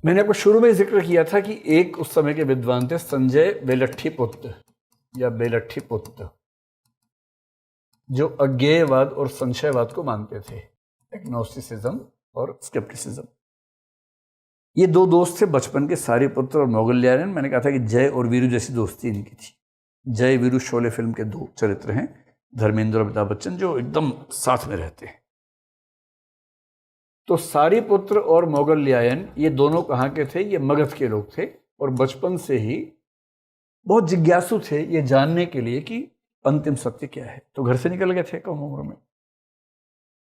मैंने आपको शुरू में जिक्र किया था कि एक उस समय के विद्वान थे संजय बेलट्ठीपुत्र या बेलट्ठीपुत्र, जो अज्ञेयवाद और संशयवाद को मानते थे, एग्नोस्टिसिज्म और स्केप्टिसिज्म। ये दो दोस्त थे बचपन के, सारिपुत्र और मोगल्यायन। मैंने कहा था कि जय और वीरू जैसी दोस्ती इनकी थी। जय वीरू शोले फिल्म के दो चरित्र हैं, धर्मेंद्र और अमिताभ बच्चन, जो एकदम साथ में रहते हैं। तो सारिपुत्र और मोगल्यायन ये दोनों कहाँ के थे? ये मगध के लोग थे और बचपन से ही बहुत जिज्ञासु थे ये जानने के लिए कि अंतिम सत्य क्या है। तो घर से निकल गए थे कम उम्र में,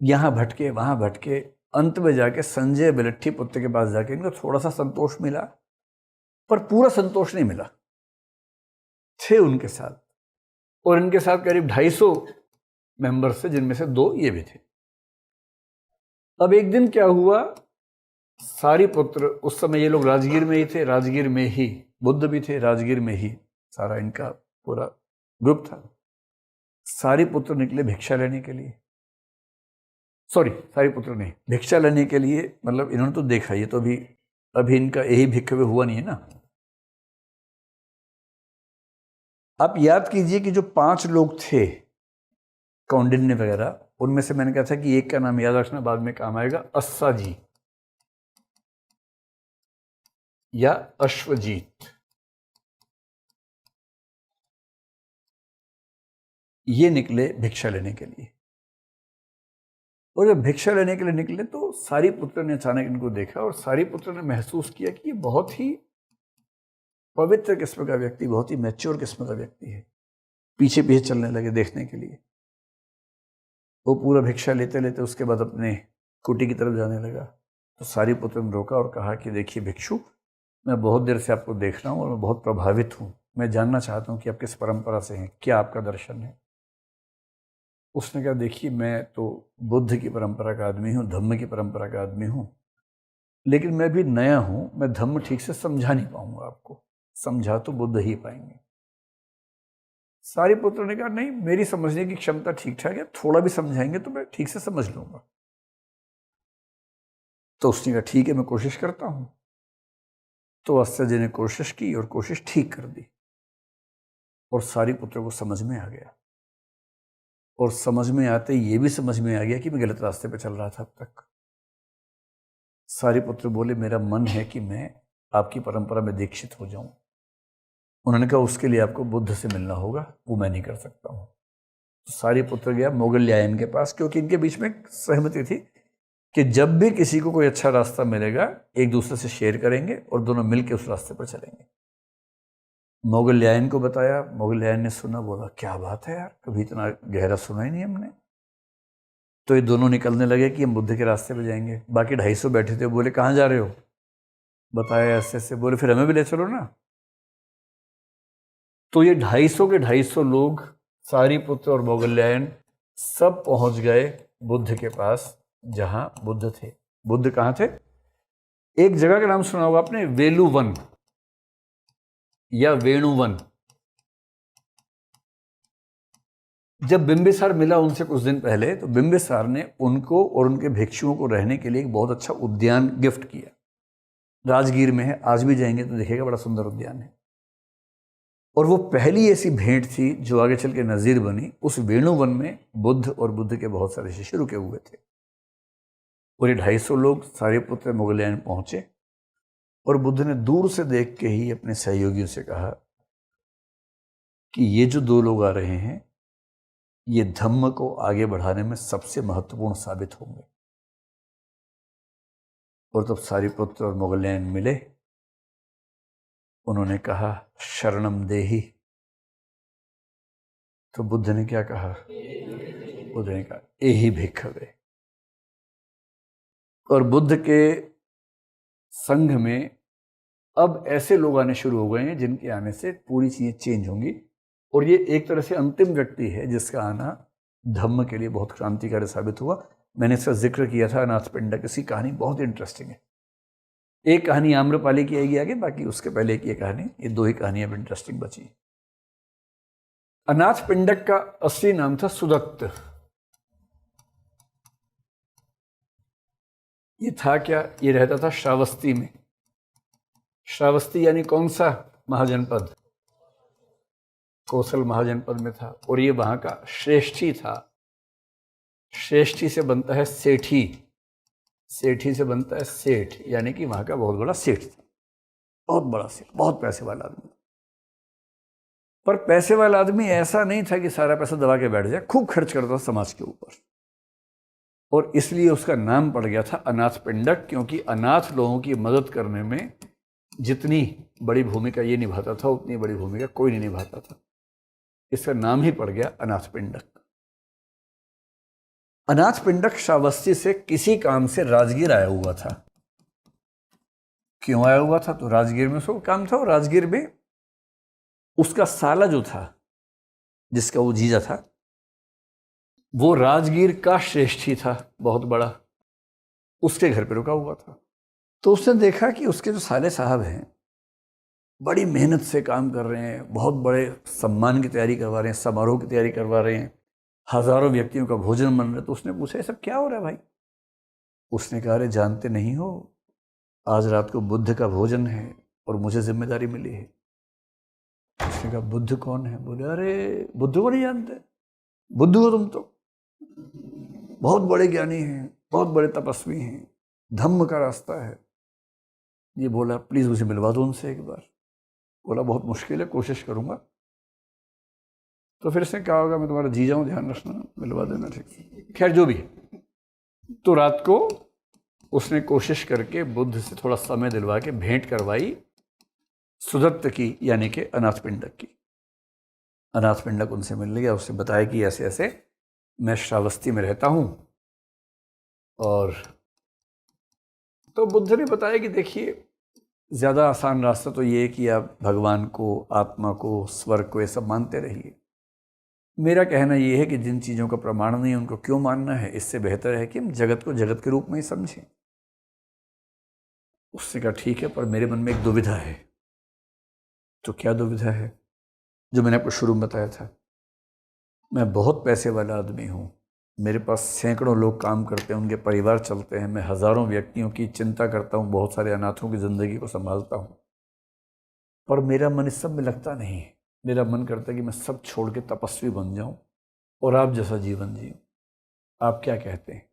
यहां भटके वहां भटके, अंत में जाके संजय बेलट्ठीपुत्र के पास जाके इनको थोड़ा सा संतोष मिला, पर पूरा संतोष नहीं मिला। थे उनके साथ, और इनके साथ करीब 250 मेंबर्स थे, जिनमें से 2 ये भी थे। अब एक दिन क्या हुआ, सारिपुत्र, उस समय ये लोग राजगीर में ही थे, राजगीर में ही बुद्ध भी थे, राजगीर में ही सारा इनका पूरा ग्रुप था। सारिपुत्र निकले भिक्षा लेने के लिए, सॉरी सारिपुत्र नहीं, भिक्षा लेने के लिए, मतलब इन्होंने तो देखा, ये तो अभी इनका यही भिक्षु हुआ नहीं है ना। आप याद कीजिए कि जो 5 लोग थे कौंडिन्य वगैरह, उनमें से मैंने कहा था कि एक का नाम याद रखना, बाद में काम आएगा, अस्साजी या अश्वजीत। ये निकले भिक्षा लेने के लिए, और जब भिक्षा लेने के लिए निकले तो सारिपुत्र ने अचानक इनको देखा, और सारिपुत्र ने महसूस किया कि ये बहुत ही पवित्र किस्म का व्यक्ति, बहुत ही मैच्योर किस्म का व्यक्ति है। पीछे पीछे चलने लगे देखने के लिए। वो पूरा भिक्षा लेते लेते उसके बाद अपने कुटी की तरफ जाने लगा। तो सारिपुत्र ने रोका और कहा कि देखिए भिक्षु, मैं बहुत देर से आपको देख रहा हूँ और मैं बहुत प्रभावित हूँ। मैं जानना चाहता हूँ कि आप किस परंपरा से हैं, क्या आपका दर्शन है। उसने कहा देखिए, मैं तो बुद्ध की परंपरा का आदमी हूँ, धम्म की परंपरा का आदमी हूँ, लेकिन मैं भी नया हूँ, मैं धम्म ठीक से समझा नहीं पाऊंगा आपको, समझा तो बुद्ध ही पाएंगे। सारिपुत्र ने कहा नहीं, मेरी समझने की क्षमता ठीक ठाक है, थोड़ा भी समझाएंगे तो मैं ठीक से समझ लूंगा। तो उसने कहा ठीक है, मैं कोशिश करता हूं। तो अस्साजी ने कोशिश की और कोशिश ठीक कर दी, और सारिपुत्र को समझ में आ गया। और समझ में आते ये भी समझ में आ गया कि मैं गलत रास्ते पर चल रहा था अब तक। सारिपुत्र बोले मेरा मन है कि मैं आपकी परंपरा में दीक्षित हो जाऊं। उन्होंने कहा उसके लिए आपको बुद्ध से मिलना होगा, वो मैं नहीं कर सकता हूं। तो सारिपुत्र गया मोगल्यायन के पास, क्योंकि इनके बीच में सहमति थी कि जब भी किसी को कोई अच्छा रास्ता मिलेगा एक दूसरे से शेयर करेंगे और दोनों मिलकर उस रास्ते पर चलेंगे। मोगल्यायन को बताया, मोगल्यायन ने सुना, बोला क्या बात है यार, कभी इतना गहरा सुना ही नहीं हमने। तो ये दोनों निकलने लगे कि हम बुद्ध के रास्ते पे जाएंगे। बाकी 250 बैठे थे, बोले कहाँ जा रहे हो, बताया ऐसे ऐसे। बोले फिर हमें भी ले चलो ना। तो ये 250 के 250 लोग, सारिपुत्र और मोगल्यायन, सब पहुंच गए बुद्ध के पास जहां बुद्ध थे। बुद्ध कहाँ थे? एक जगह का नाम सुना होगा आपने, वेलुवन या वेणुवन। जब बिंबिसार मिला उनसे कुछ दिन पहले, तो बिंबिसार ने उनको और उनके भिक्षुओं को रहने के लिए एक बहुत अच्छा उद्यान गिफ्ट किया। राजगीर में है, आज भी जाएंगे तो देखिएगा, बड़ा सुंदर उद्यान है। और वो पहली ऐसी भेंट थी जो आगे चल के नज़ीर बनी। उस वेणुवन में बुद्ध और बुद्ध के बहुत सारे शिष्य रुके हुए थे। और ये 250 लोग सारिपुत्र मोगल्यायन पहुंचे, और बुद्ध ने दूर से देख के ही अपने सहयोगियों से कहा कि ये जो 2 लोग आ रहे हैं, ये धम्म को आगे बढ़ाने में सबसे महत्वपूर्ण साबित होंगे। और तब सारिपुत्र और मोगल्यायन मिले। उन्होंने कहा शरणम देहि। तो बुद्ध ने क्या कहा? बुद्ध ने कहा एहि भिक्खवे। और बुद्ध के संघ में अब ऐसे लोग आने शुरू हो गए हैं जिनके आने से पूरी चीजें चेंज होंगी। और ये एक तरह से अंतिम व्यक्ति है जिसका आना धम्म के लिए बहुत क्रांतिकारी साबित हुआ। मैंने इसका जिक्र किया था, अनाथपिंडक। इसकी कहानी बहुत इंटरेस्टिंग है। एक कहानी आम्रपाली की आएगी आगे, बाकी उसके पहले की कहानी, ये 2 ही कहानियां अब इंटरेस्टिंग बची। अनाथपिंडक का असली नाम था सुदत्त। ये था क्या? ये रहता था श्रावस्ती में। श्रावस्ती यानी कौन सा महाजनपद? कौशल महाजनपद में था, और ये वहां का श्रेष्ठी था। श्रेष्ठी से बनता है सेठी, सेठी से बनता है सेठ, यानी कि वहां का बहुत बड़ा सेठ था, बहुत बड़ा सेठ, बहुत पैसे वाला आदमी। पर पैसे वाला आदमी ऐसा नहीं था कि सारा पैसा दबा के बैठ जाए, खूब खर्च करता था समाज के ऊपर, और इसलिए उसका नाम पड़ गया था अनाथ पिंडक, क्योंकि अनाथ लोगों की मदद करने में जितनी बड़ी भूमिका ये निभाता था उतनी बड़ी भूमिका कोई नहीं निभाता था। इसका नाम ही पड़ गया अनाथ पिंडक। अनाथ पिंडक श्रावस्ती से किसी काम से राजगीर आया हुआ था। क्यों आया हुआ था? तो राजगीर में उसको काम था, और राजगीर में उसका साला जो था, जिसका वो जीजा था, वो राजगीर का श्रेष्ठी था, बहुत बड़ा, उसके घर पे रुका हुआ था। तो उसने देखा कि उसके जो साले साहब हैं बड़ी मेहनत से काम कर रहे हैं, बहुत बड़े सम्मान की तैयारी करवा रहे हैं, समारोह की तैयारी करवा रहे हैं, हजारों व्यक्तियों का भोजन बन रहा है। तो उसने पूछा, ये सब क्या हो रहा है भाई? उसने कहा, अरे जानते नहीं हो, आज रात को बुद्ध का भोजन है और मुझे जिम्मेदारी मिली है। उसने कहा, बुद्ध कौन है? बोले, अरे बुद्ध को नहीं जानते? बुद्ध को तुम तो बहुत बड़े ज्ञानी हैं, बहुत बड़े तपस्वी हैं, धम्म का रास्ता है। ये बोला, प्लीज मुझे मिलवा दो उनसे एक बार। बोला, बहुत मुश्किल है, कोशिश करूंगा। तो फिर इसने कहा होगा, मैं तुम्हारा जीजा हूं, ध्यान रखना, मिलवा देना, ठीक। खैर जो भी है, तो रात को उसने कोशिश करके बुद्ध से थोड़ा समय दिलवा के भेंट करवाई सुदत्त की, यानी कि अनाथ पिंडक की। अनाथ पिंडक उनसे मिलने गया, उससे बताया कि ऐसे ऐसे मैं श्रावस्ती में रहता हूं। और तो बुद्ध ने बताया कि देखिए, ज़्यादा आसान रास्ता तो ये है कि आप भगवान को, आत्मा को, स्वर्ग को, ये सब मानते रहिए। मेरा कहना ये है कि जिन चीज़ों का प्रमाण नहीं है उनको क्यों मानना है, इससे बेहतर है कि हम जगत को जगत के रूप में ही समझें। उसने कहा, ठीक है, पर मेरे मन में एक दुविधा है। तो क्या दुविधा है? जो मैंने आपको शुरू में बताया था, मैं बहुत पैसे वाला आदमी हूँ, मेरे पास सैकड़ों लोग काम करते हैं, उनके परिवार चलते हैं, मैं हज़ारों व्यक्तियों की चिंता करता हूँ, बहुत सारे अनाथों की ज़िंदगी को संभालता हूँ, पर मेरा मन इस सब में लगता नहीं है। मेरा मन करता है कि मैं सब छोड़ के तपस्वी बन जाऊं और आप जैसा जीवन जीऊं। आप क्या कहते हैं?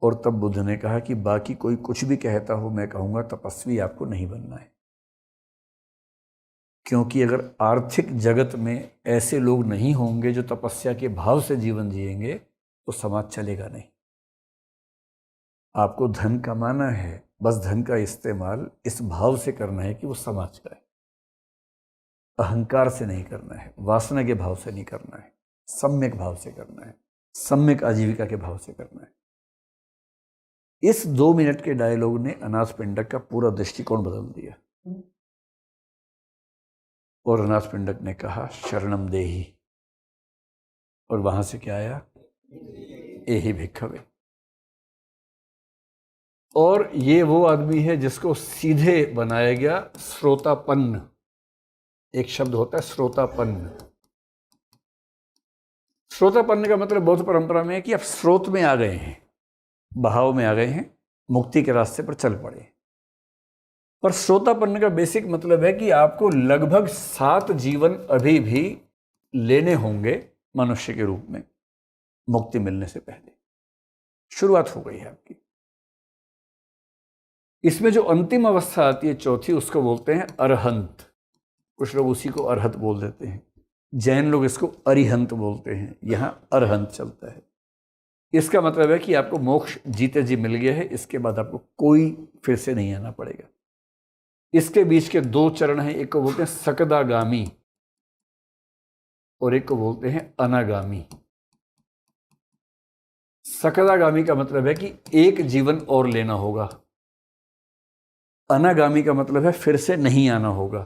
और तब बुद्ध ने कहा कि बाकी कोई कुछ भी कहता हो, मैं कहूँगा तपस्वी आपको नहीं बनना है, क्योंकि अगर आर्थिक जगत में ऐसे लोग नहीं होंगे जो तपस्या के भाव से जीवन जिएंगे तो समाज चलेगा नहीं। आपको धन कमाना है, बस धन का इस्तेमाल इस भाव से करना है कि वो समाज का है, अहंकार से नहीं करना है, वासना के भाव से नहीं करना है, सम्यक भाव से करना है, सम्यक आजीविका के भाव से करना है। इस 2 मिनट के डायलॉग ने अनाथ पिंडक का पूरा दृष्टिकोण बदल दिया। और अनाथ पिंडक ने कहा, शरणम देहि, और वहां से क्या आया? एहि भिक्खवे। और ये वो आदमी है जिसको सीधे बनाया गया श्रोतापन्न। एक शब्द होता है श्रोतापन्न। श्रोतापन्न का मतलब बौद्ध परंपरा में है कि आप स्रोत में आ गए हैं, बहाव में आ गए हैं, मुक्ति के रास्ते पर चल पड़े। पर श्रोतापन्न का बेसिक मतलब है कि आपको लगभग 7 जीवन अभी भी लेने होंगे मनुष्य के रूप में, मुक्ति मिलने से पहले। शुरुआत हो गई है आपकी। इसमें जो अंतिम अवस्था आती है चौथी, उसको बोलते हैं अरहंत। कुछ लोग उसी को अरहत बोल देते हैं, जैन लोग इसको अरिहंत बोलते हैं, यहां अरहंत चलता है। इसका मतलब है कि आपको मोक्ष जीते जी मिल गया है, इसके बाद आपको कोई फिर से नहीं आना पड़ेगा। इसके बीच के 2 चरण हैं, एक को बोलते हैं सकदागामी और एक को बोलते हैं अनागामी। सकदागामी का मतलब है कि एक जीवन और लेना होगा, अनागामी का मतलब है फिर से नहीं आना होगा।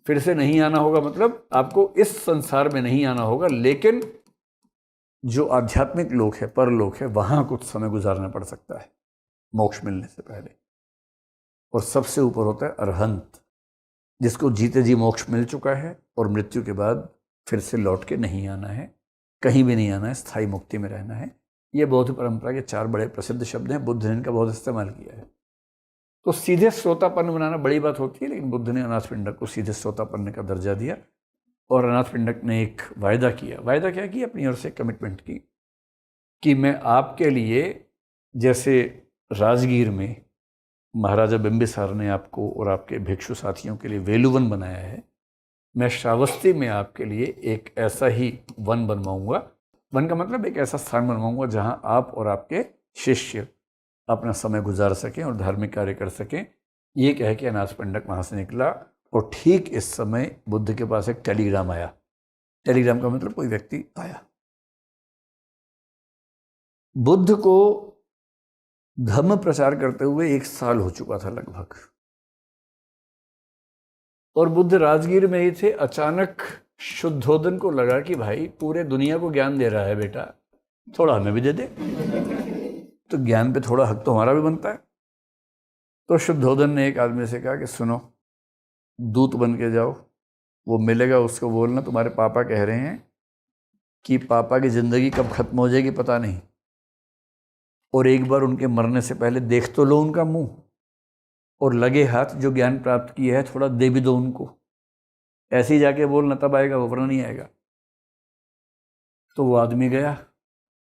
फिर से नहीं आना होगा मतलब आपको इस संसार में नहीं आना होगा, लेकिन जो आध्यात्मिक लोक है, परलोक है, वहां कुछ समय गुजारना पड़ सकता है मोक्ष मिलने से पहले। और सबसे ऊपर होता है अरहंत, जिसको जीते जी मोक्ष मिल चुका है और मृत्यु के बाद फिर से लौट के नहीं आना है, कहीं भी नहीं आना है, स्थायी मुक्ति में रहना है। ये बौद्ध परंपरा के 4 बड़े प्रसिद्ध शब्द हैं, बुद्ध ने इनका बहुत इस्तेमाल किया है। तो सीधे श्रोतापन्न बनाना बड़ी बात होती है, लेकिन बुद्ध ने अनाथ पिंडक को सीधे श्रोतापन्न का दर्जा दिया। और अनाथ पिंडक ने एक वायदा किया। वायदा क्या किया? अपनी ओर से कमिटमेंट की कि मैं आपके लिए, जैसे राजगीर में महाराजा बिंबिसार ने आपको और आपके भिक्षु साथियों के लिए वेलुवन बनाया है, मैं श्रावस्ती में आपके लिए एक ऐसा ही वन बनवाऊंगा। वन का मतलब एक ऐसा स्थान बनवाऊंगा जहां आप और आपके शिष्य अपना समय गुजार सकें और धार्मिक कार्य कर सकें। ये कह के अनाथ पिंडक वहाँ से निकला और ठीक इस समय बुद्ध के पास एक टेलीग्राम आया। टेलीग्राम का मतलब कोई व्यक्ति आया। बुद्ध को धर्म प्रचार करते हुए 1 साल हो चुका था लगभग, और बुद्ध राजगीर में ही थे। अचानक शुद्धोधन को लगा कि भाई पूरे दुनिया को ज्ञान दे रहा है बेटा, थोड़ा हमें भी दे दे, तो ज्ञान पे थोड़ा हक तो हमारा भी बनता है। तो शुद्धोधन ने एक आदमी से कहा कि सुनो, दूत बन के जाओ, वो मिलेगा, उसको बोलना तुम्हारे पापा कह रहे हैं कि पापा की ज़िंदगी कब खत्म हो जाएगी पता नहीं, और एक बार उनके मरने से पहले देख तो लो उनका मुंह, और लगे हाथ जो ज्ञान प्राप्त किया है थोड़ा दे भी दो उनको। ऐसे ही जाके बोलना, तब आएगा वो, वरना नहीं आएगा। तो वो आदमी गया,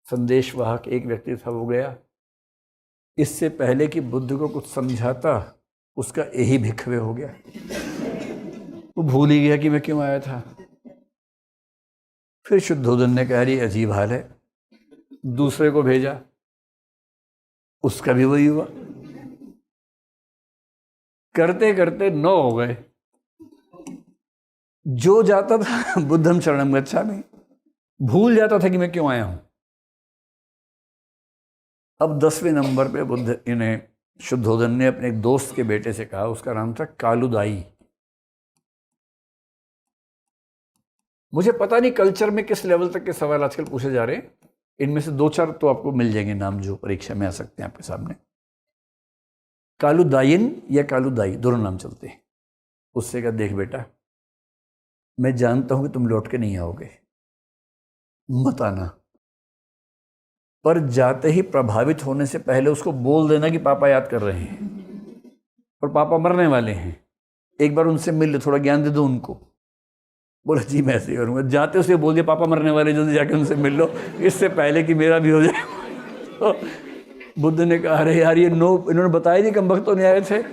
संदेशवाहक एक व्यक्ति था, वो गया। इससे पहले कि बुद्ध को कुछ समझाता, उसका यही भिखवे हो गया। वो भूल ही गया कि मैं क्यों आया था। फिर शुद्धोधन ने कहा ये अजीब हाल है, दूसरे को भेजा, उसका भी वही हुआ। करते करते 9 हो गए। जो जाता था बुद्धम शरणम गच्छामि, भूल जाता था कि मैं क्यों आया हूं। अब 10वें नंबर पे बुद्ध इन्हें शुद्धोधन ने अपने एक दोस्त के बेटे से कहा, उसका नाम था कालुदाई। मुझे पता नहीं कल्चर में किस लेवल तक के सवाल आजकल पूछे जा रहे हैं, इनमें से 2-4 तो आपको मिल जाएंगे नाम जो परीक्षा में आ सकते हैं आपके सामने। कालुदायिन या कालुदाई दोनों नाम चलते हैं। उससे कहा, देख बेटा, मैं जानता हूं कि तुम लौट के नहीं आओगे, मत आना, पर जाते ही प्रभावित होने से पहले उसको बोल देना कि पापा याद कर रहे हैं और पापा मरने वाले हैं, एक बार उनसे मिल लो, थोड़ा ज्ञान दे दो उनको। बोला जी मैं ऐसे ही करूँगा। जाते उसे बोल दिया पापा मरने वाले, जल्दी जाके उनसे मिल लो, इससे पहले कि मेरा भी हो जाए। तो बुद्ध ने कहा, अरे यार ये इन्होंने बताया नहीं, कम भक्तों नहीं आए थे,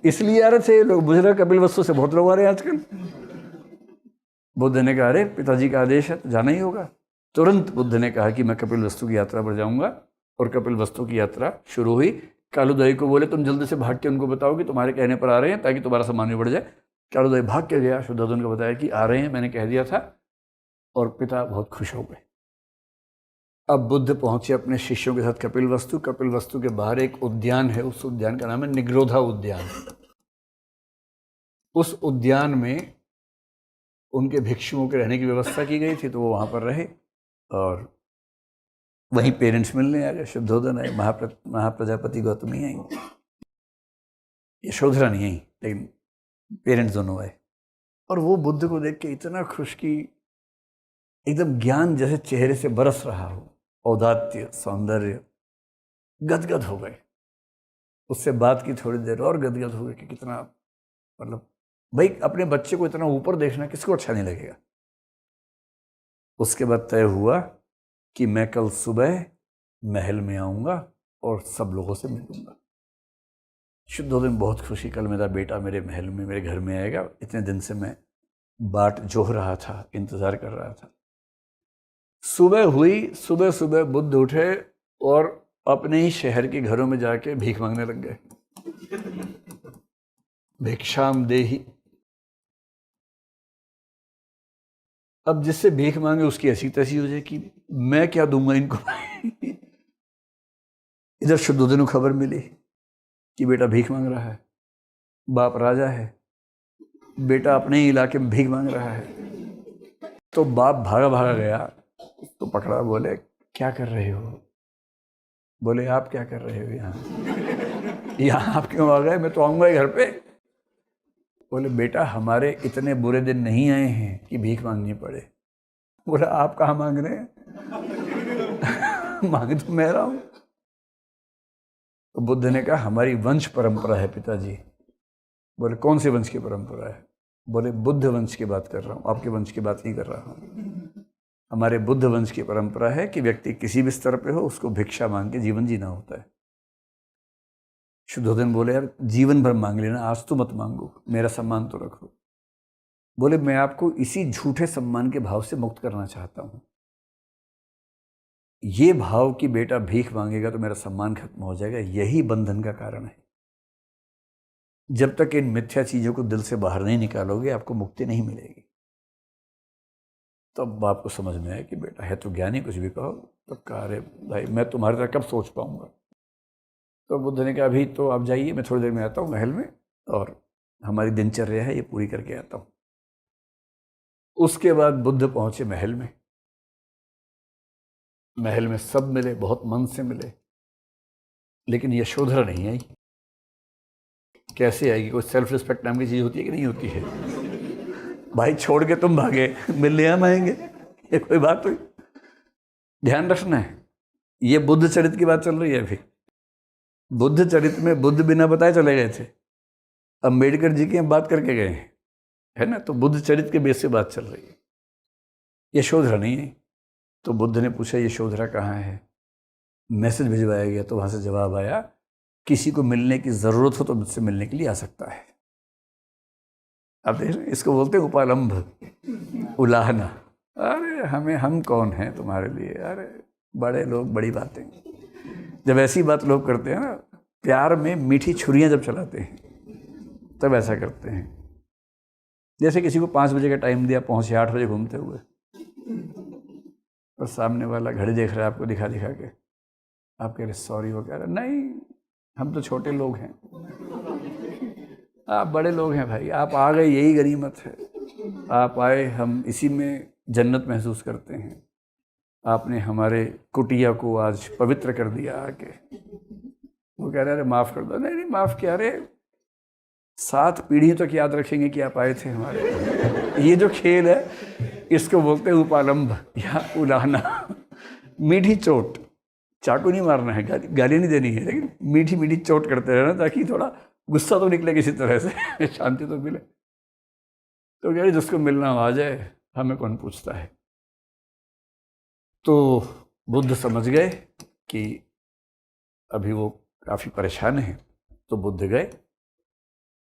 इसलिए आ रहे थे लोग। बुझ रहे कपिल वस्तु से बहुत लोग आ रहे हैं आजकल। बुद्ध ने कहा, अरे पिताजी का आदेश है तो जाना ही होगा। तुरंत बुद्ध ने कहा कि मैं कपिल वस्तु की यात्रा पर जाऊंगा, और कपिल वस्तु की यात्रा शुरू हुई। कालुदाई को बोले, तुम जल्दी से भाग के उनको बताओ कि तुम्हारे कहने पर आ रहे हैं, ताकि तुम्हारा सम्मान भी बढ़ जाए। कालुदाई भाग के गया, शुद्धोधन को बताया कि आ रहे हैं, मैंने कह दिया था, और पिता बहुत खुश हो गए। अब बुद्ध पहुंचे अपने शिष्यों के साथ कपिल वस्तु। कपिल वस्तु के बाहर एक उद्यान है, उस उद्यान का नाम है निग्रोधा उद्यान। उस उद्यान में उनके भिक्षुओं के रहने की व्यवस्था की गई थी, तो वो वहाँ पर रहे, और वहीं पेरेंट्स मिलने आ गए। शुद्धोधन आए, महाप्रजापति गौतमी आई, यशोधरा नहीं आई, लेकिन पेरेंट्स दोनों आए। और वो बुद्ध को देख के इतना खुश कि एकदम ज्ञान जैसे चेहरे से बरस रहा हो, औदात्य, सौंदर्य, गदगद हो गए। उससे बात की थोड़ी देर और गदगद हो गए कि कितना, मतलब भाई अपने बच्चे को इतना ऊपर देखना किसको अच्छा नहीं लगेगा। उसके बाद तय हुआ कि मैं कल सुबह महल में आऊँगा और सब लोगों से मिलूँगा। शुद्धोधन बहुत खुशी, कल मेरा बेटा मेरे महल में, मेरे घर में आएगा, इतने दिन से मैं बाट जोह रहा था, इंतज़ार कर रहा था। सुबह हुई, सुबह सुबह बुद्ध उठे और अपने ही शहर के घरों में जाके भीख मांगने लग गए। भिक्षाम देहि। अब जिससे भीख मांगे उसकी ऐसी तैसी हो जाए कि मैं क्या दूंगा इनको। इधर शुद्धोधन को खबर मिली कि बेटा भीख मांग रहा है, बाप राजा है, बेटा अपने ही इलाके में भीख मांग रहा है। तो बाप भागा भागा गया, तो पकड़ा, बोले क्या कर रहे हो? बोले आप क्या कर रहे हो यहाँ? यहाँ आप क्यों आ गए? मैं तो आऊँगा ही घर पे। बोले बेटा हमारे इतने बुरे दिन नहीं आए हैं कि भीख मांगनी पड़े। बोला आप कहाँ मांग रहे हैं? मांग तो मैं रहा हूँ। तो बुद्ध ने कहा हमारी वंश परंपरा है पिताजी। बोले कौन से वंश की परंपरा है? बोले बुद्ध वंश की बात कर रहा हूँ, आपके वंश की बात नहीं कर रहा हूँ। हमारे बुद्ध वंश की परंपरा है कि व्यक्ति किसी भी स्तर पे हो उसको भिक्षा मांग के जीवन जीना होता है। शुद्धोधन बोले यार जीवन भर मांग लेना, आज तो मत मांगो, मेरा सम्मान तो रखो। बोले मैं आपको इसी झूठे सम्मान के भाव से मुक्त करना चाहता हूं। ये भाव कि बेटा भीख मांगेगा तो मेरा सम्मान खत्म हो जाएगा, यही बंधन का कारण है। जब तक इन मिथ्या चीजों को दिल से बाहर नहीं निकालोगे आपको मुक्ति नहीं मिलेगी। तब आपको समझ में आया कि बेटा है तो ज्ञानी, कुछ भी कहो। तब कहा अरे भाई मैं तुम्हारी तरह कब सोच पाऊंगा। तो बुद्ध ने कहा अभी तो आप जाइए, मैं थोड़ी देर में आता हूँ महल में और हमारी दिनचर्या है ये पूरी करके आता हूँ। उसके बाद बुद्ध पहुंचे महल में। महल में सब मिले, बहुत मन से मिले, लेकिन यशोधरा नहीं आई। कैसे आएगी? कोई सेल्फ रिस्पेक्ट नाम की चीज होती है कि नहीं होती है? भाई छोड़ के तुम भागे, मिलने हम आएंगे, ये कोई बात हुई? ध्यान रखना है, ये बुद्ध चरित्र की बात चल रही है। अभी बुद्ध चरित्र में बुद्ध बिना बताए चले गए थे, अंबेडकर जी की हम बात करके गए हैं, है ना? तो बुद्ध चरित्र के बेस से बात चल रही है। यशोधरा नहीं है। तो बुद्ध ने पूछा यशोधरा कहाँ है? मैसेज भिजवाया गया तो वहां से जवाब आया किसी को मिलने की जरूरत हो तो मुझसे मिलने के लिए आ सकता है। अब देख रहे, इसको बोलते हैं उपालंभ, उलाहना। अरे हम कौन हैं तुम्हारे लिए? अरे बड़े लोग बड़ी बातें। जब ऐसी बात लोग करते हैं ना, प्यार में मीठी छुरियां जब चलाते हैं तब ऐसा करते हैं। जैसे किसी को 5 बजे का टाइम दिया, पहुंचे 8 बजे घूमते हुए, और सामने वाला घड़ी देख रहा है आपको दिखा दिखा के, आप कह रहे सॉरी, वो कह रहे नहीं हम तो छोटे लोग हैं, आप बड़े लोग हैं भाई, आप आ गए यही गनीमत है, आप आए हम इसी में जन्नत महसूस करते हैं। आपने हमारे कुटिया को आज पवित्र कर दिया आके। वो कह रहे अरे माफ़ कर दो। नहीं नहीं माफ़ क्या, अरे 7 पीढ़ियों तक याद रखेंगे कि आप आए थे हमारे। ये जो खेल है इसको बोलते हैं उपालंभ या उलाहना। मीठी चोट, चाकू नहीं मारना है, गाली नहीं देनी है, लेकिन मीठी मीठी चोट करते रहना ताकि थोड़ा गुस्सा तो निकले किसी तरह से, शांति तो मिले। तो कह रहे जिसको मिलना हो आ जाए, हमें कौन पूछता है। तो बुद्ध समझ गए कि अभी वो काफ़ी परेशान हैं। तो बुद्ध गए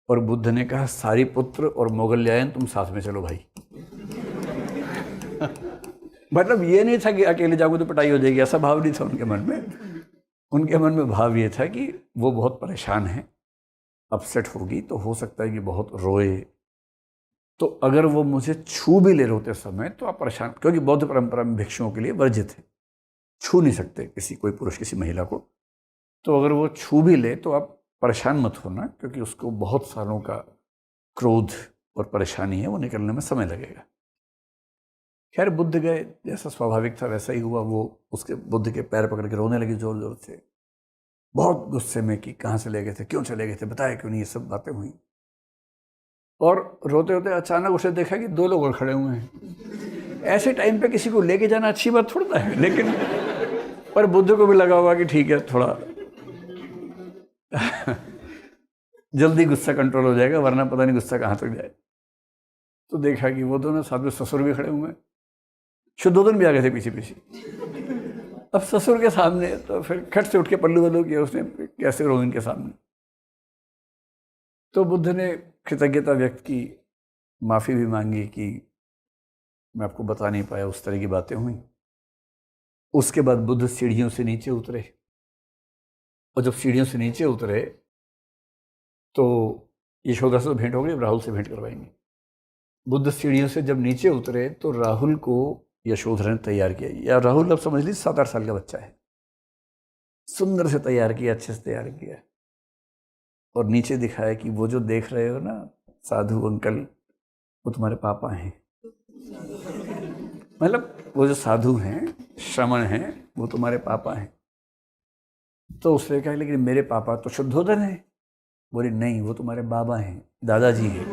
और बुद्ध ने कहा सारिपुत्र और मोगल्यायन तुम साथ में चलो भाई। मतलब ये नहीं था कि अकेले जाओगे तो पिटाई हो जाएगी, ऐसा भाव नहीं था उनके मन में। उनके मन में भाव ये था कि वो बहुत परेशान हैं, अपसेट होगी तो हो सकता है कि बहुत रोए, तो अगर वो मुझे छू भी ले रहे होते समय तो आप परेशान, क्योंकि बौद्ध परंपरा में भिक्षुओं के लिए वर्जित है, छू नहीं सकते किसी, कोई पुरुष किसी महिला को। तो अगर वो छू भी ले तो आप परेशान मत होना, क्योंकि उसको बहुत सालों का क्रोध और परेशानी है, वो निकलने में समय लगेगा। खैर बुद्ध गए, जैसा स्वाभाविक था वैसा ही हुआ। वो उसके बुद्ध के पैर पकड़ के रोने लगी जोर जोर से, बहुत गुस्से में कि कहाँ से ले गए थे, क्यों चले गए थे, बताया क्यों नहीं, ये सब बातें हुई। और रोते रोते अचानक उसे देखा कि 2 लोग और खड़े हुए हैं। ऐसे टाइम पे किसी को लेके जाना अच्छी बात थोड़ा है, लेकिन पर बुद्ध को भी लगा हुआ कि ठीक है थोड़ा जल्दी गुस्सा कंट्रोल हो जाएगा, वरना पता नहीं गुस्सा कहाँ तक जाए। तो देखा कि वो दोनों साथ में ससुर भी खड़े हुए हैं, शुद्धोधन भी आ गए थे पीछे पीछे। अब ससुर के सामने तो फिर खट से उठ के पल्लू वल्लू किया उसने, कैसे रो इनके सामने। तो बुद्ध ने कृतज्ञता व्यक्त की, माफ़ी भी मांगी कि मैं आपको बता नहीं पाया, उस तरह की बातें हुई। उसके बाद बुद्ध सीढ़ियों से नीचे उतरे, और जब सीढ़ियों से नीचे उतरे तो यशोदा से भेंट हो गई, राहुल से भेंट करवाएंगे। बुद्ध सीढ़ियों से जब नीचे उतरे तो राहुल को यशोधरा ने तैयार किया। या राहुल अब समझ लीजिए 7-8 साल का बच्चा है, सुंदर से तैयार किया, अच्छे से तैयार किया, और नीचे दिखाया कि वो जो देख रहे हो ना साधु अंकल, वो तुम्हारे पापा हैं। मतलब वो जो साधु हैं, श्रमण हैं, वो तुम्हारे पापा हैं। तो उसने कहा लेकिन मेरे पापा तो शुद्धोधन हैं। बोले नहीं, वो तुम्हारे बाबा हैं, दादाजी हैं।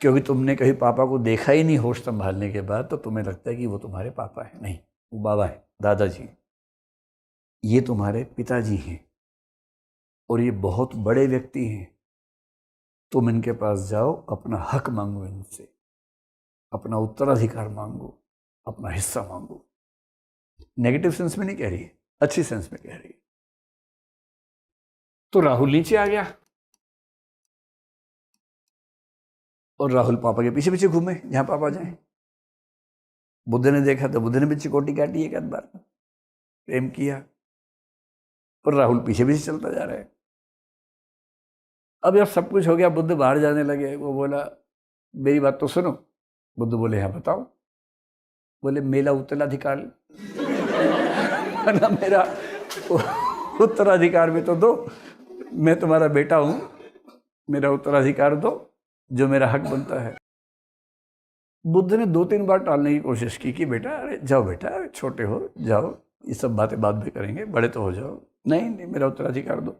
क्योंकि तुमने कभी पापा को देखा ही नहीं होश संभालने के बाद, तो तुम्हें लगता है कि वो तुम्हारे पापा हैं। नहीं, वो बाबा हैं, दादाजी हैं। ये तुम्हारे पिताजी हैं। और ये बहुत बड़े व्यक्ति हैं, तुम इनके पास जाओ, अपना हक मांगो इनसे, अपना उत्तराधिकार मांगो, अपना हिस्सा मांगो। नेगेटिव सेंस में नहीं कह रही है, अच्छी सेंस में कह रही है। तो राहुल नीचे आ गया और राहुल पापा के पीछे पीछे घूमे जहां पापा जाए। बुद्ध ने देखा तो बुद्ध ने भी चिकोटी काटी एक आध बार, प्रेम किया, और राहुल पीछे पीछे चलता जा रहा है। अब जब सब कुछ हो गया, बुद्ध बाहर जाने लगे, वो बोला मेरी बात तो सुनो। बुद्ध बोले हाँ बताओ। बोले मेरा उत्तराधिकार ना, मेरा उत्तराधिकार में तो दो, मैं तुम्हारा बेटा हूं, मेरा उत्तराधिकार दो, जो मेरा हक बनता है। बुद्ध ने 2-3 बार टालने की कोशिश की कि बेटा अरे जाओ बेटा, छोटे हो, जाओ, ये सब बातें बाद में करेंगे, बड़े तो हो जाओ। नहीं नहीं, मेरा उत्तराधिकार दो।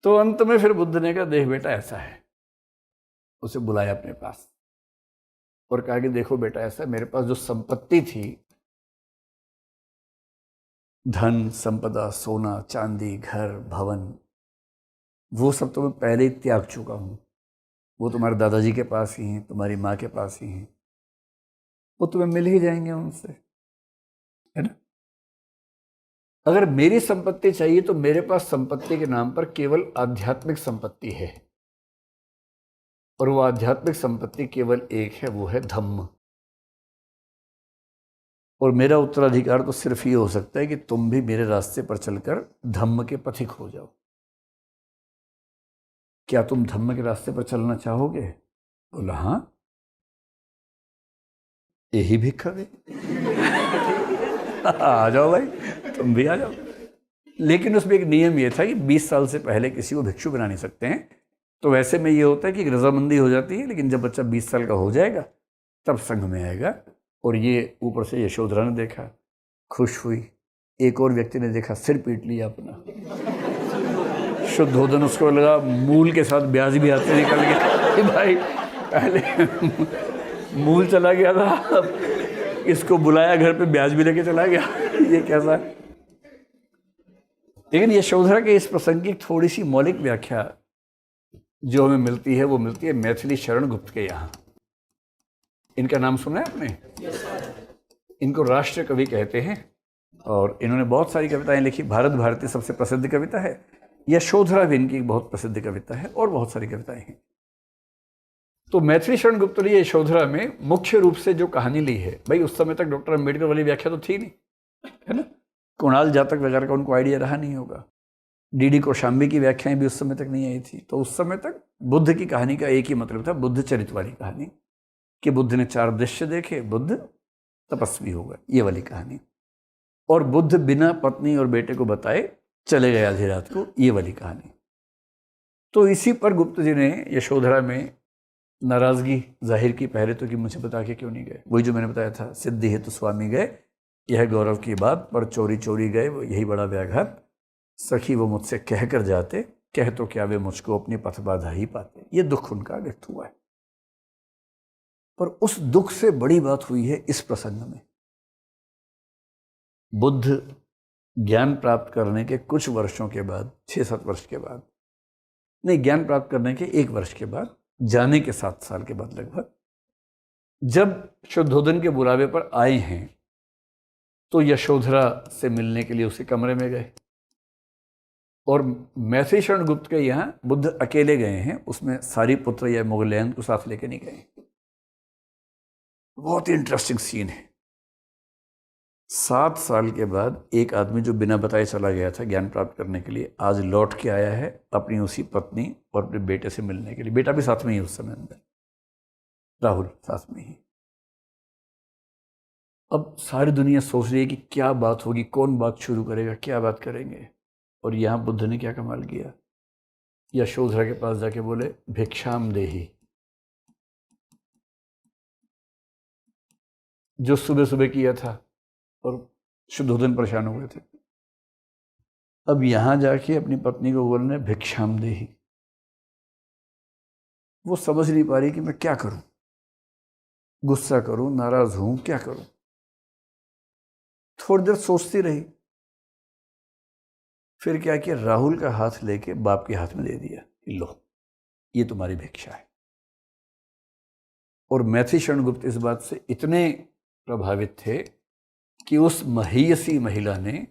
तो अंत में फिर बुद्ध ने कहा देख बेटा ऐसा है, उसे बुलाया अपने पास और कहा कि देखो बेटा ऐसा, मेरे पास जो संपत्ति थी, धन संपदा, सोना चांदी, घर भवन, वो सब तो मैं पहले ही त्याग चुका हूं। वो तुम्हारे दादाजी के पास ही हैं, तुम्हारी माँ के पास ही हैं, वो तुम्हें मिल ही जाएंगे उनसे, है ना। अगर मेरी संपत्ति चाहिए तो मेरे पास संपत्ति के नाम पर केवल आध्यात्मिक संपत्ति है, और वो आध्यात्मिक संपत्ति केवल एक है, वो है धम्म। और मेरा उत्तराधिकार तो सिर्फ ये हो सकता है कि तुम भी मेरे रास्ते पर चलकर धम्म के पथिक हो जाओ। क्या तुम धम्म के रास्ते पर चलना चाहोगे? बोला हाँ। यही भिक्षुक आ जाओ भाई, तुम भी आ जाओ। लेकिन उसमें एक नियम ये था कि 20 साल से पहले किसी को भिक्षु बना नहीं सकते हैं। तो वैसे में ये होता है कि रजामंदी हो जाती है, लेकिन जब बच्चा 20 साल का हो जाएगा तब संघ में आएगा। और ये ऊपर से यशोधरा ने देखा, खुश हुई। एक और व्यक्ति ने देखा, सिर पीट लिया अपना। शुद्धोधन उसको लगा मूल के साथ ब्याज भी हाथ से निकल गया कि भाई पहले मूल चला गया था, अब इसको बुलाया घर पे, ब्याज भी लेके चला गया, ये कैसा। लेकिन यशोधरा के इस प्रसंग की थोड़ी सी मौलिक व्याख्या जो हमें मिलती है वो मिलती है मैथिली शरण गुप्त के यहाँ। इनका नाम सुना है आपने? इनको राष्ट्र कवि कहते हैं और इन्होंने बहुत सारी कविताएं लिखी। भारत भारती सबसे प्रसिद्ध कविता है, यशोधरा भी इनकी बहुत प्रसिद्ध कविता है, और बहुत सारी कविताएं हैं। तो मैथिली शरण गुप्त ने यशोधरा में मुख्य रूप से जो कहानी ली है, भाई उस समय तक डॉक्टर अम्बेडकर वाली व्याख्या तो थी नहीं, है ना। कुणाल जातक वगैरह का उनको आइडिया रहा नहीं होगा। डीडी कौशाम्बी की व्याख्याएं भी उस समय तक नहीं आई थी। तो उस समय तक बुद्ध की कहानी का एक ही मतलब था, बुद्ध चरित वाली कहानी, कि बुद्ध ने 4 दृश्य देखे, बुद्ध तपस्वी हो गए, ये वाली कहानी। और बुद्ध बिना पत्नी और बेटे को बताए चले गए आधी रात को, ये वाली कहानी। तो इसी पर गुप्त जी ने यशोधरा में नाराजगी जाहिर की, पहले तो कि मुझे बता के क्यों नहीं गए। वही जो मैंने बताया था, सिद्धि हेतु स्वामी गए, यह गौरव की बात, पर चोरी चोरी गए, वो यही बड़ा व्याघात। सखी वो मुझसे कह कर जाते, कह तो क्या वे मुझको अपनी पथ बाधा ही पाते। ये दुख उनका व्यक्त हुआ है। पर उस दुख से बड़ी बात हुई है इस प्रसंग में। बुद्ध ज्ञान प्राप्त करने के कुछ वर्षों के बाद, 6-7 वर्ष के बाद, नहीं, ज्ञान प्राप्त करने के 1 वर्ष के बाद, जाने के 7 साल के बाद लगभग, जब शुद्धोधन के बुलावे पर आए हैं तो यशोधरा से मिलने के लिए उसी कमरे में गए। और मैथिली शरण गुप्त के यहाँ बुद्ध अकेले गए हैं, उसमें सारी पुत्र या मोगलैन को साथ लेके नहीं गए। बहुत ही इंटरेस्टिंग सीन है। 7 साल के बाद एक आदमी जो बिना बताए चला गया था ज्ञान प्राप्त करने के लिए, आज लौट के आया है अपनी उसी पत्नी और अपने बेटे से मिलने के लिए। बेटा भी साथ में ही उस समय अंदर, राहुल साथ में ही। अब सारी दुनिया सोच रही है कि क्या बात होगी, कौन बात शुरू करेगा, क्या बात करेंगे। और यहाँ बुद्ध ने क्या कमाल किया, यशोधरा के पास जाके बोले भिक्षाम देही। जो सुबह सुबह किया था और शुद्धोधन परेशान हो गए थे, अब यहां जाके अपनी पत्नी को बोलने भिक्षाम देही। वो समझ नहीं पा रही कि मैं क्या करूं, गुस्सा करूं, नाराज हूं, क्या करूं। थोड़ी देर सोचती रही, फिर क्या किया, राहुल का हाथ लेके बाप के हाथ में दे दिया, लो ये तुम्हारी भिक्षा है। और मैथिली शरण गुप्त इस बात से इतने प्रभावित थे कि उस महीयसी महिला ने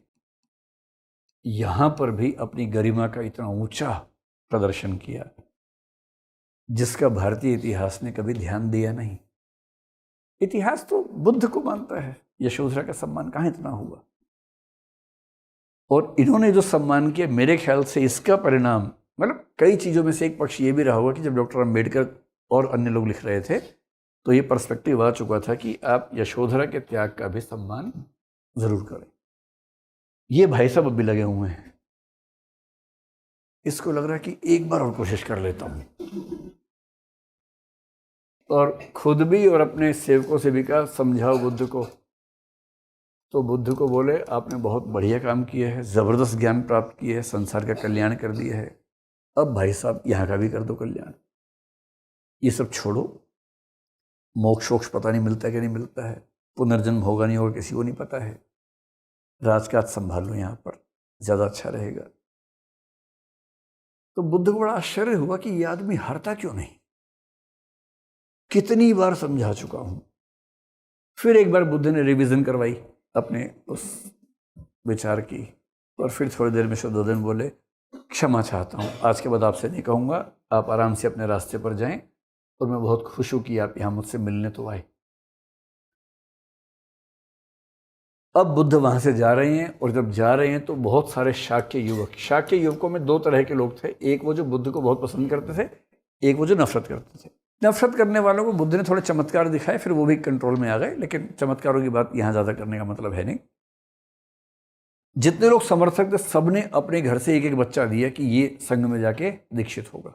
यहां पर भी अपनी गरिमा का इतना ऊंचा प्रदर्शन किया जिसका भारतीय इतिहास ने कभी ध्यान दिया नहीं। इतिहास तो बुद्ध को मानता है, यशोधरा का सम्मान कहाँ इतना हुआ। और इन्होंने जो सम्मान किया, मेरे ख्याल से इसका परिणाम, मतलब कई चीज़ों में से एक पक्ष ये भी रहा होगा कि जब डॉक्टर अम्बेडकर और अन्य लोग लिख रहे थे तो ये पर्सपेक्टिव आ चुका था कि आप यशोधरा के त्याग का भी सम्मान जरूर करें। ये भाई साहब अब भी लगे हुए हैं, इसको लग रहा है कि एक बार और कोशिश कर लेता हूं, और खुद भी और अपने सेवकों से भी कहा समझाओ बुद्ध को। तो बुद्ध को बोले आपने बहुत बढ़िया काम किया है, ज़बरदस्त ज्ञान प्राप्त किया है, संसार का कल्याण कर दिया है, अब भाई साहब यहाँ का भी कर दो कल्याण। ये सब छोड़ो, मोक्ष वोक्ष पता नहीं मिलता है कि नहीं मिलता है, पुनर्जन्म होगा नहीं होगा किसी को नहीं पता है, राजकाज संभाल लो यहाँ पर, ज़्यादा अच्छा रहेगा। तो बुद्ध को बड़ा आश्चर्य हुआ कि ये आदमी हारता क्यों नहीं, कितनी बार समझा चुका हूं। फिर एक बार बुद्ध ने रिवीजन करवाई अपने उस विचार की, और फिर थोड़ी देर में शुद्धोधन बोले क्षमा चाहता हूं, आज के बाद आपसे नहीं कहूंगा, आप आराम से अपने रास्ते पर जाएं, और मैं बहुत खुश हूं कि आप यहां मुझसे मिलने तो आए। अब बुद्ध वहां से जा रहे हैं, और जब जा रहे हैं तो बहुत सारे शाक्य युवकों में दो तरह के लोग थे, एक वो जो बुद्ध को बहुत पसंद करते थे, एक वो जो नफरत करते थे। नफरत करने वालों को बुद्ध ने थोड़े चमत्कार दिखाए, फिर वो भी कंट्रोल में आ गए, लेकिन चमत्कारों की बात यहां ज्यादा करने का मतलब है नहीं। जितने लोग समर्थक थे सबने अपने घर से एक एक बच्चा दिया कि ये संघ में जाके दीक्षित होगा।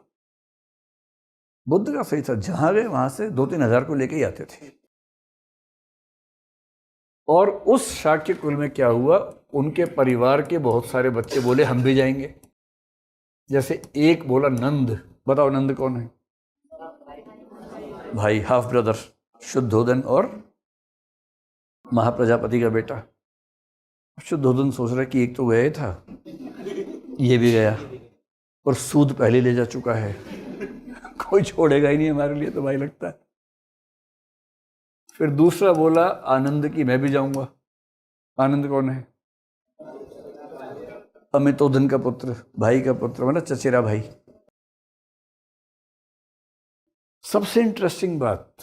बुद्ध का सही था, जहां गए वहां से 2-3 हजार को लेके ही आते थे। और उस शाक्य कुल में क्या हुआ, उनके परिवार के बहुत सारे बच्चे बोले हम भी जाएंगे। जैसे एक बोला नंद, बताओ नंद कौन है, भाई हाफ ब्रदर, शुद्धोधन और महाप्रजापति का बेटा। शुद्धोधन सोच रहा है कि एक तो गया था, ये भी गया, और सूद पहले ले जा चुका है, कोई छोड़ेगा ही नहीं हमारे लिए तो भाई लगता है। फिर दूसरा बोला आनंद की मैं भी जाऊंगा। आनंद कौन है, अमितोधन का पुत्र, भाई का पुत्र, मतलब चचेरा भाई। सबसे इंटरेस्टिंग बात,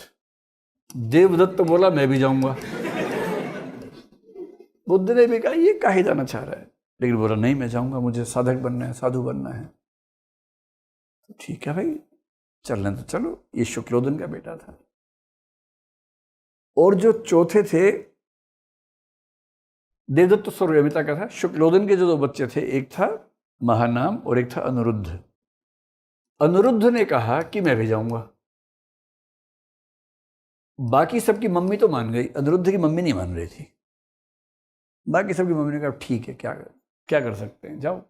देवदत्त बोला मैं भी जाऊंगा। बुद्ध ने भी कहा ये काहे जाना चाह रहा है, लेकिन बोला नहीं मैं जाऊंगा, मुझे साधक बनना है, साधु बनना है। तो ठीक है भाई, चलने तो चलो। ये शुक्लोदन का बेटा था। और जो चौथे थे, देवदत्त सूर्यमिता का था, शुक्लोदन के जो 2 बच्चे थे, एक था महानाम और एक था अनुरुद्ध। अनुरुद्ध ने कहा कि मैं भी जाऊंगा। बाकी सबकी मम्मी तो मान गई, अनुरुद्ध की मम्मी नहीं मान रही थी। बाकी सबकी मम्मी ने कहा ठीक है, क्या कर सकते हैं, जाओ।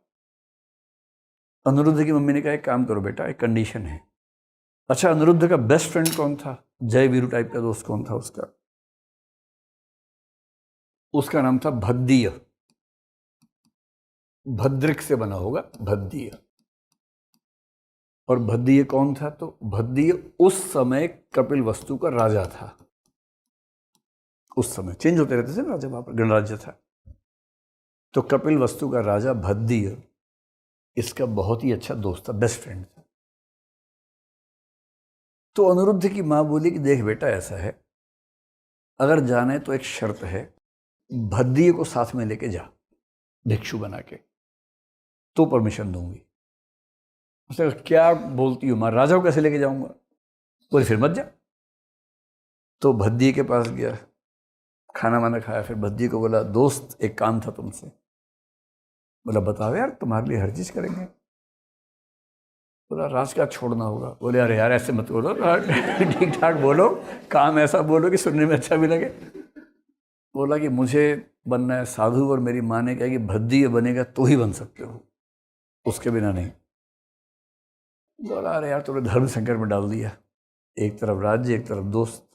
अनुरुद्ध की मम्मी ने कहा एक काम करो बेटा, एक कंडीशन है। अच्छा, अनुरुद्ध का बेस्ट फ्रेंड कौन था, जय वीरू टाइप का दोस्त कौन था उसका? उसका नाम था भद्दीय। भद्रिक से बना होगा, भद्दीय। और भद्दीय कौन था? तो भद्दीय उस समय कपिल वस्तु का राजा था। उस समय चेंज होते रहते थे ना राजा, वहां पर गणराज्य था। तो कपिल वस्तु का राजा भद्दीय इसका बहुत ही अच्छा दोस्त था, बेस्ट फ्रेंड था। तो अनुरुद्ध की मां बोली कि देख बेटा ऐसा है, अगर जाना है तो एक शर्त है, भद्दीय को साथ में लेके जा भिक्षु बना के, तो परमिशन दूंगी। उसने कहा क्या बोलती हूँ मां, राजा को कैसे लेके जाऊंगा? बोले फिर मत जा। तो भद्दीय के पास गया, खाना वाना खाया, फिर भद्दीय को बोला दोस्त एक काम था तुमसे। बोला बताओ यार, तुम्हारे लिए हर चीज करेंगे। बोला राजकाज छोड़ना होगा। बोले अरे यार ऐसे मत बोलो, ठीक ठाक बोलो, काम ऐसा बोलो कि सुनने में अच्छा भी लगे। बोला कि मुझे बनना है साधु, और मेरी माँ ने कहा कि भद्दीय बनेगा तो ही बन सकते हो, उसके बिना नहीं। बोला अरे यार तुमने धर्म संकट में डाल दिया, एक तरफ राज्य एक तरफ दोस्त।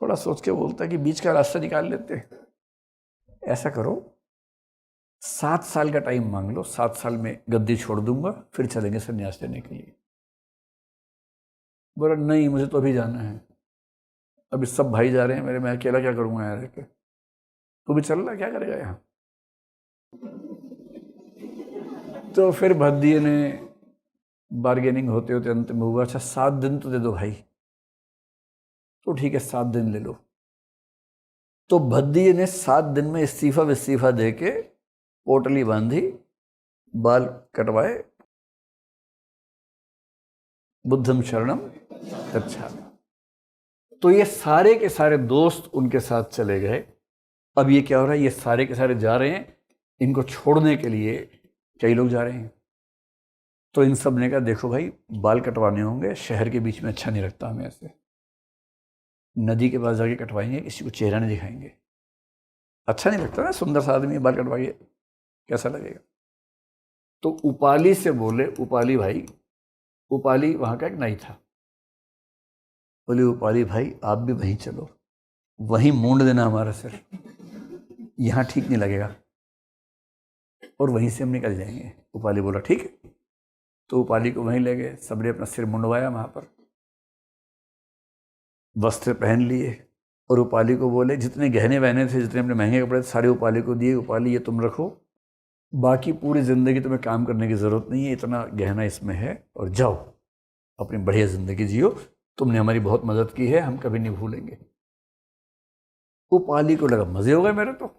थोड़ा सोच के बोलता कि बीच का रास्ता निकाल लेते। ऐसा करो 7 साल का टाइम मांग लो, 7 साल में गद्दी छोड़ दूंगा, फिर चलेंगे संन्यास लेने के लिए। बोला नहीं, मुझे तो अभी जाना है, अभी सब भाई जा रहे हैं मेरे, मैं अकेला क्या करूंगा यहाँ रह के, तू भी चल रहा, क्या करेगा यहाँ। तो फिर भद्दी ने बार्गेनिंग होते होते अंत में हुआ, अच्छा 7 दिन तो दे दो भाई। तो ठीक है 7 दिन ले लो। तो भद्दी ने 7 दिन में इस्तीफा दे के पोटली बांधी, बाल कटवाए, बुद्धम शरणम गच्छामि। तो ये सारे के सारे दोस्त उनके साथ चले गए। अब ये क्या हो रहा है, ये सारे के सारे जा रहे हैं, इनको छोड़ने के लिए कई लोग जा रहे हैं। तो इन सब ने कहा देखो भाई, बाल कटवाने होंगे, शहर के बीच में अच्छा नहीं लगता हमें ऐसे, नदी के पास जाके कटवाएंगे, किसी को चेहरा नहीं दिखाएंगे, अच्छा नहीं लगता ना, सुंदर सा आदमी बाल कटवाइए, कैसा लगेगा। तो उपाली से बोले, उपाली भाई, उपाली वहां का एक नाई था, बोले उपाली भाई आप भी वहीं चलो, वहीं मूंड देना हमारा सिर, यहां ठीक नहीं लगेगा, और वहीं से हम निकल जाएंगे। उपाली बोला ठीक है। तो उपाली को वहीं ले गए, सबने अपना सिर मुंडवाया वहां पर, वस्त्र पहन लिए, और उपाली को बोले जितने गहने वहने थे, जितने अपने महंगे कपड़े थे, सारे उपाली को दिए, उपाली ये तुम रखो, बाकी पूरी ज़िंदगी तुम्हें काम करने की ज़रूरत नहीं है, इतना गहना इसमें है, और जाओ अपनी बढ़िया ज़िंदगी जियो, तुमने हमारी बहुत मदद की है, हम कभी नहीं भूलेंगे। उपाली को लगा मज़े हो गए मेरे तो,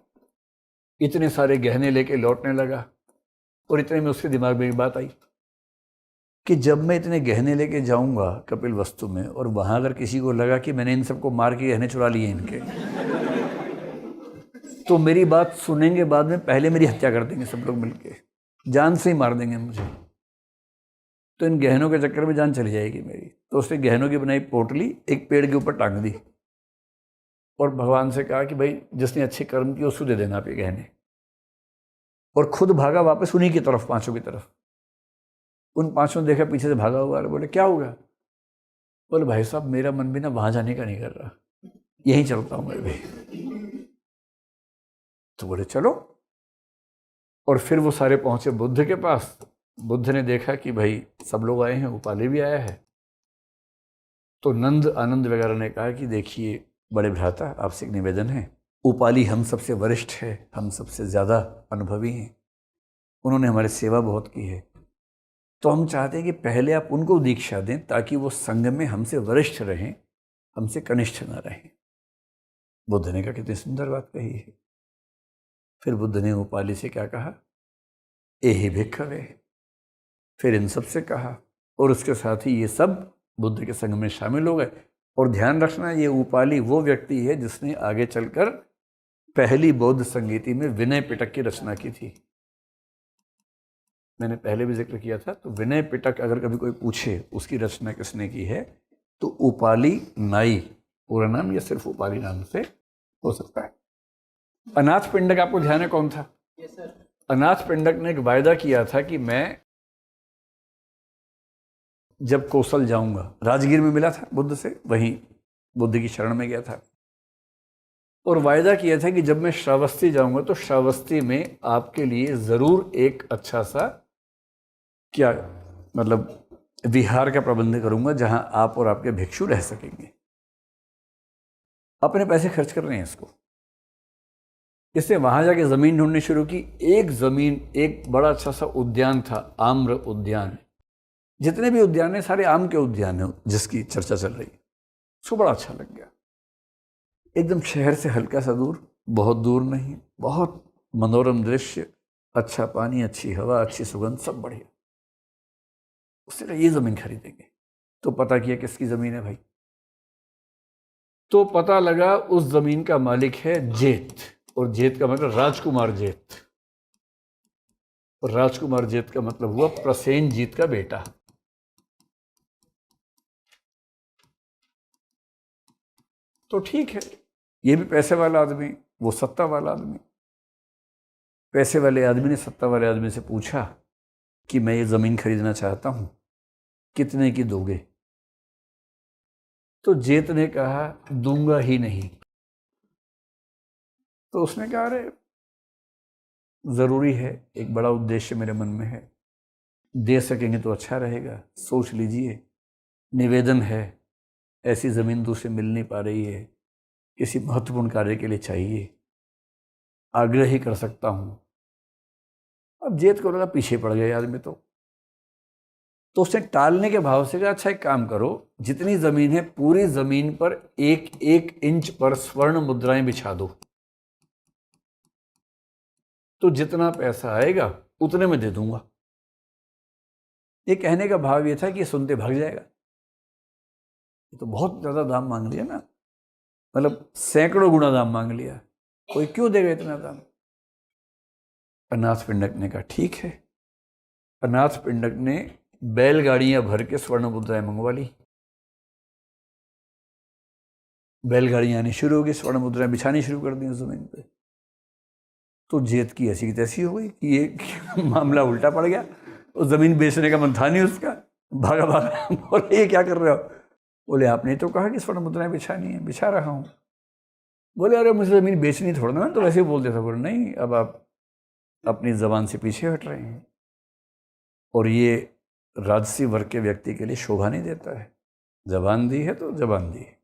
इतने सारे गहने लेके लौटने लगा, और इतने में उसके दिमाग में एक बात आई कि जब मैं इतने गहने लेके जाऊंगा कपिल वस्तु में, और वहां अगर किसी को लगा कि मैंने इन सबको मार के गहने चुरा लिए इनके, तो मेरी बात सुनेंगे बाद में, पहले मेरी हत्या कर देंगे सब लोग मिलके, जान से ही मार देंगे मुझे, तो इन गहनों के चक्कर में जान चली जाएगी मेरी। तो उसने गहनों की बनाई पोटली, एक पेड़ के ऊपर टांग दी, और भगवान से कहा कि भाई जिसने अच्छे कर्म किए उसको दे देना आप ये गहने, और खुद भागा वापस उन्हीं की तरफ, पांचों की तरफ। उन पांचों ने देखा पीछे से भागा हुआ, बोले क्या होगा, बोले भाई साहब मेरा मन भी ना वहां जाने का नहीं कर रहा, यहीं चलता हूं मैं भी। तो बोले चलो, और फिर वो सारे पहुंचे बुद्ध के पास। बुद्ध ने देखा कि भाई सब लोग आए हैं, उपाली भी आया है। तो नंद आनंद वगैरह ने कहा कि देखिए बड़े भ्राता, आपसे एक निवेदन है, उपाली हम सबसे वरिष्ठ है, हम सबसे ज़्यादा अनुभवी हैं, उन्होंने हमारी सेवा बहुत की है, तो हम चाहते हैं कि पहले आप उनको दीक्षा दें ताकि वो संघ में हमसे वरिष्ठ रहें, हमसे कनिष्ठ न रहें। बुद्ध ने कहा कितनी सुंदर बात कही है। फिर बुद्ध ने उपाली से क्या कहा, एहि भिक्खवे, फिर इन सब से कहा, और उसके साथ ही ये सब बुद्ध के संघ में शामिल हो गए। और ध्यान रखना, ये उपाली वो व्यक्ति है जिसने आगे चलकर पहली बौद्ध संगीति में विनय पिटक की रचना की थी। मैंने पहले भी जिक्र किया था। तो विनय पिटक अगर कभी कोई पूछे उसकी रचना किसने की है, तो उपाली नाई, पूरा नाम या सिर्फ उपाली नाम से हो सकता है। अनाथ पिंडक आपको ध्यान है कौन था? अनाथ पिंडक ने एक वायदा किया था कि मैं जब कौशल जाऊंगा, राजगीर में मिला था बुद्ध से, वहीं बुद्ध की शरण में गया था, और वायदा किया था कि जब मैं श्रावस्ती जाऊंगा तो श्रावस्ती में आपके लिए जरूर एक अच्छा सा क्या मतलब विहार का प्रबंध करूंगा जहां आप और आपके भिक्षु रह सकेंगे। अपने पैसे खर्च कर रहे हैं इसको। इसने वहां जाके जमीन ढूंढनी शुरू की। एक जमीन, एक बड़ा अच्छा सा उद्यान था, आम्र उद्यान। जितने भी उद्यान है सारे आम के उद्यान है जिसकी चर्चा चल रही, उसको बड़ा अच्छा लग गया। एकदम शहर से हल्का सा दूर, बहुत दूर नहीं, बहुत मनोरम दृश्य, अच्छा पानी, अच्छी हवा, अच्छी सुगंध, सब बढ़िया। उसने कहा ये जमीन खरीदेंगे। तो पता किया किसकी जमीन है भाई, तो पता लगा उस जमीन का मालिक है जेत, और जेत का मतलब राजकुमार जेत, और राजकुमार जेत का मतलब हुआ प्रसेनजीत का बेटा। तो ठीक है, ये भी पैसे वाला आदमी, वो सत्ता वाला आदमी। पैसे वाले आदमी ने सत्ता वाले आदमी से पूछा कि मैं ये जमीन खरीदना चाहता हूं, कितने की दोगे? तो जेत ने कहा दूंगा ही नहीं। तो उसने कहा अरे ज़रूरी है, एक बड़ा उद्देश्य मेरे मन में है, दे सकेंगे तो अच्छा रहेगा। सोच लीजिए, निवेदन है, ऐसी ज़मीन दूसरे मिल नहीं पा रही है, किसी महत्वपूर्ण कार्य के लिए चाहिए, आग्रह ही कर सकता हूँ। अब जेठ को लगा पीछे पड़ गए आदमी तो उसने टालने के भाव से कहा, अच्छा एक काम करो, जितनी ज़मीन है पूरी ज़मीन पर 1-1 इंच पर स्वर्ण मुद्राएं बिछा दो, तो जितना पैसा आएगा उतने में दे दूंगा। ये कहने का भाव ये था कि ये सुनते भाग जाएगा, ये तो बहुत ज़्यादा दाम मांग लिया ना, मतलब सैकड़ों गुना दाम मांग लिया, कोई क्यों देगा इतना दाम। अनाथ पिंडक ने कहा ठीक है। अनाथ पिंडक ने बैलगाड़ियां भर के स्वर्ण मुद्राएं मंगवा ली, बैलगाड़ियां आनी शुरू हो गई, स्वर्ण मुद्राएं बिछानी शुरू कर दी उस जमीन पे। तो जेठ की ऐसी की तैसी हो गई कि ये मामला उल्टा पड़ गया, उस जमीन बेचने का मन था नहीं उसका, भागा भागा बोले ये क्या कर रहे हो। बोले आपने तो कहा कि स्वर्ण मुद्राएं बिछानी है, बिछा रहा हूँ। बोले अरे मुझे ज़मीन बेचनी थोड़ा ना, तो वैसे ही बोल देता। बोले नहीं, अब आप अपनी ज़बान से पीछे हट रहे हैं, और ये राजसी वर्ग के व्यक्ति के लिए शोभा नहीं देता है। ज़बान दी है तो ज़बान दी है,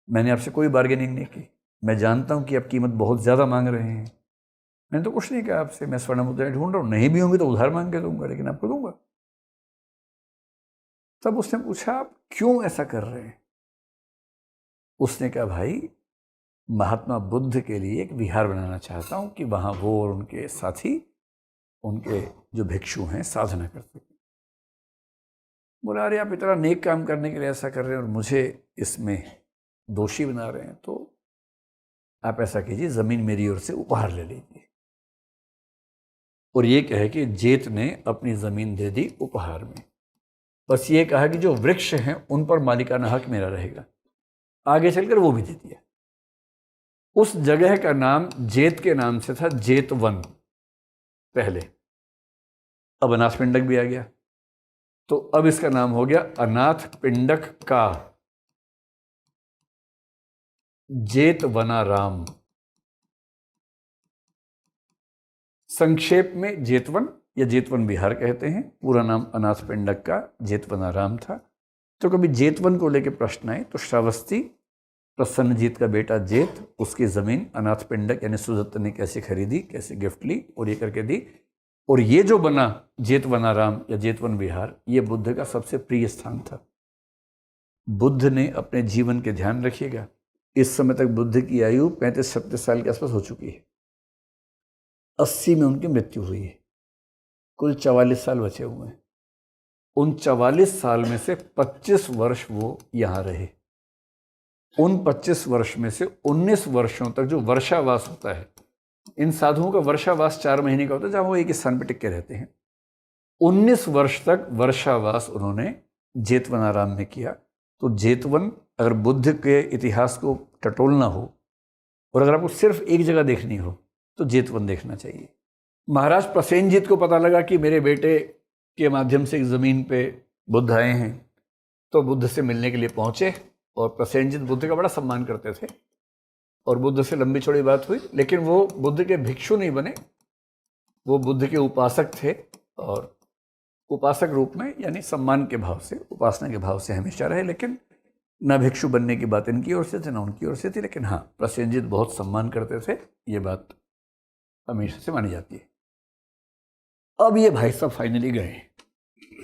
मैंने आपसे कोई बार्गेनिंग नहीं की, मैं जानता हूँ कि आप कीमत बहुत ज़्यादा मांग रहे हैं, मैंने तो कुछ नहीं कहा आपसे, मैं स्वर्ण मुद्राएं ढूंढ रहा हूँ, नहीं भी होंगी तो उधार मांग के दूंगा, लेकिन आपको दूंगा। तब उसने पूछा आप क्यों ऐसा कर रहे हैं। उसने कहा भाई, महात्मा बुद्ध के लिए एक विहार बनाना चाहता हूँ कि वहाँ वो और उनके साथी, उनके जो भिक्षु हैं, साधना कर सकें। बोला अरे आप इतना नेक काम करने के लिए ऐसा कर रहे हैं और मुझे इसमें दोषी बना रहे हैं, तो आप ऐसा कीजिए, ज़मीन मेरी ओर से उपहार ले लीजिए। और ये कहे कि जेठ ने अपनी ज़मीन दे दी उपहार में, बस ये कहा कि जो वृक्ष हैं उन पर मालिकाना हक मेरा रहेगा। आगे चलकर वो भी दे दिया। उस जगह का नाम जेठ के नाम से था, जेतवन पहले, अब अनाथ पिंडक भी आ गया, तो अब इसका नाम हो गया अनाथ पिंडक का जेतवनाराम। संक्षेप में जेतवन या जेतवन विहार कहते हैं, पूरा नाम अनाथ पिंडक का जेतवनाराम था। तो कभी जेतवन को लेकर प्रश्न आए तो श्रावस्ती प्रसन्नजीत का बेटा जेठ, उसकी ज़मीन अनाथ पिंडक यानी सुदत्त ने कैसे खरीदी, कैसे गिफ्ट ली और ये करके दी। और ये जो बना जेतवनाराम या जेतवन विहार, ये बुद्ध का सबसे प्रिय स्थान था। बुद्ध ने अपने जीवन के ध्यान रखिएगा, इस समय तक बुद्ध की आयु 35-36 साल के आसपास हो चुकी है, 80 में उनकी मृत्यु हुई है, कुल 44 साल बचे हुए हैं। उन 44 साल में से 25 वर्ष वो यहाँ रहे। उन 25 वर्ष में से 19 वर्षों तक जो वर्षावास होता है, इन साधुओं का वर्षावास 4 महीने का होता है, जहाँ वो एक स्थान पर टिक के रहते हैं। 19 वर्ष तक वर्षावास उन्होंने जेतवनाराम में किया। तो जेतवन, अगर बुद्ध के इतिहास को टटोलना हो और अगर आपको सिर्फ एक जगह देखनी हो तो जेतवन देखना चाहिए। महाराज प्रसेनजीत को पता लगा कि मेरे बेटे के माध्यम से एक ज़मीन पे बुद्ध आए हैं, तो बुद्ध से मिलने के लिए पहुँचे। और प्रसेनजीत बुद्ध का बड़ा सम्मान करते थे और बुद्ध से लंबी चौड़ी बात हुई, लेकिन वो बुद्ध के भिक्षु नहीं बने, वो बुद्ध के उपासक थे। और उपासक रूप में यानी सम्मान के भाव से, उपासना के भाव से हमेशा रहे, लेकिन न भिक्षु बनने की बात इनकी ओर से थी, न उनकी ओर से थी। लेकिन हाँ, प्रसेनजीत बहुत सम्मान करते थे, ये बात हमेशा से मानी जाती है। अब ये भाई साहब फाइनली गए,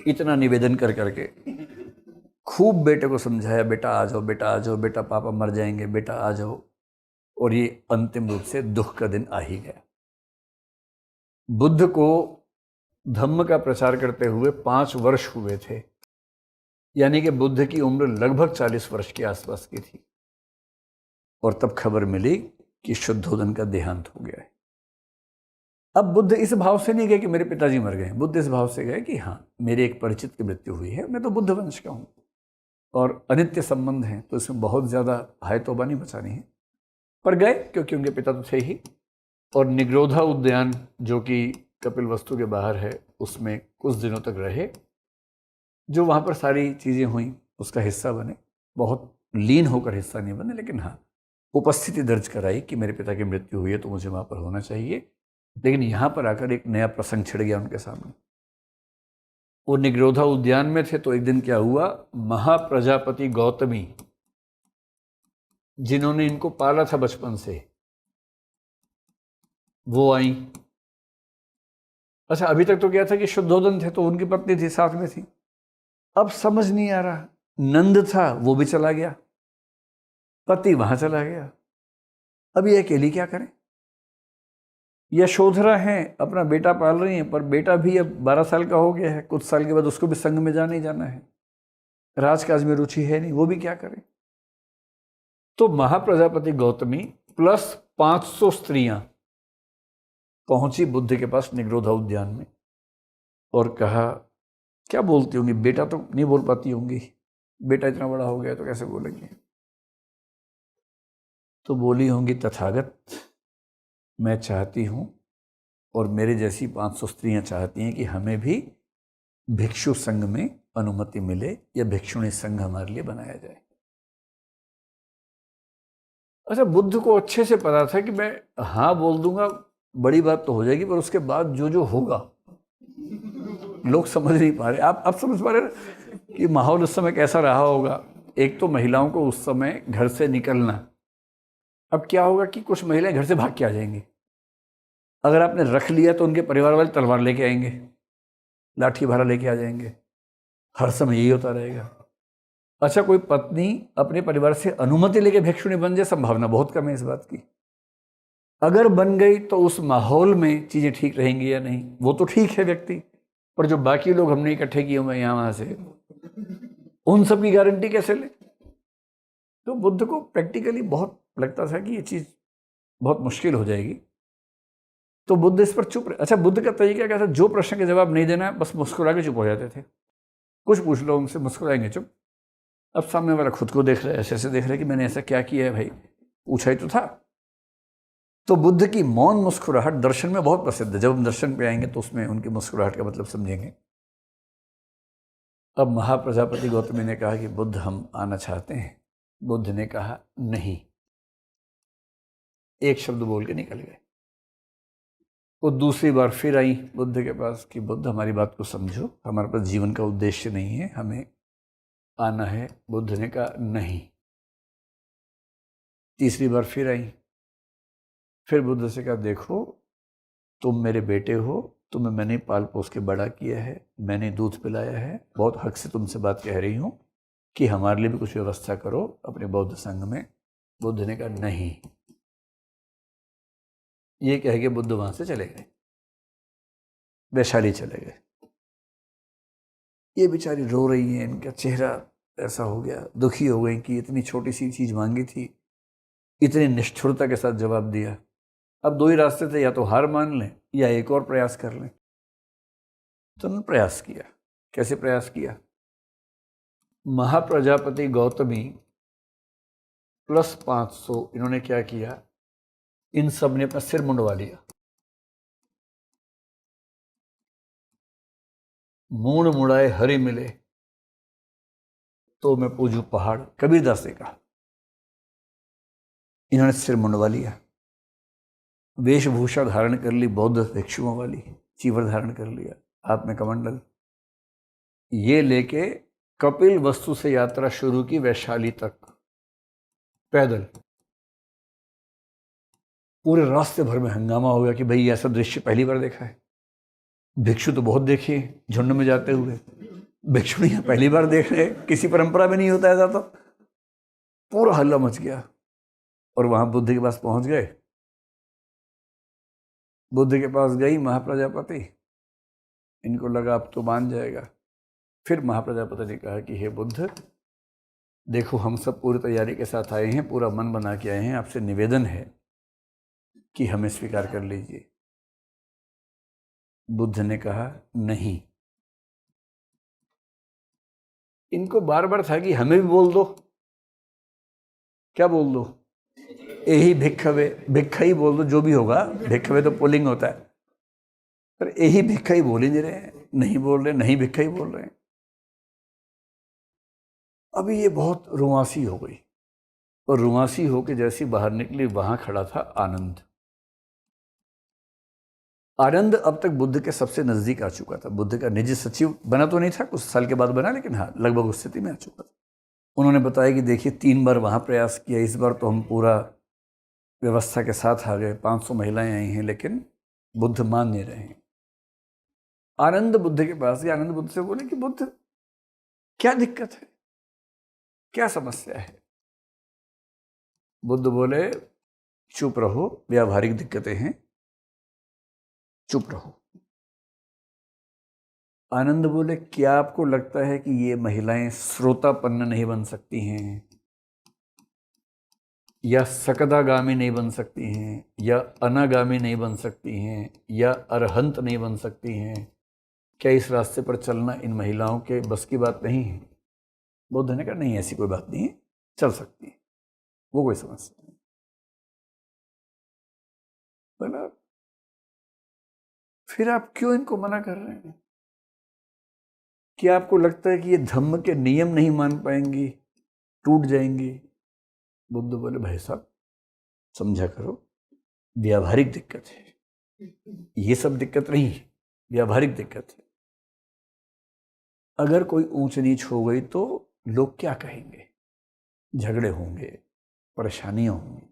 इतना निवेदन कर करके खूब बेटे को समझाया, बेटा आ जाओ, बेटा आ जाओ, बेटा पापा मर जाएंगे, बेटा आ जाओ। और ये अंतिम रूप से दुख का दिन आ ही गया। बुद्ध को धम्म का प्रचार करते हुए 5 वर्ष हुए थे, यानी कि बुद्ध की उम्र लगभग 40 वर्ष के आसपास की थी। और तब खबर मिली कि शुद्धोदन का देहांत हो गया है। अब बुद्ध इस भाव से नहीं गए कि मेरे पिताजी मर गए, बुद्ध इस भाव से गए कि हाँ, मेरे एक परिचित की मृत्यु हुई है, मैं तो बुद्ध वंश का हूँ और अनित्य संबंध हैं, तो इसमें बहुत ज़्यादा हाय तौबा नहीं मचानी है। पर गए क्योंकि उनके पिता तो थे ही। और निग्रोधा उद्यान जो कि कपिलवस्तु के बाहर है, उसमें कुछ दिनों तक रहे, जो वहाँ पर सारी चीज़ें हुई उसका हिस्सा बने, बहुत लीन होकर हिस्सा नहीं बने, लेकिन हाँ, उपस्थिति दर्ज कराई कि मेरे पिता की मृत्यु हुई है तो मुझे वहाँ पर होना चाहिए। लेकिन यहां पर आकर एक नया प्रसंग छिड़ गया उनके सामने। वो निग्रोधा उद्यान में थे तो एक दिन क्या हुआ, महाप्रजापति गौतमी जिन्होंने इनको पाला था बचपन से, वो आई। अच्छा, अभी तक तो क्या था कि शुद्धोदन थे तो उनकी पत्नी थी, साथ में थी। अब समझ नहीं आ रहा, नंद था वो भी चला गया, पति वहां चला गया, अब ये अकेली क्या करें। यशोधरा है, अपना बेटा पाल रही हैं, पर बेटा भी अब 12 साल का हो गया है, कुछ साल के बाद उसको भी संग में जाना ही जाना है, राजकाज में रुचि है नहीं, वो भी क्या करें। तो महाप्रजापति गौतमी प्लस 500 स्त्रियां पहुंची बुद्ध के पास निग्रोधा उद्यान में और कहा, क्या बोलती होंगी, बेटा तो नहीं बोल पाती होंगी, बेटा इतना बड़ा हो गया तो कैसे बोलेंगे। तो बोली होंगी, तथागत मैं चाहती हूं और मेरे जैसी 500 स्त्रियां चाहती हैं कि हमें भी भिक्षु संघ में अनुमति मिले या भिक्षुणी संघ हमारे लिए बनाया जाए। अच्छा, बुद्ध को अच्छे से पता था कि मैं हाँ बोल दूंगा बड़ी बात तो हो जाएगी, पर उसके बाद जो जो होगा लोग समझ नहीं पा रहे। आप समझ पा रहे कि माहौल उस समय कैसा रहा होगा। एक तो महिलाओं को उस समय घर से निकलना, अब क्या होगा कि कुछ महिलाएं घर से भाग के आ जाएंगी, अगर आपने रख लिया तो उनके परिवार वाले तलवार लेके आएंगे, लाठी भाला लेके आ जाएंगे, हर समय यही होता रहेगा। अच्छा, कोई पत्नी अपने परिवार से अनुमति लेके भिक्षुणी बन जाए, संभावना बहुत कम है इस बात की। अगर बन गई तो उस माहौल में चीजें ठीक रहेंगी या नहीं, वो तो ठीक है व्यक्ति, पर जो बाकी लोग हमने इकट्ठे किए हुए यहाँ वहां से, उन सब की गारंटी कैसे ले। तो बुद्ध को प्रैक्टिकली बहुत लगता था कि ये चीज बहुत मुश्किल हो जाएगी, तो बुद्ध इस पर चुप रहे। अच्छा, बुद्ध का तरीका क्या था, जो प्रश्न के जवाब नहीं देना है बस मुस्कुरा के चुप हो जाते थे। कुछ पूछ लो उनसे, मुस्कुराएंगे चुप। अब सामने वाला खुद को देख रहा है, ऐसे ऐसे देख रहा है कि मैंने ऐसा क्या किया है भाई, पूछा ही तो था। तो बुद्ध की मौन मुस्कुराहट दर्शन में बहुत प्रसिद्ध है, जब हम दर्शन पे आएंगे तो उसमें उनकी मुस्कुराहट का मतलब समझेंगे। अब महाप्रजापति गौतमी ने कहा कि बुद्ध हम आना चाहते हैं। बुद्ध ने कहा नहीं, एक शब्द बोल के निकल गए। वो दूसरी बार फिर आई बुद्ध के पास कि बुद्ध हमारी बात को समझो, हमारे पास जीवन का उद्देश्य नहीं है, हमें आना है। बुद्ध ने कहा नहीं। तीसरी बार फिर आई, फिर बुद्ध से कहा, देखो तुम मेरे बेटे हो, तुम्हें मैंने पाल पोस के बड़ा किया है, मैंने दूध पिलाया है, बहुत हक से तुमसे बात कह रही हूँ कि हमारे लिए भी कुछ व्यवस्था करो अपने बौद्ध संघ में। बुद्ध ने कहा नहीं। ये कह के बुद्ध वहां से चले गए, वैशाली चले गए। ये बेचारी रो रही है, इनका चेहरा ऐसा हो गया, दुखी हो गई कि इतनी छोटी सी चीज मांगी थी, इतनी निष्ठुरता के साथ जवाब दिया। अब दो ही रास्ते थे, या तो हार मान लें या एक और प्रयास कर लें। तो उन्होंने प्रयास किया। कैसे प्रयास किया, महाप्रजापति गौतमी प्लस 500 इन्होंने क्या किया, इन सब ने अपना सिर मुंडवा लिया। मूड मुड़ाए हरि मिले तो मैं पूजू पहाड़, कबीरदास ने कहा। इन्होंने सिर मुंडवा लिया, वेशभूषा धारण कर ली बौद्ध भिक्षुओं वाली, चीवर धारण कर लिया, हाथ में कमंडल, ये लेके कपिल वस्तु से यात्रा शुरू की वैशाली तक पैदल। पूरे रास्ते भर में हंगामा हो गया कि भाई ऐसा दृश्य पहली बार देखा है, भिक्षु तो बहुत देखे झुंड में जाते हुए, भिक्षुणियां पहली बार देख रहे, किसी परंपरा में नहीं होता ऐसा। तो पूरा हल्ला मच गया और वहां बुद्ध के पास पहुंच गए। बुद्ध के पास गई महाप्रजापति, इनको लगा अब तो मान जाएगा। फिर महाप्रजापति ने कहा कि हे बुद्ध, देखो हम सब पूरी तैयारी के साथ आए हैं, पूरा मन बना के आए हैं, आपसे निवेदन है कि हमें स्वीकार कर लीजिए। बुद्ध ने कहा नहीं। इनको बार बार था कि हमें भी बोल दो। क्या बोल दो, यही भिक्षवे, भिक्षा ही बोल दो, जो भी होगा, भिक्षवे तो पुल्लिंग होता है, पर यही भिक्षा ही बोल ही नहीं रहे, नहीं बोल रहे, नहीं भिक्षा ही बोल रहे हैं। अभी ये बहुत रुआसी हो गई, और रुआसी होकर जैसी बाहर निकली वहां खड़ा था आनंद। आनंद अब तक बुद्ध के सबसे नज़दीक आ चुका था। बुद्ध का निजी सचिव बना तो नहीं था, कुछ साल के बाद बना, लेकिन हाँ लगभग उस स्थिति में आ चुका था। उन्होंने बताया कि देखिए 3 बार वहाँ प्रयास किया, इस बार तो हम पूरा व्यवस्था के साथ आ गए, 500 महिलाएं आई हैं, लेकिन बुद्ध मान नहीं रहे हैं। आनंद बुद्ध के पास गए। आनंद बुद्ध से बोले कि बुद्ध क्या दिक्कत है, क्या समस्या है? बुद्ध बोले चुप रहो, व्यावहारिक दिक्कतें हैं, चुप रहो। आनंद बोले क्या आपको लगता है कि ये महिलाएं श्रोतापन्न नहीं बन सकती हैं, या सकदागामी नहीं बन सकती हैं, या अनागामी नहीं बन सकती हैं, या अरहंत नहीं बन सकती हैं? क्या इस रास्ते पर चलना इन महिलाओं के बस की बात नहीं है? बुद्ध ने कहा नहीं, ऐसी कोई बात नहीं है, चल सकती है, वो कोई समस्या नहीं। बोला फिर आप क्यों इनको मना कर रहे हैं? क्या आपको लगता है कि ये धम्म के नियम नहीं मान पाएंगी, टूट जाएंगी? बुद्ध बोले भाई साहब समझा करो, व्यावहारिक दिक्कत है, ये सब दिक्कत नहीं है, व्यावहारिक दिक्कत है। अगर कोई ऊंच नीच हो गई तो लोग क्या कहेंगे, झगड़े होंगे, परेशानियां होंगी,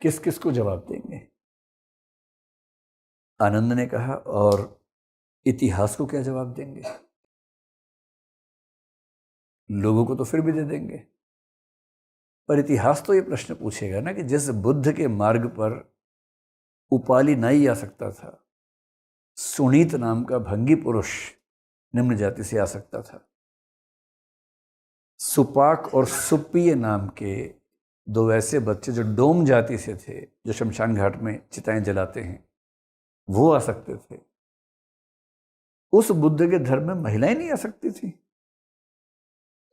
किस किस को जवाब देंगे? आनंद ने कहा और इतिहास को क्या जवाब देंगे? लोगों को तो फिर भी दे देंगे, पर इतिहास तो ये प्रश्न पूछेगा ना कि जिस बुद्ध के मार्ग पर उपाली नहीं आ सकता था, सुनीत नाम का भंगी पुरुष निम्न जाति से आ सकता था, सुपाक और सुप्पिय नाम के 2 ऐसे बच्चे जो डोम जाति से थे, जो शमशान घाट में चिताएं जलाते हैं, वो आ सकते थे। उस बुद्ध के धर्म में महिलाएं नहीं आ सकती थी।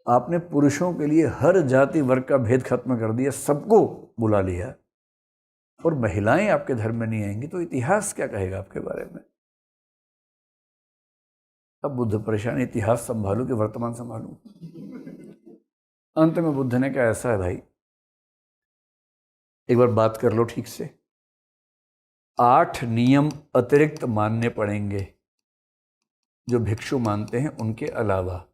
आपने पुरुषों के लिए हर जाति वर्ग का भेद खत्म कर दिया, सबको बुला लिया, और महिलाएं आपके धर्म में नहीं आएंगी तो इतिहास क्या कहेगा आपके बारे में? अब बुद्ध परेशान, इतिहास संभालू कि वर्तमान संभालू? अंत में बुद्ध ने कहा ऐसा है भाई, एक बार बात कर लो ठीक से, 8 नियम अतिरिक्त मानने पड़ेंगे जो भिक्षु मानते हैं उनके अलावा।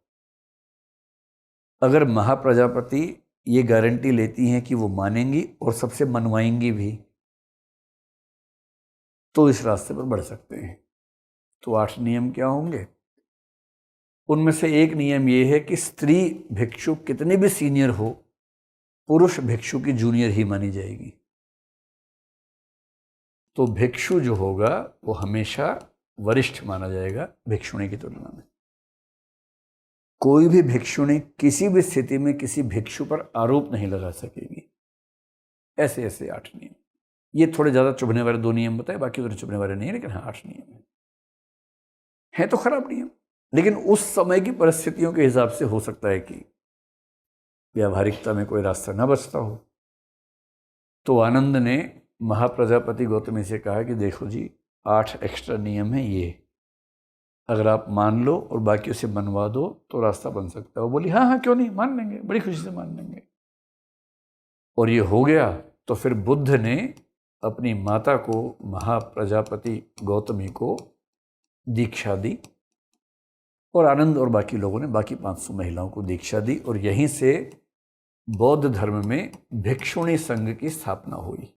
अगर महाप्रजापति ये गारंटी लेती हैं कि वो मानेंगी और सबसे मनवाएंगी भी, तो इस रास्ते पर बढ़ सकते हैं। तो 8 नियम क्या होंगे? उनमें से एक नियम ये है कि स्त्री भिक्षु कितनी भी सीनियर हो, पुरुष भिक्षु की जूनियर ही मानी जाएगी। तो भिक्षु जो होगा वो हमेशा वरिष्ठ माना जाएगा भिक्षुणी की तुलना में। कोई भी भिक्षुणी किसी भी स्थिति में किसी भिक्षु पर आरोप नहीं लगा सकेगी। ऐसे ऐसे 8 नियम। ये थोड़े ज़्यादा चुभने वाले 2 नियम बताए, बाकी उतने चुभने वाले नहीं है, लेकिन हाँ 8 नियम है तो खराब नियम, लेकिन उस समय की परिस्थितियों के हिसाब से हो सकता है कि व्यावहारिकता में कोई रास्ता न बचता हो। तो आनंद ने महाप्रजापति गौतमी से कहा कि देखो जी 8 एक्स्ट्रा नियम है, ये अगर आप मान लो और बाकियों से मनवा दो तो रास्ता बन सकता है। वो बोली हाँ हाँ क्यों नहीं, मान लेंगे, बड़ी खुशी से मान लेंगे। और ये हो गया तो फिर बुद्ध ने अपनी माता को, महाप्रजापति गौतमी को दीक्षा दी, और आनंद और बाकी लोगों ने बाकी 500 महिलाओं को दीक्षा दी, और यहीं से बौद्ध धर्म में भिक्षुणी संघ की स्थापना हुई।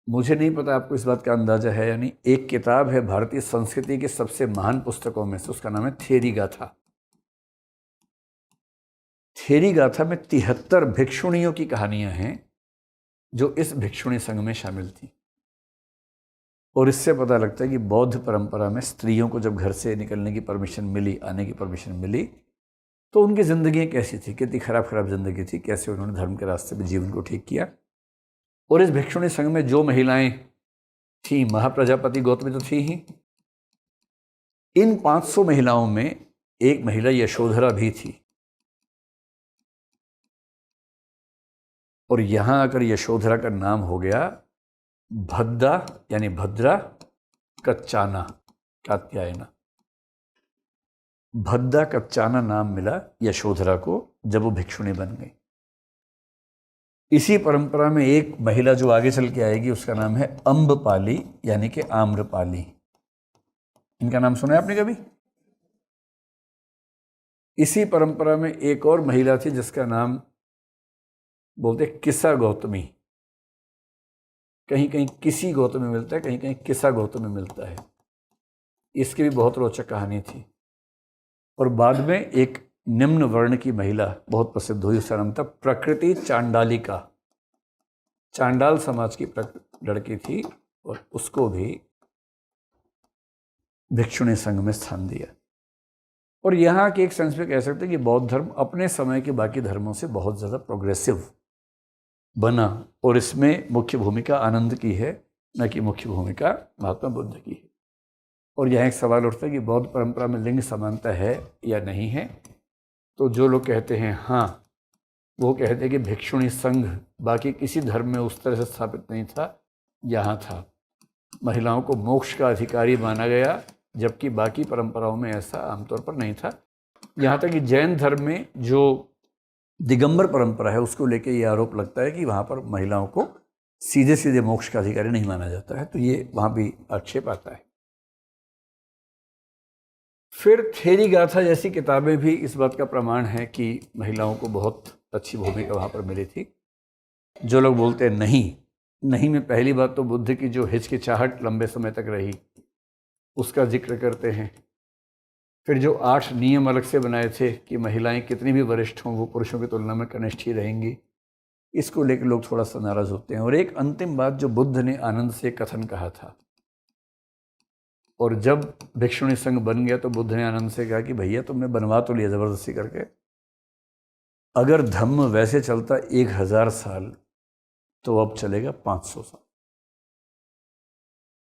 मुझे नहीं पता आपको इस बात का अंदाजा है या नहीं, एक किताब है भारतीय संस्कृति की सबसे महान पुस्तकों में से, उसका नाम है थेरी गाथा। थेरी गाथा में 73 भिक्षुणियों की कहानियां हैं जो इस भिक्षुणी संघ में शामिल थी। और इससे पता लगता है कि बौद्ध परंपरा में स्त्रियों को जब घर से निकलने की परमिशन मिली, आने की परमिशन मिली, तो उनकी ज़िंदगियाँ कैसी थी, कितनी खराब खराब ज़िंदगी थी, कैसे उन्होंने धर्म के रास्ते पर जीवन को ठीक किया। और इस भिक्षुणी संघ में जो महिलाएं थी, महाप्रजापति गौतमी तो थी ही, इन 500 महिलाओं में एक महिला यशोधरा भी थी। और यहां आकर यशोधरा का नाम हो गया भद्दा, यानी भद्रा कच्चाना कात्यायना। भद्दा कच्चाना नाम मिला यशोधरा को जब वो भिक्षुणी बन गई। इसी परंपरा में एक महिला जो आगे चल के आएगी उसका नाम है अम्बपाली यानी कि आम्रपाली। इनका नाम सुना है आपने कभी? इसी परंपरा में एक और महिला थी जिसका नाम बोलते किस्सा गौतमी। कहीं कहीं किसी गौतमी मिलता है, कहीं कहीं किस्सा गौतमी मिलता है। इसकी भी बहुत रोचक कहानी थी। और बाद में एक निम्न वर्ण की महिला बहुत प्रसिद्ध हुई, उसका नाम था प्रकृति चांडालिका। चांडाल समाज की लड़की थी और उसको भी भिक्षुणी संघ में स्थान दिया। और यहाँ के एक सेंस में कह सकते हैं कि बौद्ध धर्म अपने समय के बाकी धर्मों से बहुत ज़्यादा प्रोग्रेसिव बना, और इसमें मुख्य भूमिका आनंद की है, न कि मुख्य भूमिका महात्मा बुद्ध की है। और यहाँ एक सवाल उठता है कि बौद्ध परंपरा में लिंग समानता है या नहीं है। तो जो लोग कहते हैं हाँ, वो कहते हैं कि भिक्षुणी संघ बाकी किसी धर्म में उस तरह से स्थापित नहीं था, यहाँ था। महिलाओं को मोक्ष का अधिकारी माना गया, जबकि बाकी परंपराओं में ऐसा आमतौर पर नहीं था। यहाँ तक कि जैन धर्म में जो दिगंबर परंपरा है उसको लेके ये आरोप लगता है कि वहाँ पर महिलाओं को सीधे सीधे मोक्ष का अधिकारी नहीं माना जाता है, तो ये वहाँ भी आक्षेप आता है। फिर थेरी गाथा जैसी किताबें भी इस बात का प्रमाण है कि महिलाओं को बहुत अच्छी भूमिका वहाँ पर मिली थी। जो लोग बोलते हैं नहीं में पहली बात तो बुद्ध की जो हिचकिचाहट लंबे समय तक रही उसका जिक्र करते हैं। फिर जो 8 नियम अलग से बनाए थे कि महिलाएं कितनी भी वरिष्ठ हों वो पुरुषों की तुलना में कनिष्ठ ही रहेंगी, इसको लेकर लोग थोड़ा सा नाराज होते हैं। और एक अंतिम बात जो बुद्ध ने आनंद से कथन कहा था, और जब भिक्षुणी संघ बन गया तो बुद्ध ने आनंद से कहा कि भैया तुमने बनवा तो लिया ज़बरदस्ती करके, अगर धम्म वैसे चलता 1000 साल तो अब चलेगा 500 साल।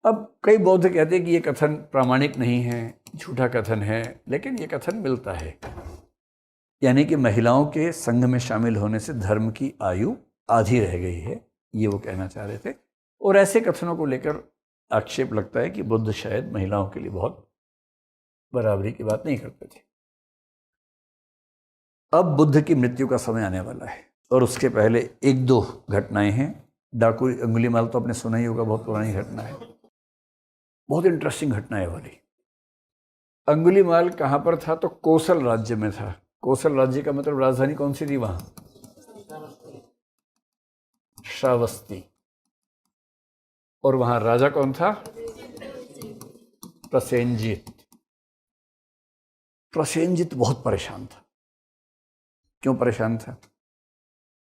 अब कई बौद्ध कहते हैं कि ये कथन प्रामाणिक नहीं है, झूठा कथन है, लेकिन ये कथन मिलता है, यानी कि महिलाओं के संघ में शामिल होने से धर्म की आयु आधी रह गई है, ये वो कहना चाह रहे थे। और ऐसे कथनों को लेकर आक्षेप लगता है कि बुद्ध शायद महिलाओं के लिए बहुत बराबरी की बात नहीं करते थे। अब बुद्ध की मृत्यु का समय आने वाला है, और उसके पहले 1-2 घटनाएं हैं। डाकू अंगुलीमाल तो आपने सुना ही होगा, बहुत पुरानी घटना है, बहुत इंटरेस्टिंग घटना है वाली। अंगुलीमाल कहाँ पर था? तो कोसल राज्य में था। कोसल राज्य का मतलब राजधानी कौन सी थी वहां? श्रावस्ती। और वहां राजा कौन था? प्रसेनजित। प्रसेनजित बहुत परेशान था। क्यों परेशान था?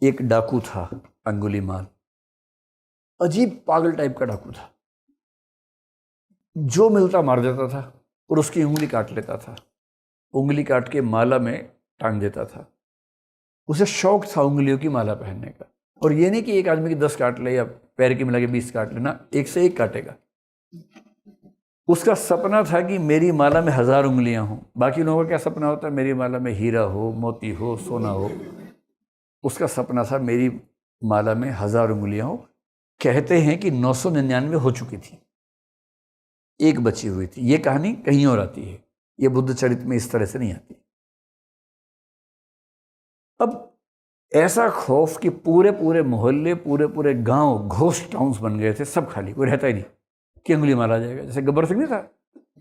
एक डाकू था अंगुलीमाल, अजीब पागल टाइप का डाकू था, जो मिलता मार देता था और उसकी उंगली काट लेता था, उंगली काट के माला में टांग देता था। उसे शौक था उंगलियों की माला पहनने का। और ये नहीं कि एक आदमी की 10 काट ले या पैर की मिला के 20 काट लेना, एक से एक काटेगा। उसका सपना था कि मेरी माला में 1000 उंगलियां हों। बाकी लोगों का क्या सपना होता है? मेरी माला में हीरा हो, मोती हो, सोना हो। उसका सपना था मेरी माला में 1000 उंगलियां हो। कहते हैं कि 999 हो चुकी थी, एक बची हुई थी। ये कहानी कहीं और आती है, ये बुद्ध चरित्र में इस तरह से नहीं आती। अब ऐसा खौफ कि पूरे पूरे मोहल्ले, पूरे पूरे गांव घोस्ट टाउन्स बन गए थे, सब खाली, कोई रहता ही नहीं कि अंगुलीमाल आ जाएगा। जैसे गब्बर सिंह नहीं था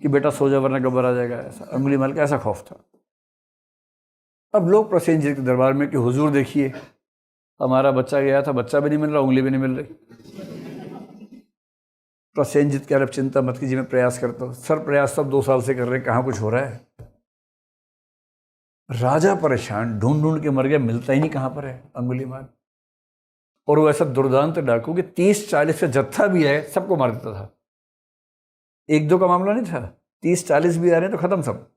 कि बेटा सो जा वरना गब्बर आ जाएगा, ऐसा अंगुलीमाल का ऐसा खौफ था। अब लोग प्रसेनजित के दरबार में कि हुजूर देखिए हमारा बच्चा गया था, बच्चा भी नहीं मिल रहा, उंगली भी नहीं मिल रही। प्रसेनजित कह रहे चिंता मत कीजिए, मैं प्रयास करता हूँ। सर प्रयास सब 2 साल से कर रहे हैं, कहाँ कुछ हो रहा है। राजा परेशान, ढूंढ ढूंढ के मर गया, मिलता ही नहीं कहाँ पर है अंगुलीमाल। और वो ऐसा दुर्दांत डाकू कि 30-40 से जत्था भी है, सबको मार देता था। 1-2 का मामला नहीं था, 30-40 भी आ रहे हैं तो खत्म सब।